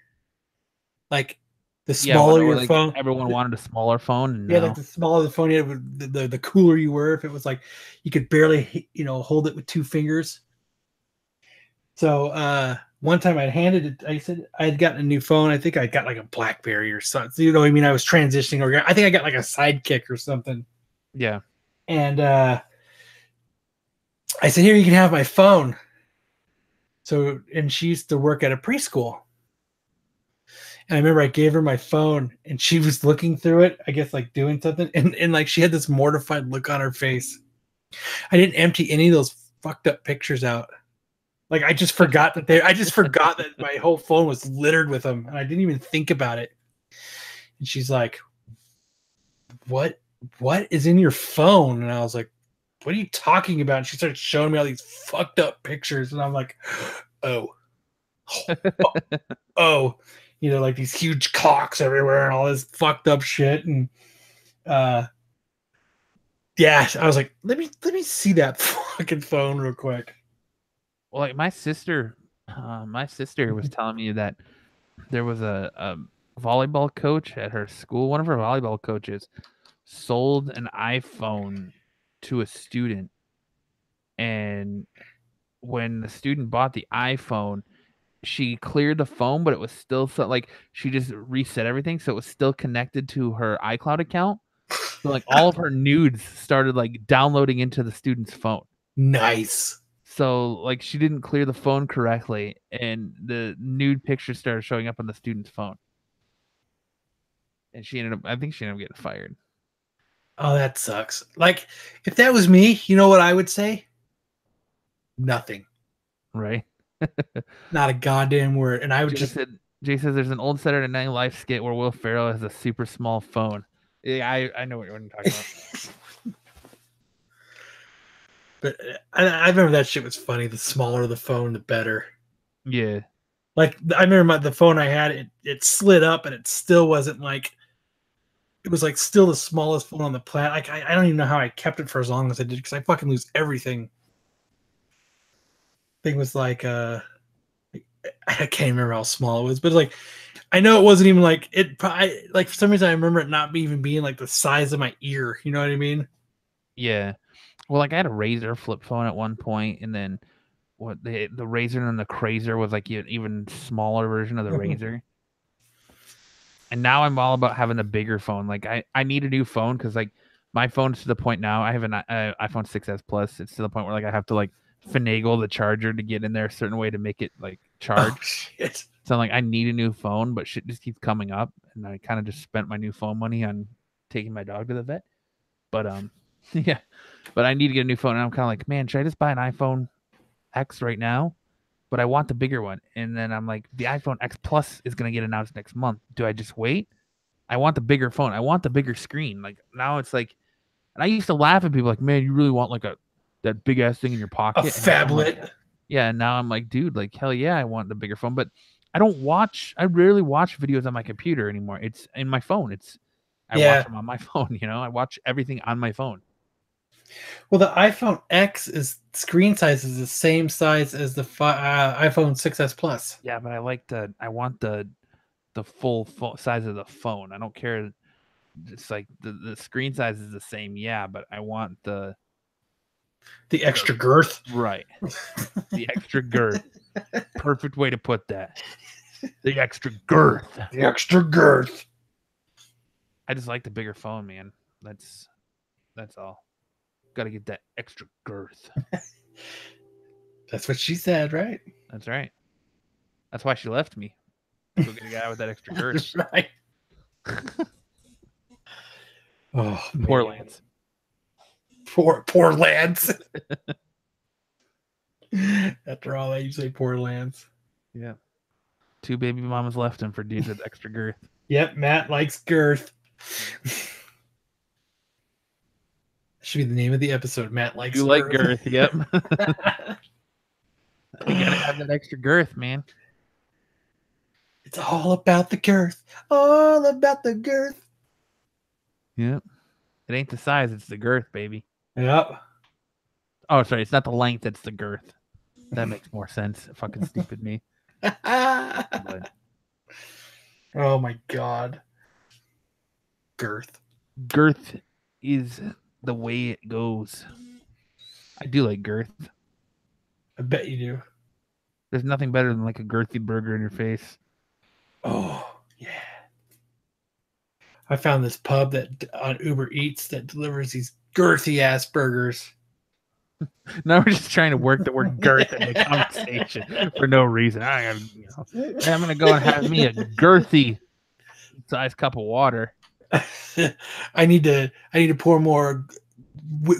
Like the smaller your phone. Everyone wanted a smaller phone. Yeah, like the smaller the phone, the cooler you were. If it was like you could barely, hold it with two fingers. So one time I said I had gotten a new phone. I think I got like a BlackBerry or something. I was transitioning over. I think I got like a Sidekick or something. Yeah. And I said, here, you can have my phone. So, and she used to work at a preschool. And I remember I gave her my phone and she was looking through it, I guess like doing something. And like she had this mortified look on her face. I didn't empty any of those fucked up pictures out. Like I just forgot that my whole phone was littered with them. And I didn't even think about it. And she's like, what is in your phone? And I was like, what are you talking about? And she started showing me all these fucked up pictures. And I'm like, oh, like these huge cocks everywhere and all this fucked up shit. And yeah, I was like, let me see that fucking phone real quick. Well, like my sister, My sister was telling me that there was a volleyball coach at her school. One of her volleyball coaches sold an iPhone to a student, and when the student bought the iPhone, she cleared the phone, but it was still like she just reset everything, so it was still connected to her iCloud account. So like all of her nudes started like downloading into the student's phone. Nice. So like she didn't clear the phone correctly, and the nude pictures started showing up on the student's phone. And I think she ended up getting fired. Oh, that sucks. Like, if that was me, you know what I would say? Nothing. Right. Not a goddamn word. And I would Jay says there's an old Saturday Night Live skit where Will Ferrell has a super small phone. Yeah, I know what you're talking about. But I remember that shit was funny. The smaller the phone, the better. Yeah. Like, I remember the phone I had, it slid up and it still wasn't like, it was like still the smallest phone on the planet. Like, I don't even know how I kept it for as long as I did because I fucking lose everything. Thing was like, I can't remember how small it was, but like, I know it wasn't even like it. Probably, like for some reason, I remember it not even being like the size of my ear. You know what I mean? Yeah. Well, like I had a Razor flip phone at one point, and then what the Razor and the Crazer was like an even smaller version of the Razor. And now I'm all about having a bigger phone. Like I need a new phone because like my phone's to the point now. I have an iPhone 6s Plus. It's to the point where like I have to like finagle the charger to get in there a certain way to make it like charge. Oh, shit. So I'm like I need a new phone, but shit just keeps coming up, and I kind of just spent my new phone money on taking my dog to the vet. But yeah, but I need to get a new phone, and I'm kind of like, man, should I just buy an iPhone X right now? But I want the bigger one. And then I'm like, the iPhone X Plus is going to get announced next month. Do I just wait? I want the bigger phone. I want the bigger screen. Like now it's like, and I used to laugh at people like, man, you really want like that big ass thing in your pocket? A phablet. Like, yeah. And now I'm like, dude, like hell yeah, I want the bigger phone. But I rarely watch videos on my computer anymore. It's in my phone. I watch them on my phone. I watch everything on my phone. Well, the iPhone X screen size is the same size as the iPhone 6s Plus. Yeah, but I want the full size of the phone. I don't care. It's like the screen size is the same. Yeah, but I want the extra girth. Right. The extra girth. Perfect way to put that. The extra girth. The extra girth. I just like the bigger phone, man. That's all. Got to get that extra girth. That's what she said, right? That's right. That's why she left me. Go get a guy with that extra girth. That's right. Oh, poor man. Lance. Poor Lance. After all that, you say poor Lance. Yeah. 2 baby mamas left him for dudes with extra girth. Yep, Matt likes girth. Should be the name of the episode. Matt likes girth. Like girth, yep. You gotta have that extra girth, man. It's all about the girth. All about the girth. Yep. It ain't the size, it's the girth, baby. Yep. Oh, sorry, it's not the length, it's the girth. That makes more sense. Fucking stupid me. But... Oh my god. Girth. Girth is the way it goes. I do like girth. I bet you do. There's nothing better than like a girthy burger in your face. Oh, yeah. I found this pub that on Uber Eats that delivers these girthy ass burgers. Now we're just trying to work the word girth in the conversation for no reason. I'm gonna go and have me a girthy size cup of water. I need to pour more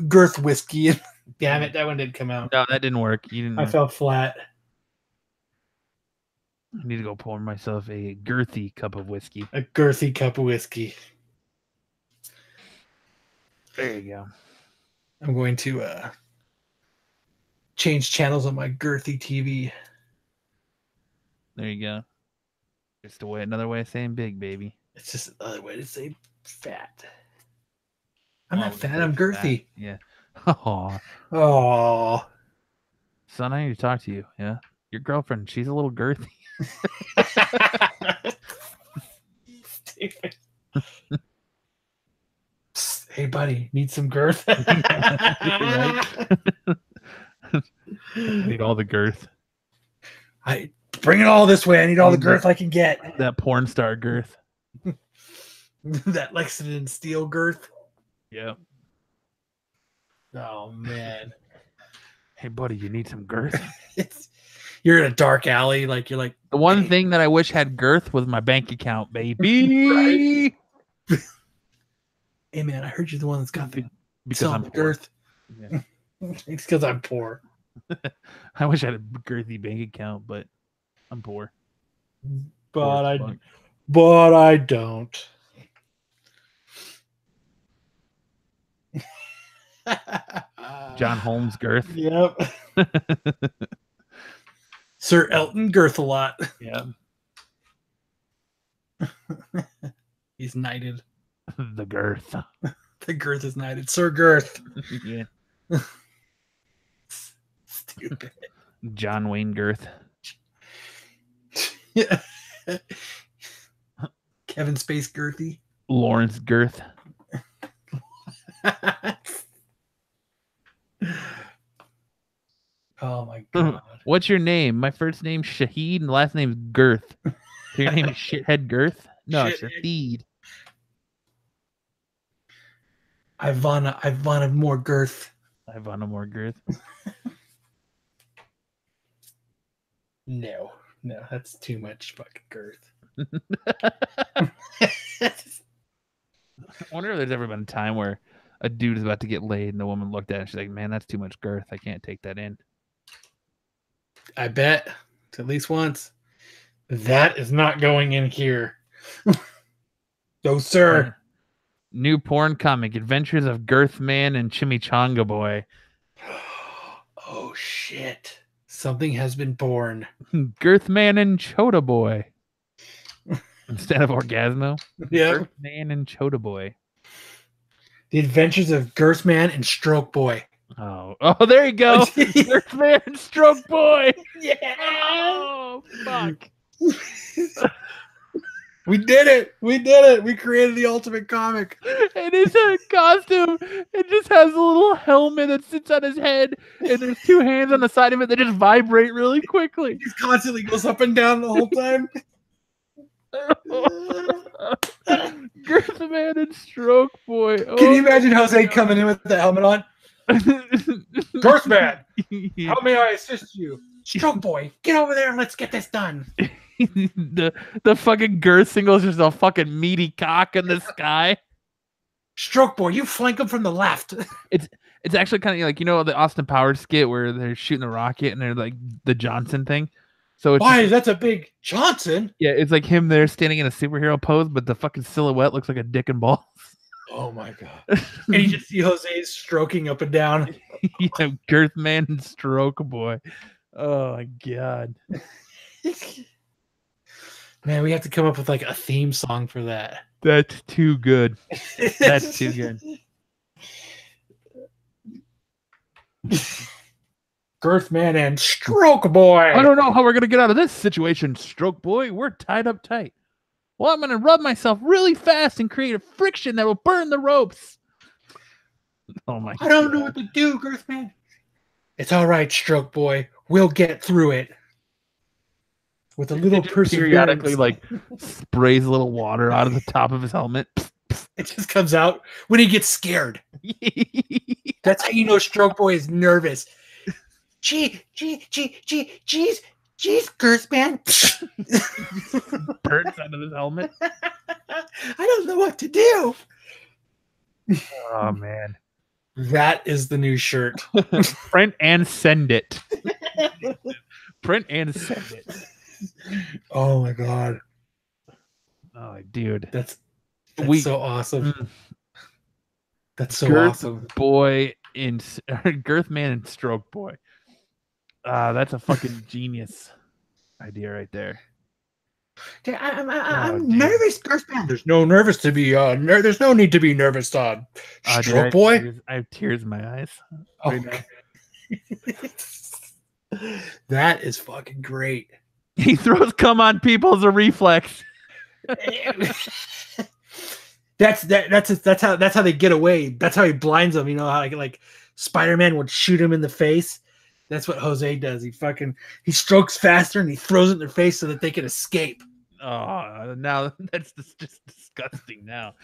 girth whiskey in. Damn it, that one didn't come out. No, that didn't work. I fell flat. I need to go pour myself a girthy cup of whiskey. A girthy cup of whiskey. There you go. I'm going to change channels on my girthy TV. There you go. Just another way of saying big, baby. It's just another way to say fat. I'm not fat, I'm girthy. Fat. Yeah. Oh. Oh. Son, I need to talk to you. Yeah. Your girlfriend, she's a little girthy. Stupid. Psst, hey, buddy, need some girth? Right? Need all the girth. I bring it all this way. I need all the girth I can get. That porn star girth. That Lexington steel girth. Yeah. Oh man. Hey buddy, you need some girth? You're in a dark alley, like you're like The one thing that I wish had girth was my bank account, baby. Right? Hey man, I heard you're the one that's got the because I'm girth. Yeah. It's because I'm poor. I wish I had a girthy bank account, but I'm poor. But I don't. John Holmes girth. Yep. Sir Elton girth a lot. Yeah. He's knighted. The girth. The girth is knighted. Sir Girth. Yeah. Stupid. John Wayne Girth. Yeah. Kevin Space Girthy. Lawrence Girth. Oh my god. What's your name? My first name's Shahid and last name's Girth. So your name is Shithead Girth? No, Shahid. I wanted more girth. I wanted more girth. No, that's too much fucking girth. I wonder if there's ever been a time where a dude is about to get laid and the woman looked at it and she's like, man, that's too much girth. I can't take that in. I bet at least once. That is not going in here. No, sir. New porn comic, Adventures of Girth Man and Chimichanga Boy. Oh, shit. Something has been born. Girth Man and Chota Boy. Instead of Orgasmo. Yeah. Girth Man and Chota Boy. The Adventures of Girth Man and Stroke Boy. Oh, there you go. Girth Man and Stroke Boy. Yeah. Oh, fuck. We did it. We created the ultimate comic. And his costume, it just has a little helmet that sits on his head, and there's two hands on the side of it that just vibrate really quickly. He constantly goes up and down the whole time. Girth Man and Stroke Boy. Oh. Can you imagine Jose coming in with the helmet on? Girth Man, how may I assist you? Stroke Boy, get over there and let's get this done. the fucking girth single is just a fucking meaty cock in the sky. Stroke Boy, you flank him from the left. It's actually kind of like, you know, the Austin Powers skit where they're shooting a rocket and they're like the Johnson thing. So it's that's a big Johnson. Yeah, it's like him there standing in a superhero pose, but the fucking silhouette looks like a dick and balls. Oh my god! And you just see Jose stroking up and down. Yeah, Girth Man and Stroke Boy. Oh my god. Man, we have to come up with like a theme song for that. That's too good. That's too good. Girth Man and Stroke Boy. I don't know how we're gonna get out of this situation, Stroke Boy. We're tied up tight. Well, I'm gonna rub myself really fast and create a friction that will burn the ropes. Oh my god. I don't know what to do, Girth Man. It's all right, Stroke Boy. We'll get through it. With a little periodically like sprays a little water out of the top of his helmet. It just comes out when he gets scared. That's how you know Stroke Boy is nervous. Jeez, Girth Man. Burns out of his helmet. I don't know what to do. Oh man. That is the new shirt. Print and send it. Print and send it. Oh my god. Oh dude. That's so awesome. That's so Girth awesome. Boy in Girth Man and Stroke Boy. That's a fucking genius idea right there. I'm nervous, Girth Man. There's no nervous to be there's no need to be nervous, Todd. Stroke Boy. I have tears in my eyes. Oh, That is fucking great. He throws cum on people as a reflex. That's how they get away. That's how he blinds them. You know how like Spider-Man would shoot him in the face. That's what Jose does. He strokes faster and he throws it in their face so that they can escape. Oh, now that's just disgusting. Now,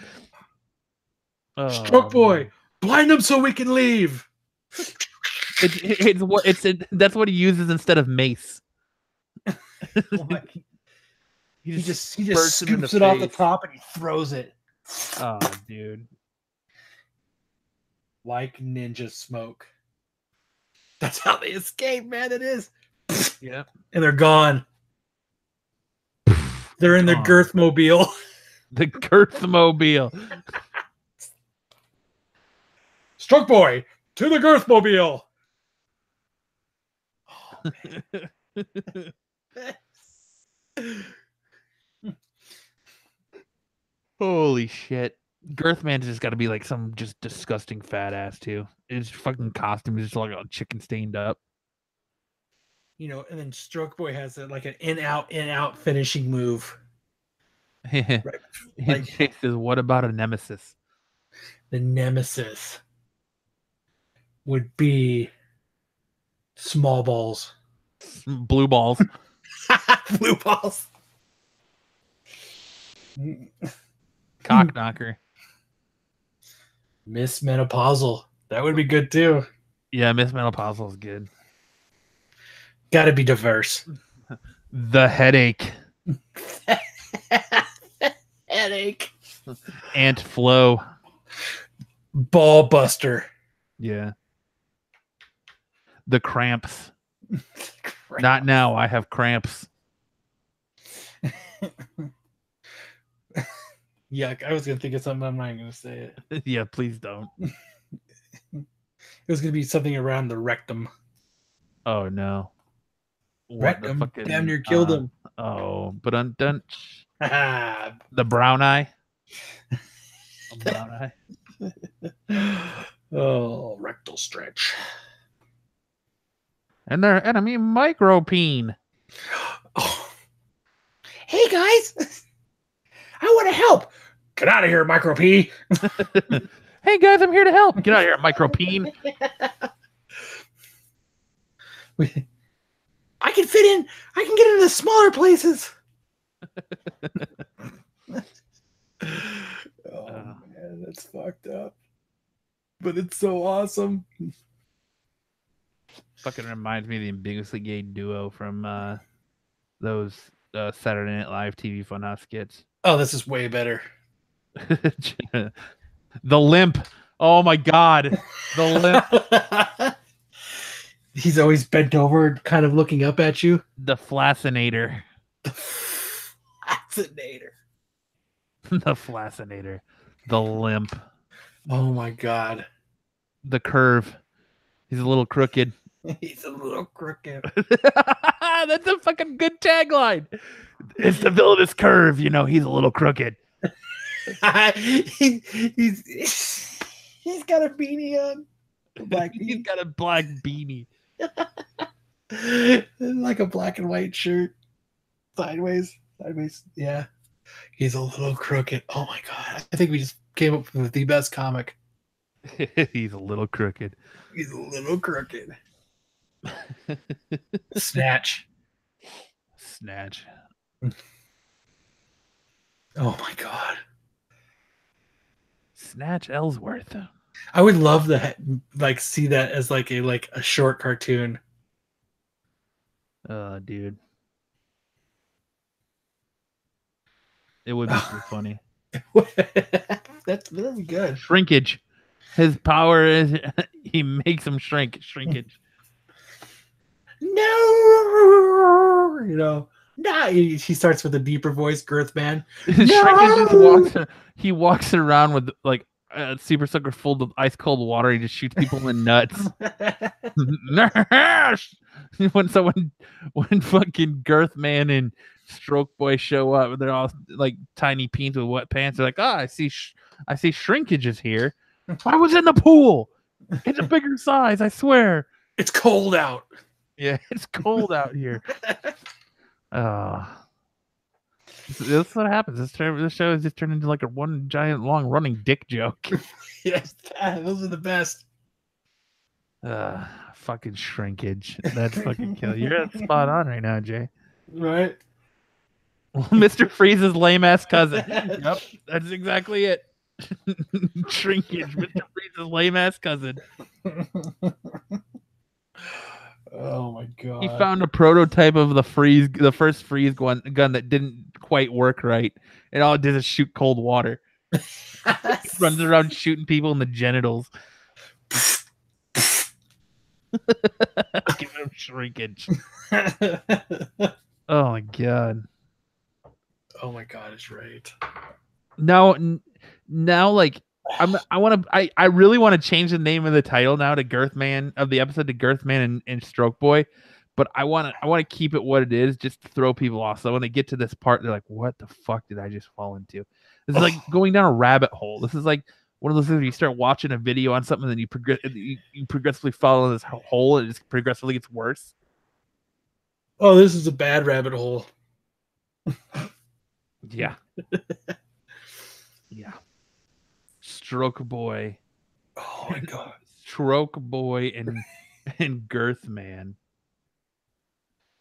Stroke Boy, blind them so we can leave. That's what he uses instead of mace. He just scoops it off the top and he throws it. Oh, dude. Like ninja smoke. That's how they escape, man. It is. Yeah. And they're gone. They're in their Girthmobile. The Girthmobile. Stroke Boy, to the Girthmobile. Oh, Holy shit. Girthman's just got to be like some just disgusting fat ass too. His fucking costume is just like a chicken stained up. You know, and then Stroke Boy has like an in out finishing move. Right. Like, says, what about a nemesis? The nemesis would be small balls. Blue balls. Blue balls. Cock knocker. Miss Menopausal. That would be good too. Yeah, Miss Menopausal is good. Got to be diverse. The headache. Headache. Ant Flo. Ball buster. Yeah. The cramps. Not now. I have cramps. Yuck. I was going to think of something. I'm not going to say it. Yeah, please don't. It was going to be something around the rectum. Oh, no. Rectum. Fucking, damn near killed him. Oh, but undone. The brown eye. Brown eye. Oh, rectal stretch. And their enemy, Micropeen. Oh. Hey, guys. I want to help. Get out of here, Micropeen. Hey, guys, I'm here to help. Get out of here, Micropeen. I can fit in. I can get into the smaller places. Oh, man, that's fucked up. But it's so awesome. Fucking reminds me of the ambiguously gay duo from those Saturday Night Live TV Funhouse skits. Oh, this is way better. The limp. Oh my god. The limp. He's always bent over, kind of looking up at you. The flacinator. The flacinator. The flacinator. The limp. Oh my god. The curve. He's a little crooked. He's a little crooked. That's a fucking good tagline. It's the villainous curve. You know, he's a little crooked. He's got a beanie on. He's got a black beanie. Like a black and white shirt. Sideways. Yeah. He's a little crooked. Oh my god. I think we just came up with the best comic. He's a little crooked. He's a little crooked. Snatch. Oh my god. Snatch Ellsworth. I would love that, like, see that as like a short cartoon. Dude. It would be so funny. That's very good. Shrinkage. His power is he makes him shrink. Shrinkage. No, you know. Nah, he starts with a deeper voice, Girth Man. No! He walks around with like a super sucker full of ice cold water. He just shoots people in the nuts. when fucking Girth Man and Stroke Boy show up, they're all like tiny peens with wet pants. They're like, I see shrinkage is here. I was in the pool. It's a bigger size, I swear. It's cold out. Yeah, it's cold out here. That's what happens. This show has just turned into like a one giant long running dick joke. Yes, those are the best. Fucking shrinkage. That's fucking kill. You're spot on right now, Jay. Right. Mr. Freeze's lame ass cousin. Yep, that's exactly it. Shrinkage. Mr. Freeze's lame ass cousin. Oh my god. He found a prototype of the first freeze gun that didn't quite work right. And all it did is shoot cold water. Runs around shooting people in the genitals. Give him shrinkage. Oh my god. Oh my god, it's right. Now like I really want to change the name of the title now to Girthman of the episode to Girthman and Stroke Boy, but I want to keep it what it is, just to throw people off. So when they get to this part, they're like, "What the fuck did I just fall into?" This is like going down a rabbit hole. This is like one of those things where you start watching a video on something, and then you progressively fall in this hole, and it just progressively gets worse. Oh, this is a bad rabbit hole. Yeah. Yeah. Stroke Boy. Oh my god. Stroke Boy and Girth Man.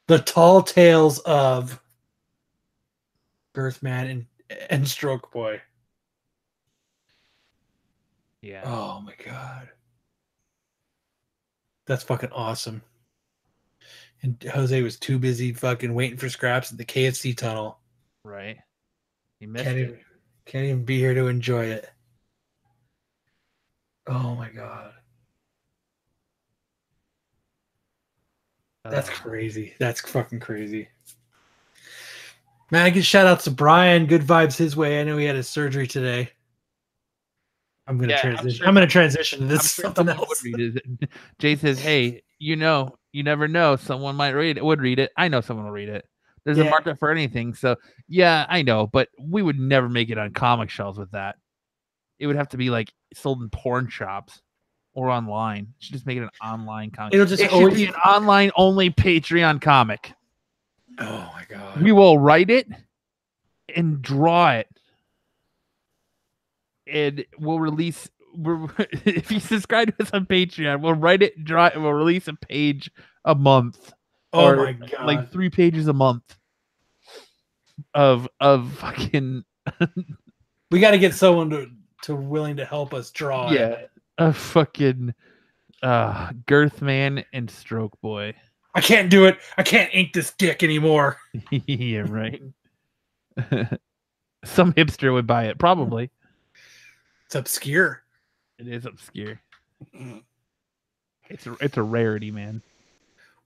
The tall tales of Girth Man and Stroke Boy. Yeah. Oh my god. That's fucking awesome. And Jose was too busy fucking waiting for scraps at the KFC tunnel. Right. He missed it. Can't even be here to enjoy it. Oh my god. That's crazy. That's fucking crazy. Man, I give shout outs to Brian. Good vibes his way. I know he had his surgery today. I'm gonna transition. I'm gonna transition to this something else. Jay says, "Hey, you never know. Someone might would read it. I know someone will read it. There's a market for anything. So yeah, I know, but we would never make it on comic shelves with that. It would have to be like sold in porn shops or online. You should just make it an online comic. It should be an online only Patreon comic. Oh my god. We will write it and draw it. And we'll release. If you subscribe to us on Patreon, we'll write it, draw it, and we'll release a page a month. Oh my god! Like 3 pages a month of fucking. We got to get someone to willing to help us draw. Yeah, a fucking Girth Man and Stroke Boy. I can't do it. I can't ink this dick anymore. Yeah, right. Some hipster would buy it, probably. It's obscure. It is obscure. It's a rarity, man.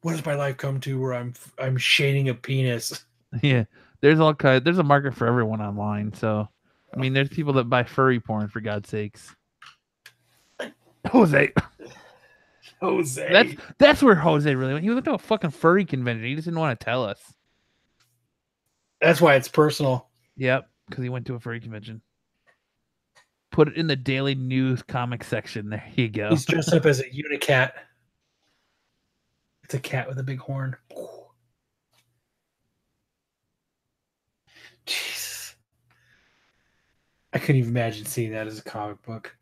What does my life come to where I'm shading a penis? Yeah, there's a market for everyone online. So, I mean, there's people that buy furry porn, for God's sakes. Jose. That's where Jose really went. He went to a fucking furry convention. He just didn't want to tell us. That's why it's personal. Yep, because he went to a furry convention. Put it in the Daily News comic section. There you go. He's dressed up as a unicat. It's a cat with a big horn. Jesus. I couldn't even imagine seeing that as a comic book.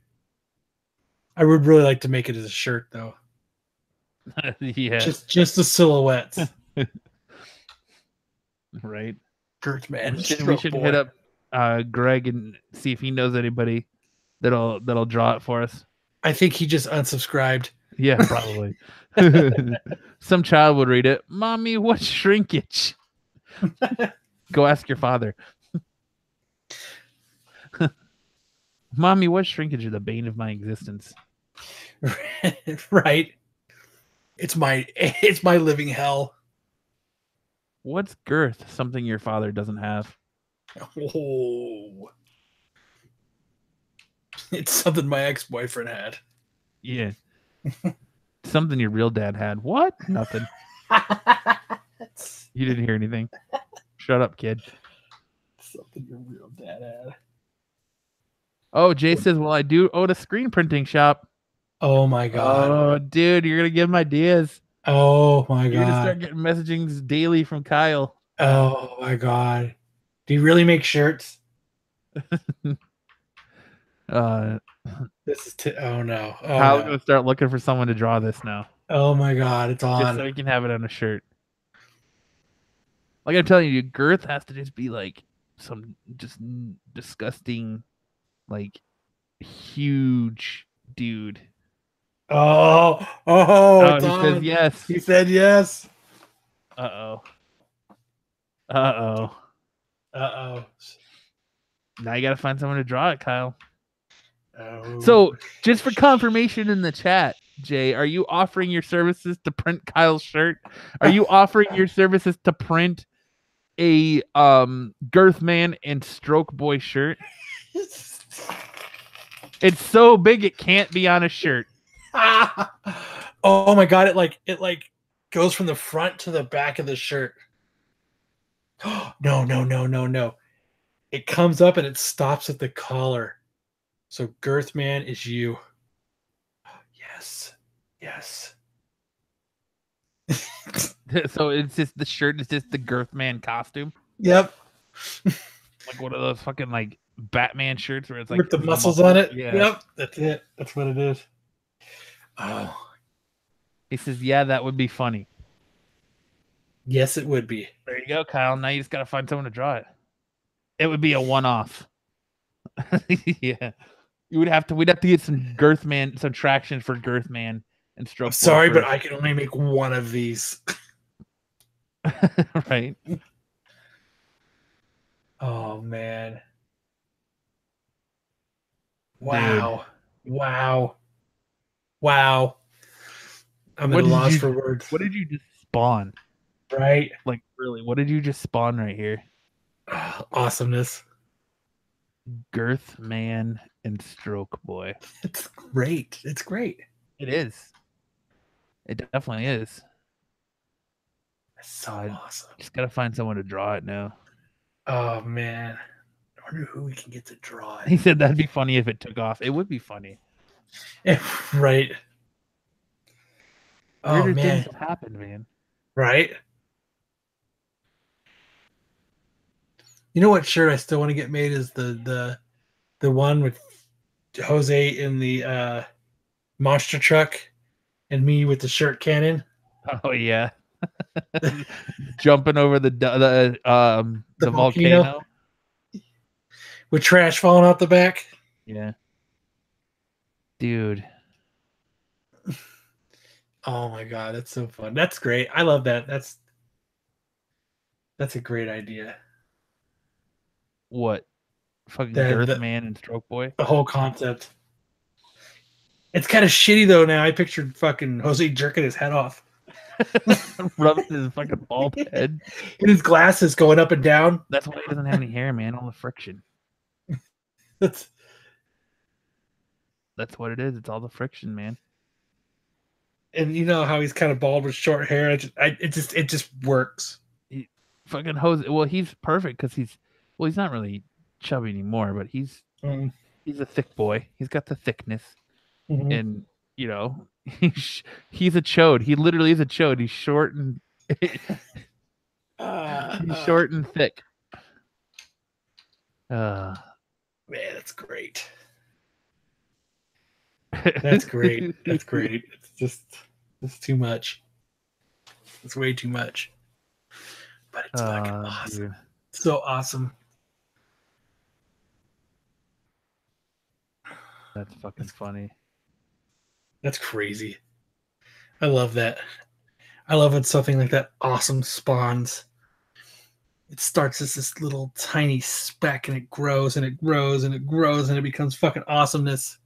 I would really like to make it as a shirt, though. Yeah. Just the silhouettes. Right. Girth Man. We should hit up Greg and see if he knows anybody that'll draw it for us. I think he just unsubscribed. Yeah, probably. Some child would read it. Mommy, what's shrinkage? Go ask your father. Mommy, what's shrinkage? Are the bane of my existence. Right. It's my living hell. What's girth? Something your father doesn't have. Oh. It's something my ex-boyfriend had. Yeah. Something your real dad had. What? Nothing. You didn't hear anything. Shut up, kid. Something your real dad had. Oh, Jay says, well, I do own a screen printing shop. Oh, my God. Oh, dude, you're going to give him ideas. Oh my You're gonna god. start getting messagings daily from Kyle. Oh my god. Do you really make shirts? This is oh no. Oh Kyle's no. gonna start looking for someone to draw this now, Oh my god, it's just so on. he can have it on a shirt. Like I'm telling you, girth has to just be like some just disgusting, like huge dude. Oh, Oh, it's he says on. yes. He said yes. Uh-oh. Uh-oh. Uh-oh. Now you gotta find someone to draw it, Kyle. Oh. So, just for confirmation in the chat, Jay, are you offering your services to print Kyle's shirt? Are you offering your services to print a Girth Man and Stroke Boy shirt? It's so big it can't be on a shirt. Oh my god, it goes from the front to the back of the shirt. No. It comes up and it stops at the collar. So Girth Man is you. Yes. So it's just the shirt is just the Girth Man costume. Yep. Like one of those fucking like Batman shirts where it's like with the muscles on it. Yeah. Yep. That's it. That's what it is. Oh. He says, yeah, that would be funny. Yes, it would be. There you go, Kyle. Now you just gotta find someone to draw it. It would be a one-off. Yeah. We'd have to get some Girth Man, some traction for Girth Man and Stroke. I'm sorry, but I can only make one of these. Right. Oh man. Wow. Dude. Wow. I'm at a loss for words. What did you just spawn? Right? Like really, what did you just spawn right here? Awesomeness. Girth Man and Stroke Boy. It's great. It is. It definitely is. It's so awesome. Just gotta find someone to draw it now. Oh man. I wonder who we can get to draw it. He said that'd be funny if it took off. It would be funny. Right. Weirder things have happened, man. Right? You know what shirt I still want to get made is the one with Jose in the monster truck and me with the shirt cannon. Oh yeah. Jumping over the volcano with trash falling out the back. Yeah. Dude. Oh my god, that's so fun. That's great. I love that. That's a great idea. What? Fucking Girth Man and Stroke Boy? The whole concept. It's kind of shitty though now. I pictured fucking Jose jerking his head off. Rubbing his fucking bald head. And his glasses going up and down. That's why he doesn't have any hair, man. All the friction. That's what it is. It's all the friction, man. And you know how he's kind of bald with short hair. It just works. Fucking Jose. Well, he's perfect because he's not really chubby anymore, but he's a thick boy. He's got the thickness, and you know he's a chode. He literally is a chode. He's short and he's short and thick. Man, that's great. That's great. That's great. It's too much. It's way too much. But it's fucking awesome. Dude. So awesome. That's fucking funny. That's crazy. I love that. I love when something like that awesome spawns. It starts as this little tiny speck and it grows and it grows and it grows and it becomes fucking awesomeness.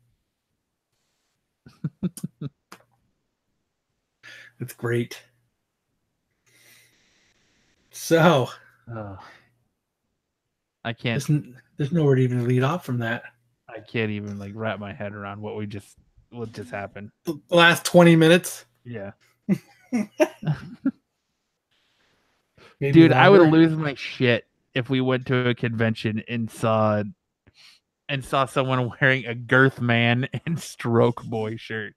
It's great. So, I can't. There's nowhere to even lead off from that. I can't even like wrap my head around what just happened. The last 20 minutes. Yeah. Dude, longer. I would lose my shit if we went to a convention and saw someone wearing a Girth Man and Stroke Boy shirt.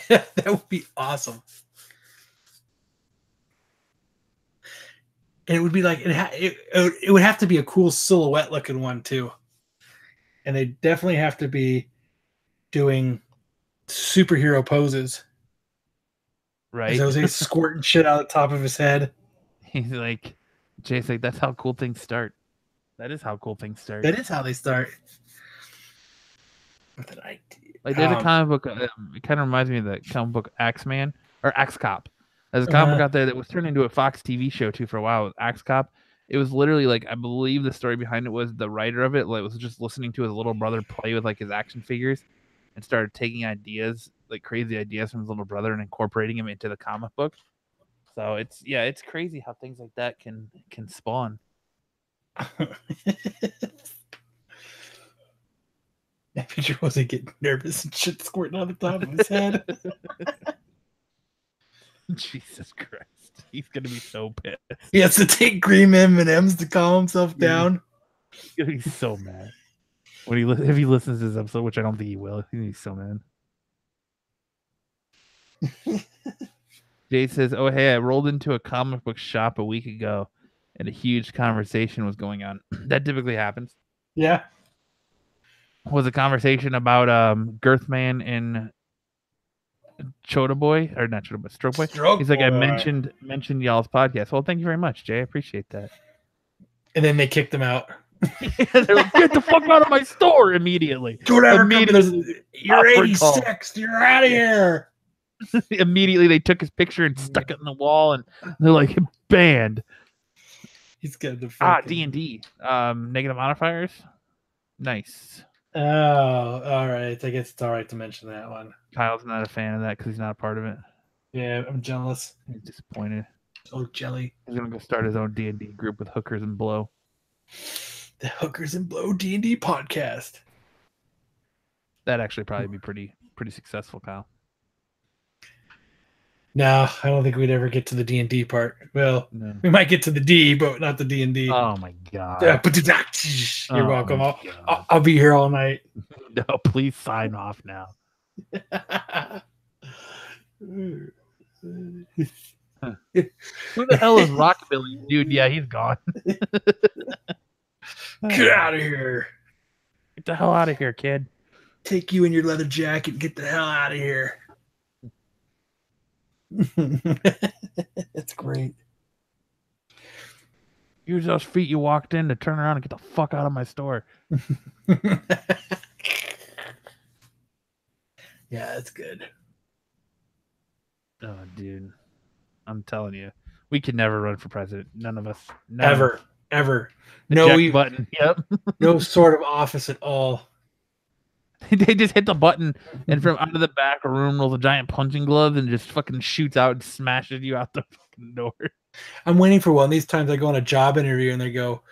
That would be awesome. And it would be like it would have to be a cool silhouette looking one too. And they definitely have to be doing superhero poses. Right? Jose's squirting shit out of the top of his head. He's like, Jay's like, that's how cool things start. That is how cool things start. That is how they start. With an idea. Like there's a comic book. It kind of reminds me of the comic book Axeman or Axe Cop. There's a comic book out there that was turned into a Fox TV show too for a while with Axe Cop. It was literally like, I believe the story behind it was the writer of it like was just listening to his little brother play with like his action figures and started taking ideas, like crazy ideas from his little brother and incorporating them into the comic book. So it's crazy how things like that can spawn. That picture wasn't getting nervous and shit squirting on the top of his head. Jesus Christ. He's going to be so pissed. He has to take green M&Ms to calm himself down. He's going to be so mad. If he listens to this episode, which I don't think he will, he's so mad. Jay says, oh, hey, I rolled into a comic book shop a week ago and a huge conversation was going on. That typically happens. Yeah. Was a conversation about Girthman and Chota Boy, or not Chota Boy, Stroke Boy. He's like, I mentioned y'all's podcast. Well, thank you very much, Jay. I appreciate that. And then they kicked him out. They're like, get the fuck out of my store immediately. You're 86. You're out of here. Immediately, they took his picture and stuck it in the wall, and they're like, banned. He's got the D&D. Negative modifiers. Nice. Oh, all right. I guess it's all right to mention that one. Kyle's not a fan of that because he's not a part of it. Yeah, I'm jealous. He's disappointed. Oh, jelly. He's gonna go start his own D&D group with Hookers and Blow. The Hookers and Blow D&D podcast. That'd actually probably be pretty successful, Kyle. No, I don't think we'd ever get to the D&D part. Well, no. We might get to the D, but not the D&D. Oh my god! You're welcome. I'll be here all night. No, please sign off now. Who the hell is Rockabilly, dude? Yeah, he's gone. Get out of here! Get the hell out of here, kid! Take you in your leather jacket. And get the hell out of here! That's great. Use those feet you walked in to turn around and get the fuck out of my store. Yeah, that's good. Oh, dude. I'm telling you. We could never run for president. None of us. Ever. No button. Yep. No sort of office at all. They just hit the button, and from out of the back room rolls a giant punching glove and just fucking shoots out and smashes you out the fucking door. I'm waiting for one of these times I go on a job interview and they go,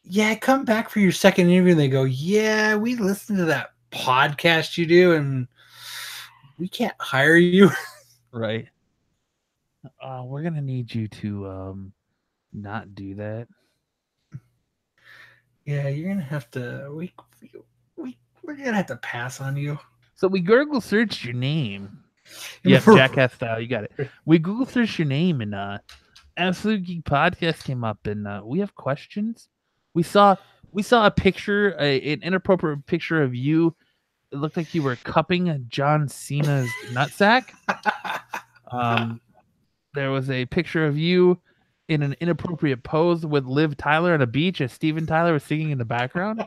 yeah, come back for your second interview. And they go, yeah, we listened to that podcast you do and we can't hire you. Right. We're going to need you to not do that. Yeah, you're going to have to, we're going to have to pass on you. So we Google searched your name. Yeah, Jackass style. You got it. We Google searched your name and Absolute Geek Podcast came up and we have questions. We saw a picture, an inappropriate picture of you. It looked like you were cupping John Cena's nutsack. There was a picture of you in an inappropriate pose with Liv Tyler on a beach as Steven Tyler was singing in the background.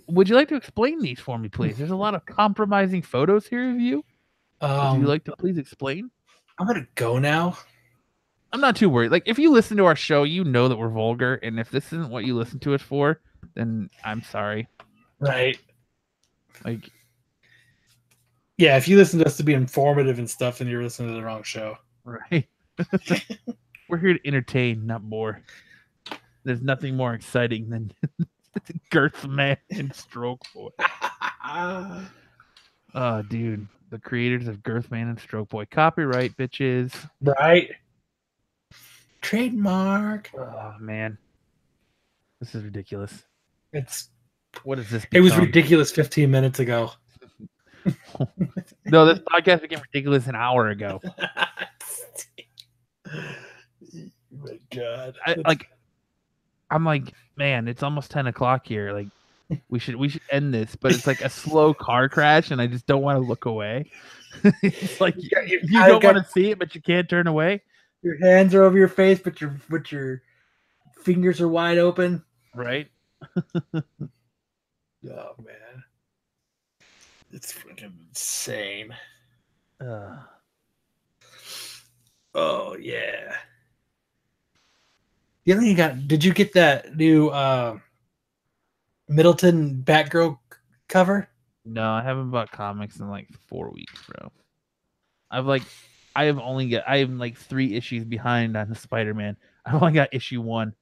Would you like to explain these for me, please? There's a lot of compromising photos here of you. Would you like to please explain? I'm going to go now. I'm not too worried. Like, if you listen to our show, you know that we're vulgar. And if this isn't what you listen to us for, then I'm sorry. Right. Like, yeah, if you listen to us to be informative and stuff, then you're listening to the wrong show. Right. We're here to entertain, not bore. There's nothing more exciting than Girthman and Stroke Boy. Oh, dude. The creators of Girthman and Stroke Boy. Copyright, bitches. Right. Trademark. Oh, man. This is ridiculous. It's. What is this? It was ridiculous 15 minutes ago. No, this podcast became ridiculous an hour ago. My God. I'm like, man, it's almost 10 o'clock here. Like, we should end this, but it's like a slow car crash, and I just don't want to look away. It's like you don't want to see it, but you can't turn away. Your hands are over your face, but your fingers are wide open. Right. Oh man, it's freaking insane. Oh yeah. The other thing you got? Did you get that new Middleton Batgirl cover? No, I haven't bought comics in like 4 weeks, bro. I am like 3 issues behind on the Spider-Man. I've only got issue 1.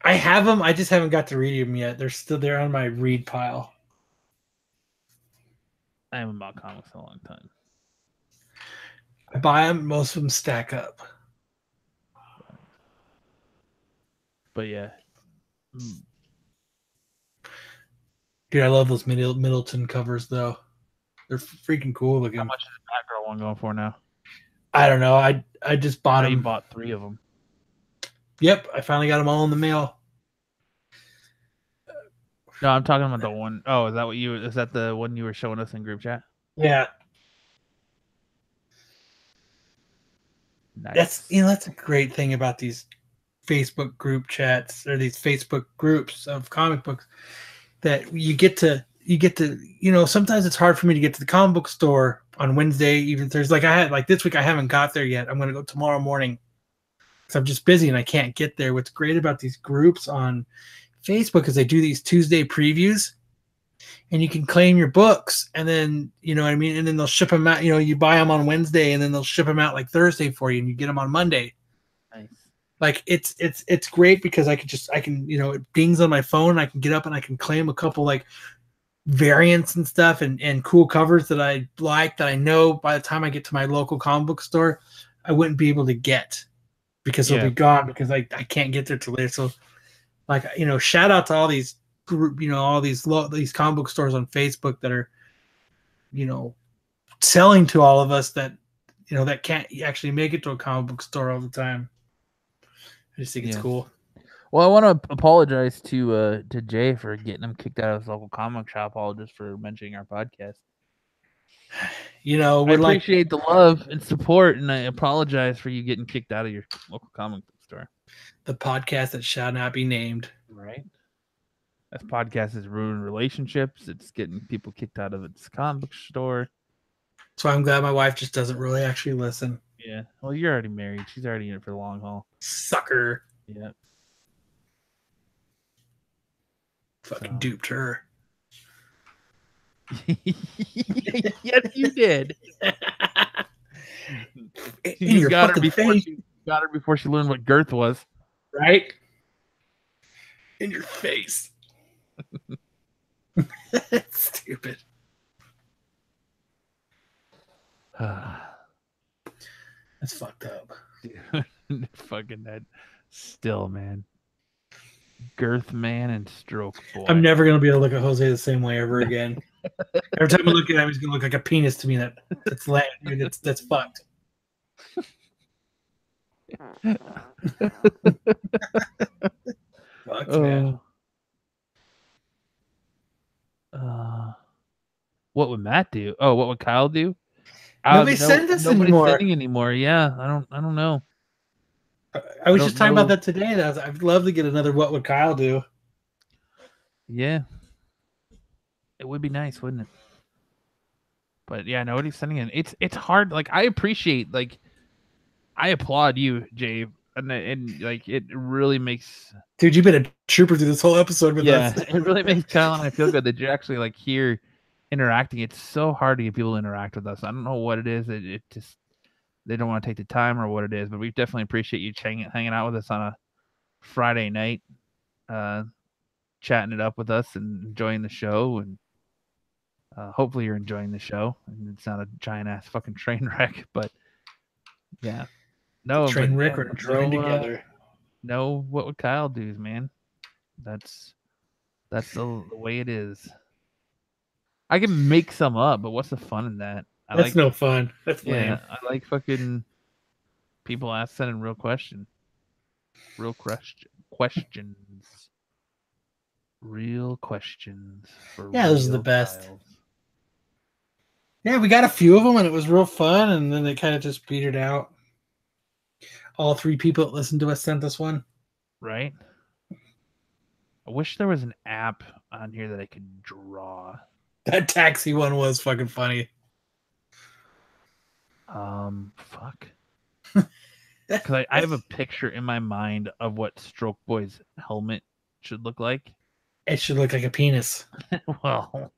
I have them. I just haven't got to read them yet. They're on my read pile. I haven't bought comics in a long time. I buy them. Most of them stack up. But yeah. Dude, I love those Middleton covers, though. They're freaking cool looking. How much is the Batgirl one going for now? I don't know. I just bought them. You bought 3 of them. Yep, I finally got them all in the mail. No, I'm talking about the one. Oh, is that the one you were showing us in group chat? Yeah. Nice. That's a great thing about these Facebook group chats or these Facebook groups of comic books, that you get to sometimes it's hard for me to get to the comic book store on Wednesday, even Thursday. Like this week I haven't got there yet. I'm going to go tomorrow morning because I'm just busy and I can't get there. What's great about these groups on Facebook is they do these Tuesday previews, and you can claim your books, and then and then they'll ship them out. You buy them on Wednesday, and then they'll ship them out like Thursday for you, and you get them on Monday. Nice. Like it's great because I can it dings on my phone. I can get up and I can claim a couple like variants and stuff and cool covers that I like, that I know by the time I get to my local comic book store I wouldn't be able to get because they'll be gone because I can't get there till later. So shout out to all these all these comic book stores on Facebook that are selling to all of us that that can't actually make it to a comic book store all the time. I just think it's cool. Well, I want to apologize to Jay for getting him kicked out of his local comic shop, all just for mentioning our podcast. I appreciate the love and support, and I apologize for you getting kicked out of your local comic book store. The podcast that shall not be named. Right. This podcast has ruined relationships. It's getting people kicked out of its comic book store. So I'm glad my wife just doesn't really actually listen. Yeah. Well, you're already married. She's already in it for the long haul. Sucker. Yeah. Fucking duped her. Yes, you did. You got her before she learned what girth was. Right? In your face. Stupid. That's fucked up. Dude, fucking that still, man. Girth man and stroke boy. I'm never gonna be able to look at Jose the same way ever again. Every time I look at him, he's gonna look like a penis to me. That's lame. Dude, that's fucked. Fucked, man. What would Matt do? Oh, what would Kyle do? Nobody's sending anymore. Yeah, I don't know. I was just talking about that today. I'd love to get another "What Would Kyle Do?" Yeah, it would be nice, wouldn't it? But yeah, nobody's sending in. It's hard. Like I appreciate, I applaud you, Jay, and like it really makes. Dude, you've been a trooper through this whole episode with us. Yeah, it really makes Kyle and I feel good that you're actually here interacting. It's so hard to get people to interact with us. I don't know what it is. It just. They don't want to take the time or what it is, but we definitely appreciate you hanging out with us on a Friday night, chatting it up with us and enjoying the show. And hopefully you're enjoying the show. And it's not a giant ass fucking train wreck, but yeah, train wreck or drone together. No, what would Kyle do, man? That's the way it is. I can make some up, but what's the fun in that? That's no fun. That's lame. I like fucking people sending real questions. Real questions. Real questions for Yeah, those are the real best. Kyles. Yeah, we got a few of them, and it was real fun, and then they kind of just petered out. All 3 people that listened to us sent us one. Right? I wish there was an app on here that I could draw. That taxi one was fucking funny. Fuck. Because I have a picture in my mind of what Stroke Boy's helmet should look like. It should look like a penis. Well,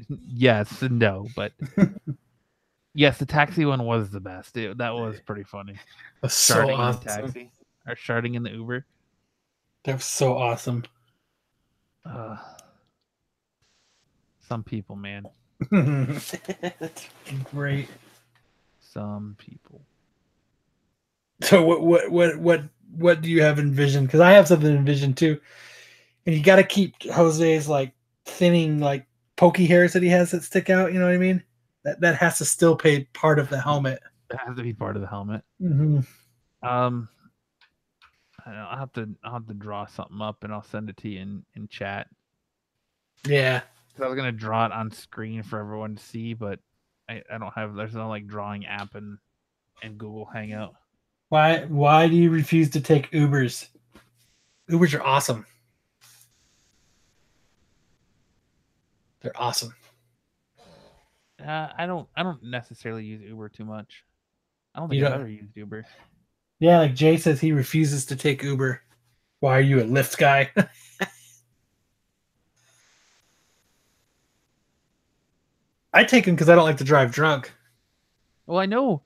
yes and no, but yes, the taxi one was the best. That was pretty funny. That's so awesome. In the taxi or starting in the Uber. That was so awesome. Some people, man. That's great. Some people. So what do you have envisioned? Because I have something envisioned too, and you got to keep Jose's like thinning like pokey hairs that he has that stick out. You know what I mean? That has to still be part of the helmet. It has to be part of the helmet. Mm-hmm. I'll have to draw something up and I'll send it to you in chat. Yeah. I was gonna draw it on screen for everyone to see, but I don't have. There's no like drawing app in Google Hangout. Why do you refuse to take Ubers? Ubers are awesome. They're awesome. I don't necessarily use Uber too much. I don't think I've ever used Uber. Yeah, like Jay says he refuses to take Uber. Why are you a Lyft guy? I take him because I don't like to drive drunk. Well, I know.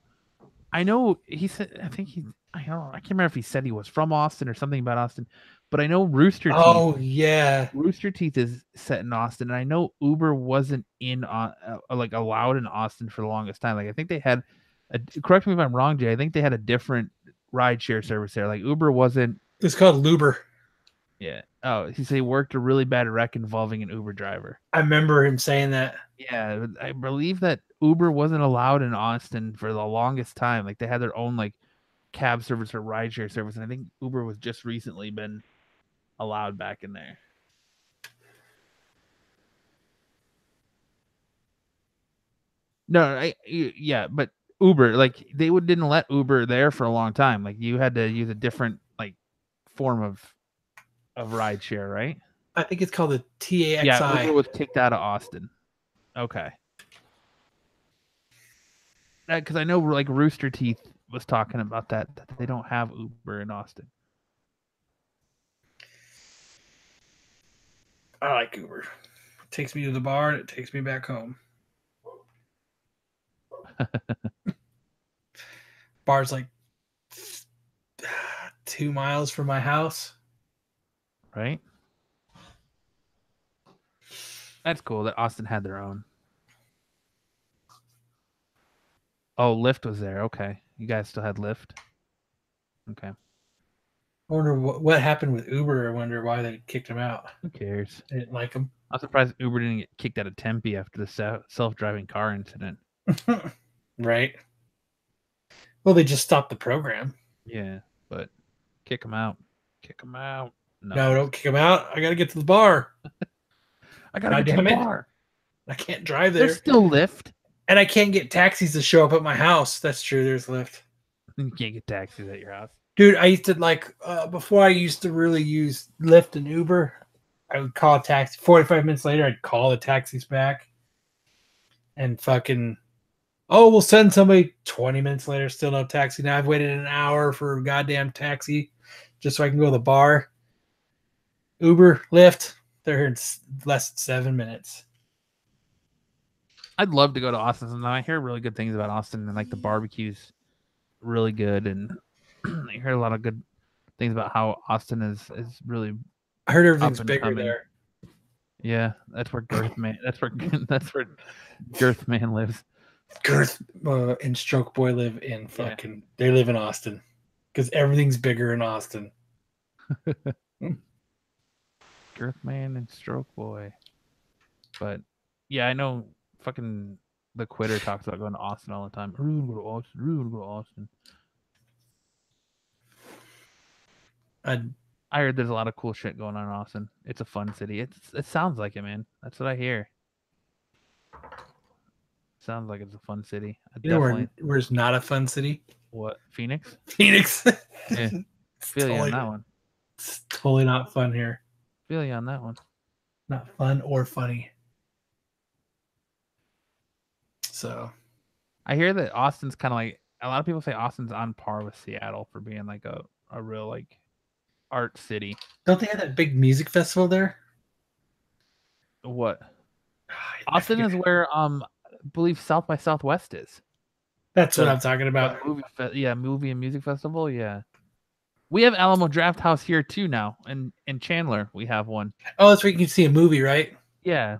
He said. I think he. I can't remember if he said he was from Austin or something about Austin, but I know Rooster Teeth. Oh yeah, Rooster Teeth is set in Austin, and I know Uber wasn't in like allowed in Austin for the longest time. Like I think they had. Correct me if I'm wrong, Jay. I think they had a different rideshare service there. Like Uber wasn't. It's called Luber. Yeah. Oh, he said he worked a really bad wreck involving an Uber driver. I remember him saying that. Yeah, I believe that Uber wasn't allowed in Austin for the longest time. Like they had their own like cab service or rideshare service, and I think Uber was just recently been allowed back in there. No, yeah, but Uber, like they didn't let Uber there for a long time. Like you had to use a different like form of rideshare, right? I think it's called the TAXI. Yeah, Uber was kicked out of Austin. Okay. Because I know like Rooster Teeth was talking about that they don't have Uber in Austin. I like Uber. It takes me to the bar and it takes me back home. Bar's like 2 miles from my house. Right? That's cool that Austin had their own. Oh, Lyft was there. Okay. You guys still had Lyft? Okay. I wonder what happened with Uber. I wonder why they kicked him out. Who cares? They didn't like him. I'm surprised Uber didn't get kicked out of Tempe after the self-driving car incident. Right. Well, they just stopped the program. Yeah, but kick them out. Kick them out. No, don't kick him out. I got to get to the bar. I got to get to the bar. I can't drive there. There's still Lyft. And I can't get taxis to show up at my house. That's true. There's Lyft. You can't get taxis at your house. Dude, I used to before I used to really use Lyft and Uber, I would call a taxi. 45 minutes later, I'd call the taxis back. And fucking, we'll send somebody. 20 minutes later, still no taxi. Now I've waited an hour for a goddamn taxi just so I can go to the bar. Uber, Lyft, they're here in less than 7 minutes. I'd love to go to Austin sometime. I hear really good things about Austin, and like the barbecue's really good, and I heard a lot of good things about how Austin is really. I heard everything's bigger there. Yeah, that's where Girth Man. That's where Girth Man lives. Girth and Stroke Boy live in fucking. Yeah. They live in Austin because everything's bigger in Austin. Girth Man and Stroke Boy, but Yeah, I know. Fucking the Quitter talks about going to Austin all the time. I really want to go to Austin. Really want to go to Austin. I heard there's a lot of cool shit going on in Austin. It's a fun city. It sounds like it, man. That's what I hear. Sounds like it's a fun city. You know where's not a fun city? What, Phoenix? Phoenix. Yeah. Feel you on that one. It's totally not fun here. Feel you on that one. Not fun or funny. So, I hear that Austin's kind of like, a lot of people say Austin's on par with Seattle for being like a real like art city. Don't they have that big music festival there? What? Austin is where I believe South by Southwest is. That's what I'm talking about. Movie and music festival. Yeah, we have Alamo Draft House here too now, and in Chandler we have one. Oh, that's where you can see a movie, right? Yeah.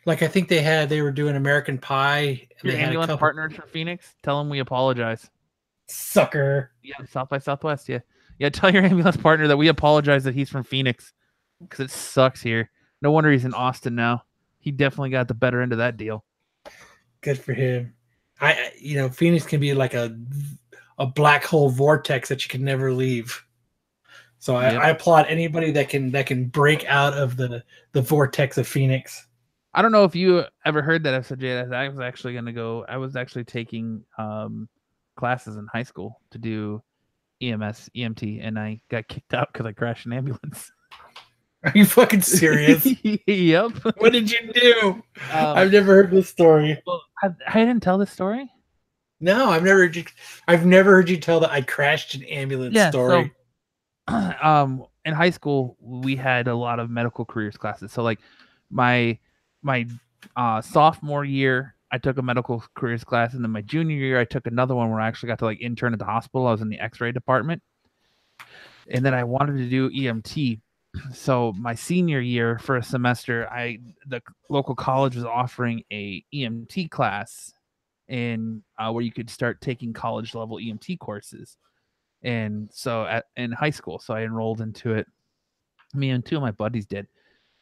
Like I think they were doing American Pie. Your ambulance partners from Phoenix, tell them we apologize. Sucker. Yeah, South by Southwest. Yeah. Tell your ambulance partner that we apologize that he's from Phoenix because it sucks here. No wonder he's in Austin now. He definitely got the better end of that deal. Good for him. Phoenix can be like a black hole vortex that you can never leave. So I applaud anybody that can break out of the vortex of Phoenix. I don't know if you ever heard that episode, Jay. I was actually taking classes in high school to do EMT, and I got kicked out because I crashed an ambulance. Are you fucking serious? Yep. What did you do? I've never heard this story. Well, I didn't tell this story. No, I've never heard you tell that I crashed an ambulance story. So, in high school, we had a lot of medical careers classes. So, like my sophomore year, I took a medical careers class, and then my junior year, I took another one where I actually got to like intern at the hospital. I was in the X-ray department, and then I wanted to do EMT. So my senior year for a semester, the local college was offering a EMT class, and where you could start taking college level EMT courses. And so in high school, so I enrolled into it. Me and two of my buddies did.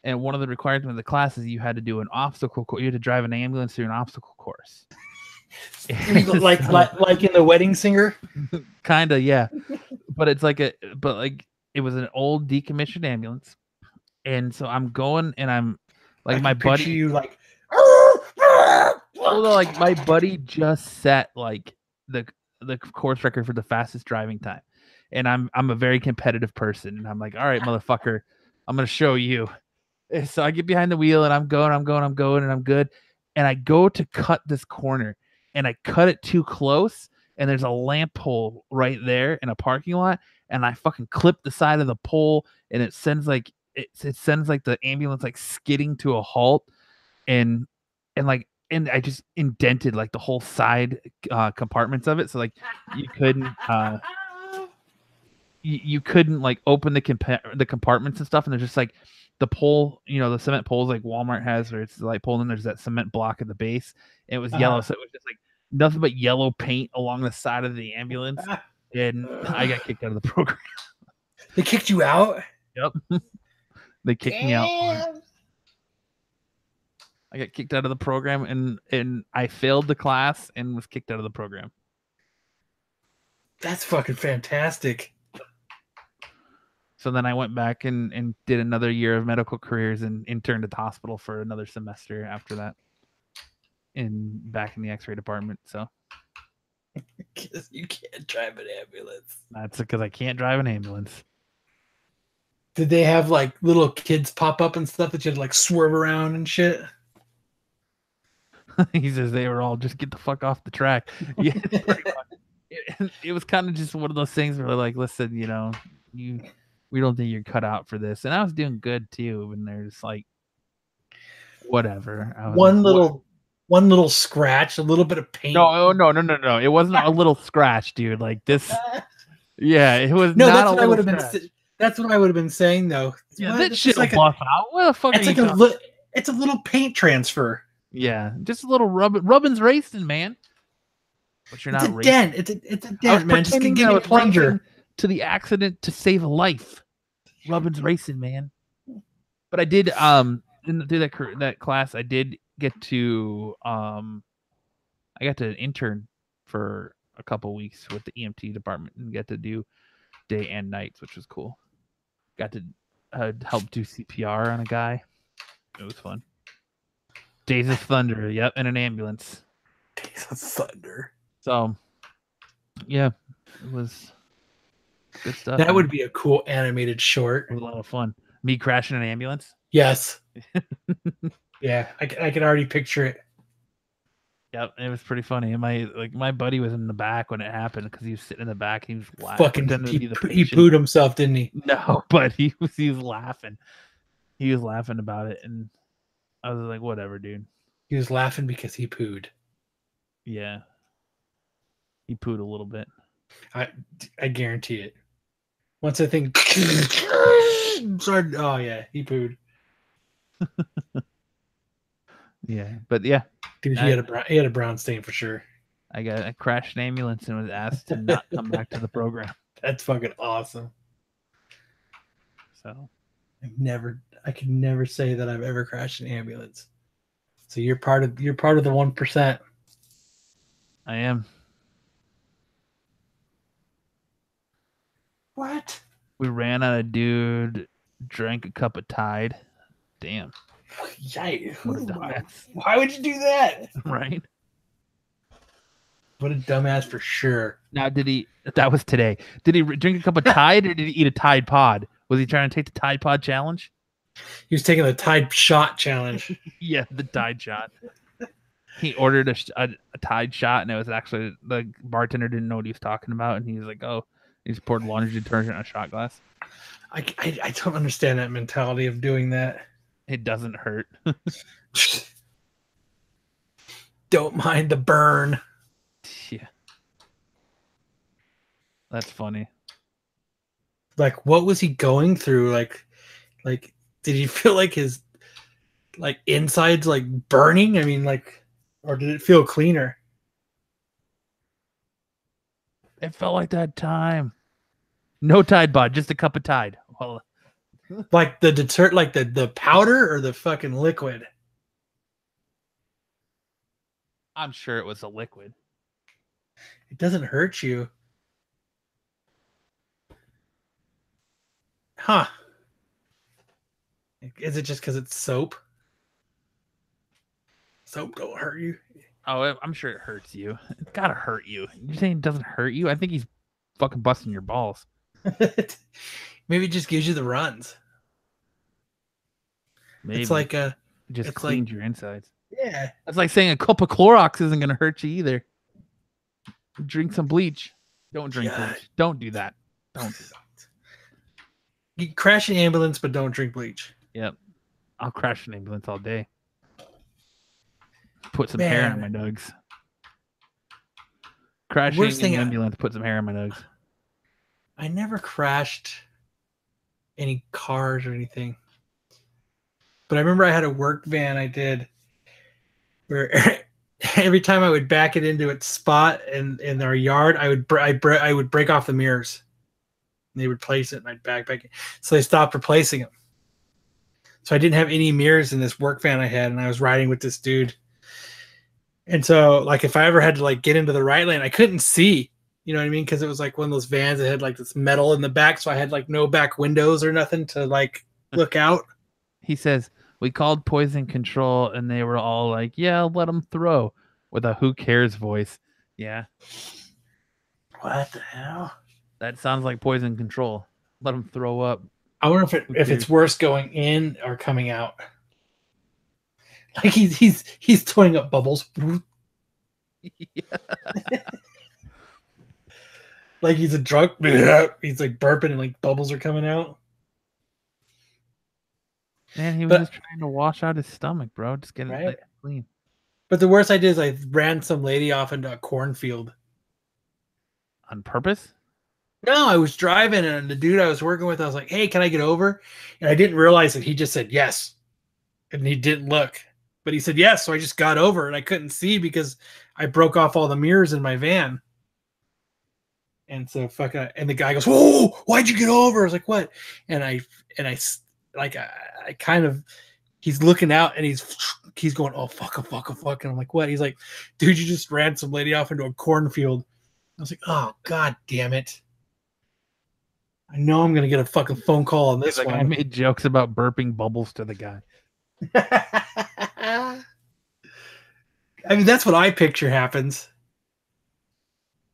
And one of the requirements of the class is you had to do an obstacle course. You had to drive an ambulance through an obstacle course. like in The Wedding Singer? Kind of, yeah. But it was an old decommissioned ambulance. And so I'm going, and I'm like, my buddy, you like, like my buddy just set like the course record for the fastest driving time. And I'm a very competitive person, and I'm like, all right, motherfucker, I'm going to show you. And so I get behind the wheel, and I'm going, and I'm good. And I go to cut this corner, and I cut it too close, and there's a lamp pole right there in a parking lot, and I fucking clip the side of the pole, and it sends like the ambulance like skidding to a halt, and I just indented like the whole side compartments of it, so like you couldn't like open the compartments and stuff, and there's just like the pole, the cement poles like Walmart has, where it's the light pole, and there's that cement block at the base. And it was yellow, so it was just like nothing but yellow paint along the side of the ambulance, and I got kicked out of the program. They kicked you out? Yep. They kicked me out. I got kicked out of the program, and I failed the class and was kicked out of the program. That's fucking fantastic. So then I went back and did another year of medical careers and interned at the hospital for another semester after that, back in the X-ray department. So because you can't drive an ambulance. That's because I can't drive an ambulance. Did they have like little kids pop up and stuff that you had to like swerve around and shit? He says they were all just get the fuck off the track. Yeah, it was kind of just one of those things where they're like, listen, we don't think you're cut out for this. And I was doing good too. And there's like, whatever. One little scratch, a little bit of paint. No. It wasn't a little scratch, dude. Like this. Yeah, it was no, not that's a what I would little have been. That's what I would have been saying though. Yeah, that shit will buff out. What the fuck? It's a little paint transfer. Yeah, just a little rubbin's racing, man. But you're not racing. Dent. It's a dent, man. Just give me a plunger to the accident to save a life. Rubbin's racing, man. But I did through that class I did get to I got to intern for a couple weeks with the EMT department and get to do day and nights, which was cool. Got to help do CPR on a guy. It was fun. Days of Thunder, yep, in an ambulance. Days of Thunder. So, yeah, it was good stuff. That would be a cool animated short. It was a lot of fun. Me crashing an ambulance. Yes. Yeah, I can already picture it. Yep, it was pretty funny. And my buddy was in the back when it happened because he was sitting in the back. He was laughing. He pooed himself, didn't he? No, but he was laughing. He was laughing about it, and I was like, "Whatever, dude." He was laughing because he pooed. Yeah, he pooed a little bit. I guarantee it. Once I think, sorry. Oh yeah, he pooed. Yeah, but yeah, dude, he had a brown stain for sure. I crashed an ambulance and was asked to not come back to the program. That's fucking awesome. So I could never say that I've ever crashed an ambulance. So you're part of the 1%. I am. What? We ran on a dude, drank a cup of Tide. Damn. Yikes. Why would you do that? Right? What a dumbass for sure. Now, that was today. Did he drink a cup of Tide or did he eat a Tide Pod? Was he trying to take the Tide Pod challenge? He was taking the Tide Shot challenge. Yeah, the Tide Shot. He ordered a Tide Shot, and it was actually, the bartender didn't know what he was talking about, and he was like, oh, he just poured laundry detergent in a shot glass. I don't understand that mentality of doing that. It doesn't hurt. Don't mind the burn. Yeah. That's funny. Like, what was he going through? Like did he feel like his insides burning? I mean, or did it feel cleaner? It felt like that time. No Tide Pod, just a cup of Tide. Well, like the detergent, like the powder or the fucking liquid? I'm sure it was a liquid. It doesn't hurt you. Huh. Is it just because it's soap? Soap don't hurt you. Oh, I'm sure it hurts you. It's gotta hurt you. You're saying it doesn't hurt you? I think he's fucking busting your balls. Maybe it just gives you the runs. Maybe. It's like it just cleans your insides. Yeah. It's like saying a cup of Clorox isn't gonna hurt you either. Drink some bleach. Don't drink bleach. Don't do that. Don't do that. You crash an ambulance, but don't drink bleach. Yep. I'll crash an ambulance all day. Put some hair on my nugs. Crashing an ambulance, put some hair on my nugs. I never crashed any cars or anything. But I remember I had a work van I did where every time I would back it into its spot in our yard, I would break off the mirrors. And they would place it and I'd back it. So they stopped replacing them. So I didn't have any mirrors in this work van I had, and I was riding with this dude. And so, if I ever had to get into the right lane, I couldn't see. You know what I mean? Because it was one of those vans that had this metal in the back, so I had no back windows or nothing to look out. He says we called poison control, and they were all like, "Yeah, let them throw," with a "who cares" voice. Yeah. What the hell? That sounds like poison control. Let them throw up. I wonder if it's worse going in or coming out. He's throwing up bubbles. Yeah. He's a drunk. He's burping and bubbles are coming out. Man, he was just trying to wash out his stomach, bro. Just get it clean. But the worst I did is I ran some lady off into a cornfield. On purpose? No, I was driving and the dude I was working with, I was like, "Hey, can I get over?" And I didn't realize that he just said yes. And he didn't look. But he said yes, so I just got over and I couldn't see because I broke off all the mirrors in my van. And so and the guy goes, "Whoa, why'd you get over?" I was like, "What?" And I he's looking out and he's going, oh, fuck. And I'm like, what? He's like, dude, you just ran some lady off into a cornfield. I was like, oh, God damn it. I know I'm going to get a fucking phone call on this one. I made jokes about burping bubbles to the guy. I mean, that's what I happens.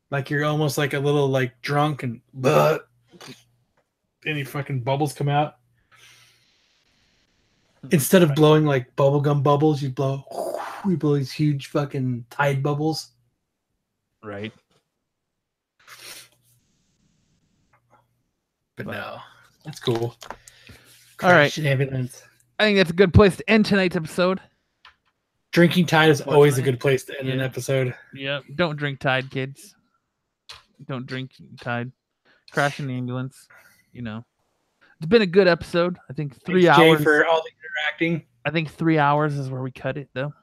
Like you're almost like a little like drunk and any fucking bubbles come out. Instead of blowing like bubblegum bubbles, you blow these huge fucking Tide bubbles. Right. But no, that's cool. All right. Ambulance. I think that's a good place to end tonight's episode. Drinking Tide is always a good place to end an episode. Yeah. Don't drink Tide, kids. Don't drink Tide. Crash in the ambulance. You know. It's been a good episode. I think 3 hours. Jay for all the interacting. I think 3 hours is where we cut it, though.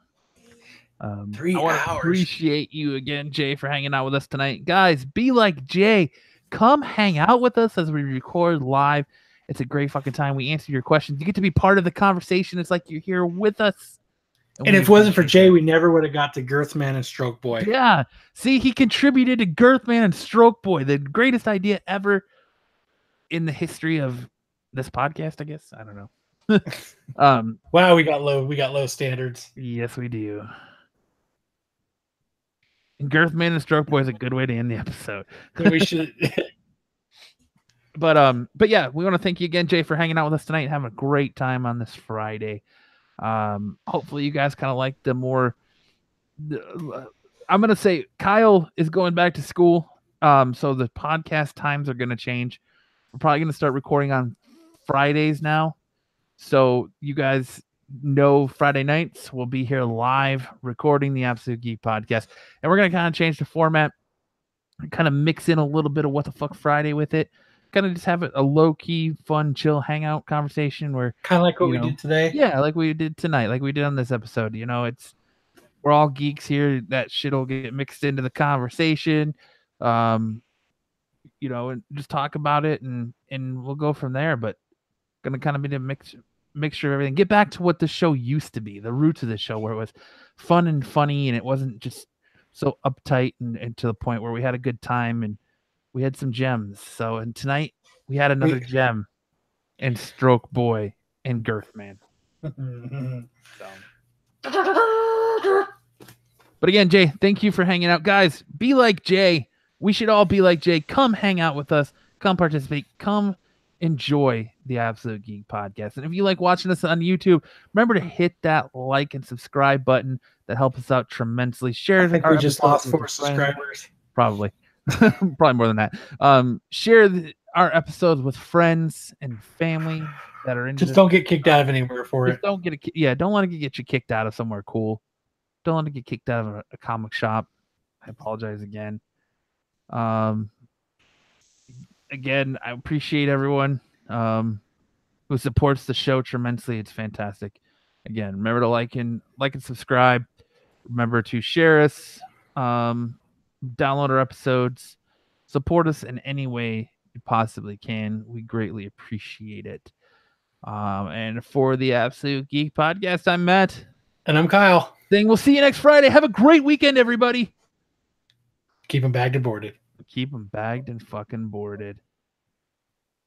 3 hours. I appreciate you again, Jay, for hanging out with us tonight. Guys, be like Jay. Come hang out with us as we record live. It's a great fucking time. We answer your questions. You get to be part of the conversation. It's like you're here with us. And if it wasn't for Jay, we never would have got to Girthman and Stroke Boy. Yeah. See, he contributed to Girthman and Stroke Boy, the greatest idea ever in the history of this podcast, I guess. I don't know. Wow, we got low standards. Yes, we do. And Girthman and Stroke Boy is a good way to end the episode. We should. But yeah, we want to thank you again, Jay, for hanging out with us tonight and having a great time on this Friday. Hopefully you guys kind of like the more. I'm gonna say Kyle is going back to school, so the podcast times are gonna change. We're probably gonna start recording on Fridays now, so you guys know Friday nights we'll be here live recording the Absolute Geek Podcast, and we're gonna kind of change the format, kind of mix in a little bit of What the Fuck Friday with it. Kind of just have a low-key, fun, chill hangout conversation where kind of like what we did today. Yeah, like we did tonight, like we did on this episode. You know, we're all geeks here. That shit will get mixed into the conversation. You know, and just talk about it and we'll go from there. But gonna kind of be a mixture of everything. Get back to what the show used to be, the roots of the show, where it was fun and funny and it wasn't just so uptight and to the point where we had a good time and we had some gems. So, and tonight we had another gem in Stroke Boy and Girthman. But again, Jay, thank you for hanging out. Guys, be like Jay. We should all be like Jay. Come hang out with us. Come participate. Come enjoy the Absolute Geek Podcast. And if you like watching us on YouTube, remember to hit that like and subscribe button. That helps us out tremendously. Share. I think we just lost 4 subscribers. Probably. Probably more than that. Share our episodes with friends and family that are into. Just don't get kicked out of anywhere for it. Don't let it get you kicked out of somewhere cool. Don't let it get kicked out of a comic shop. I apologize again. Again, I appreciate everyone who supports the show tremendously. It's fantastic. Again, remember to like and subscribe. Remember to share us. Download our episodes, support us in any way you possibly can. We greatly appreciate it. And for the Absolute Geek Podcast, I'm Matt. And I'm Kyle. We'll see you next Friday. Have a great weekend, everybody. Keep them bagged and boarded. Keep them bagged and fucking boarded.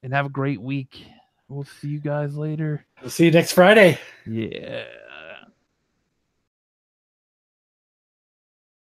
And have a great week. We'll see you guys later. We'll see you next Friday. Yeah.